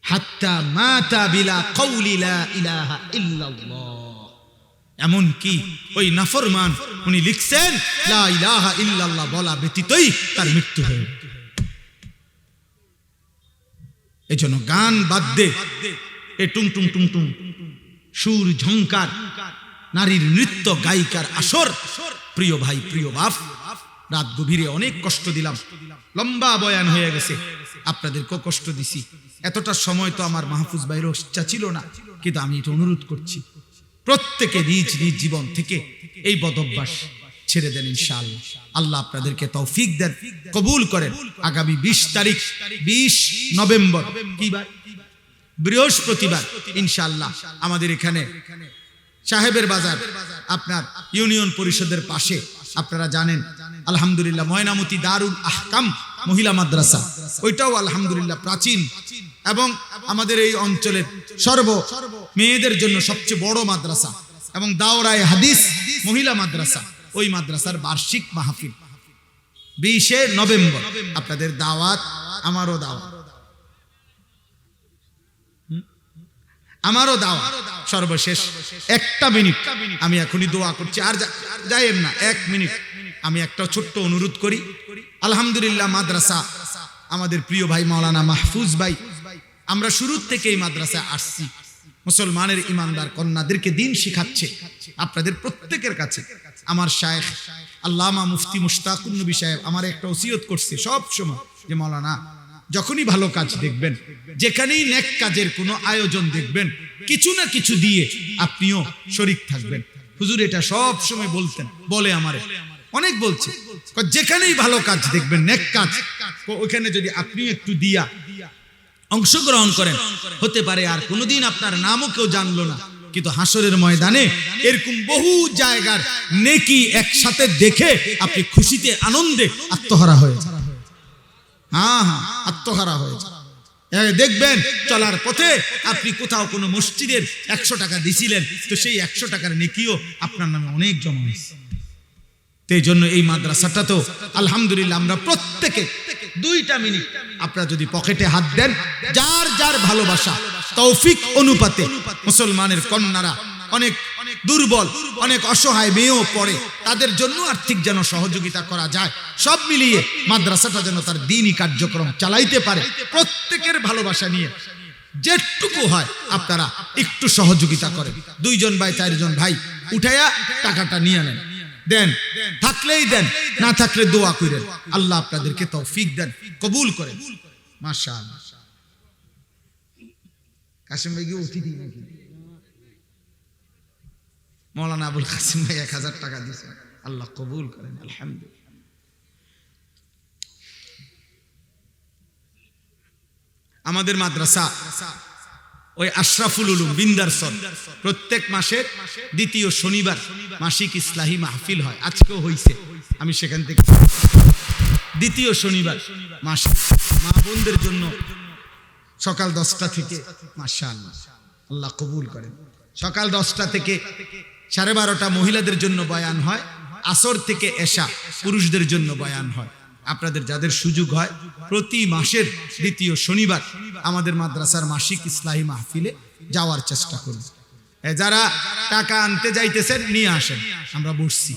হাত্তা মাতা বিলা কওলি লা ইলাহা ইল্লাল্লাহ। এমন কি ওই নাফরমান উনি লিখছেন লা ইলাহা ইল্লাল্লাহ বলা ব্যতীতই তার মৃত্যু হয়ে। এজন্য গান বাদ্যে এ টুং টুং টুং টুং সুর ঝংকার, নারীর নৃত্য গায়িকার আসর। প্রিয় ভাই, প্রিয় বাপ, রাত গভীরে অনেক কষ্ট দিলাম, লম্বা বয়ান হয়ে গেছে, আপনাদেরকেও কষ্ট দিছি। এতটা সময় তো আমার মাহফুজ ভাইয়ের ইচ্ছা ছিল না, কিন্তু আমি এটা অনুরোধ করছি প্রত্যেকে নিজ নিজ জীবন থেকে এই বদঅভ্যাস ছেড়ে দেন ইনশাআল্লাহ। আল্লাহ আপনাদেরকে তৌফিক দেন, কবুল করেন। আগামী 20 তারিখ 20 নভেম্বর কি বার? বৃহস্পতিবার ইনশাআল্লাহ আমাদের এখানে সাহেবের বাজার আপনার ইউনিয়ন পরিষদের পাশে, আপনারা জানেন আলহামদুলিল্লাহ ময়নামতি দারুল আহকাম মহিলা মাদ্রাসা, ওইটাও আলহামদুলিল্লাহ প্রাচীন এবং আমাদের এই অঞ্চলের মেয়েদের জন্য সবচেয়ে বড় মাদ্রাসা, এবং দাওরায়ে হাদিস মহিলা মাদ্রাসা, ওই মাদ্রাসার বার্ষিক মাহফিল 20 নভেম্বর। আপনাদের দাওয়াত, আমারও দাওয়াত, আমারও দাওয়াত। সর্বশেষ একটা মিনিট আমি এখনই দোয়া করছি, আর যাইয়েন না, 1 মিনিট আমি একটা ছোট্ট অনুরোধ করি, আলহামদুলিল্লাহ মাদ্রাসা আমাদের প্রিয় ভাই মাওলানা মাহফুজ ভাই, আমরা শুরুর থেকে এই মাদ্রাসায় আসছি, মুসলমানের ইমানদার কন্যাদেরকে দিন শিখাচ্ছে। আপনাদের প্রত্যেকের কাছে আমার শায়েখ আল্লামা মুফতি মুশতাকুন নবী সাহেব আমার একটা ওসিয়ত করছে সব সময় যে মাওলানা যখনই ভালো কাজ দেখবেন, যেখানেই নেক কাজের কোনো আয়োজন দেখবেন, কিছু না কিছু দিয়ে আপনিও শরীক থাকবেন। হুজুর এটা সব সময় বলতেন, বলে আমারে অনেক বলছে, যেখানেই ভালো কাজ দেখবেন নেক কাজ, ওখানে যদি আপনিও একটু দিয়া অংশগ্রহণ করেন, হতে পারে আর কোনোদিন আপনার নামও কেউ জানলো না, কিন্তু হাসরের ময়দানে এরকম বহু জায়গার নেকি একসাথে দেখে আপনি খুশিতে আনন্দে আত্মহারা হয়ে যান। হ্যাঁ হ্যাঁ, আত্মহারা হয়ে যান। দেখবেন চলার পথে আপনি কোথাও কোনো মসজিদের 100 টাকা দিছিলেন, তো সেই 100 টাকার নেকিও আপনার নামে অনেক জমা হয়েছে। এই জন্য এই মাদ্রাসাটা তো আলহামদুলিল্লাহ আমরা প্রত্যেকে 2টা মিনিট আপনারা যদি পকেটে হাত দেন, যার যার ভালোবাসা তৌফিক অনুপাতে মুসলমানের কন্যারা অনেক দুর্বল, অনেক অসহায় মেয়েও পড়ে, তাদের জন্য আর্থিক যেন সহযোগিতা করা যায়, সব মিলিয়ে মাদ্রাসাটা যেন তার দ্বীনি কার্যক্রম চালাইতে পারে, প্রত্যেকের ভালোবাসা নিয়ে যেটুকু হয় আপনারা একটু সহযোগিতা করেন। 2 জন ভাই 4 জন ভাই উঠাইয়া টাকাটা নিয়ে নেন, দেন, থাকলেই দেন, না থাকলে দোয়া করেন, আল্লাহ আপনাদেরকে তৌফিক দেন, কবুল করেন। মাশাআল্লাহ। কাসিম ভাই কি অতিথি নাকি? মাওলানা আবুল কাসিম ভাই 1000 টাকা দিয়েছে, আল্লাহ কবুল করেন, আলহামদুলিল্লাহ। আমাদের মাদ্রাসা ওই আশরাফুল উলুম বিন্দারসন প্রত্যেক মাসের 2য় শনিবার মাসিক ইসলাহি মাহফিল হয়, আজকেও হইছে, আমি সেখান থেকে 2য় শনিবার মাসিক মা বোনদের জন্য সকাল 10টা থেকে, মাশাআল্লাহ আল্লাহ কবুল করেন, সকাল 10টা থেকে 12:30টা মহিলাদের জন্য বয়ান হয়, আসর থেকে এশা পুরুষদের জন্য বয়ান হয়। আপনাদের যাদের সুযোগ হয় প্রতি মাসের 2য় শনিবার আমাদের মাদ্রাসার মাসিক ইসলাহি মাহফিলে যাওয়ার চেষ্টা করুন। যারা টাকা আনতে যাইতেছেন নিয়ে আসেন, আমরা বসছি,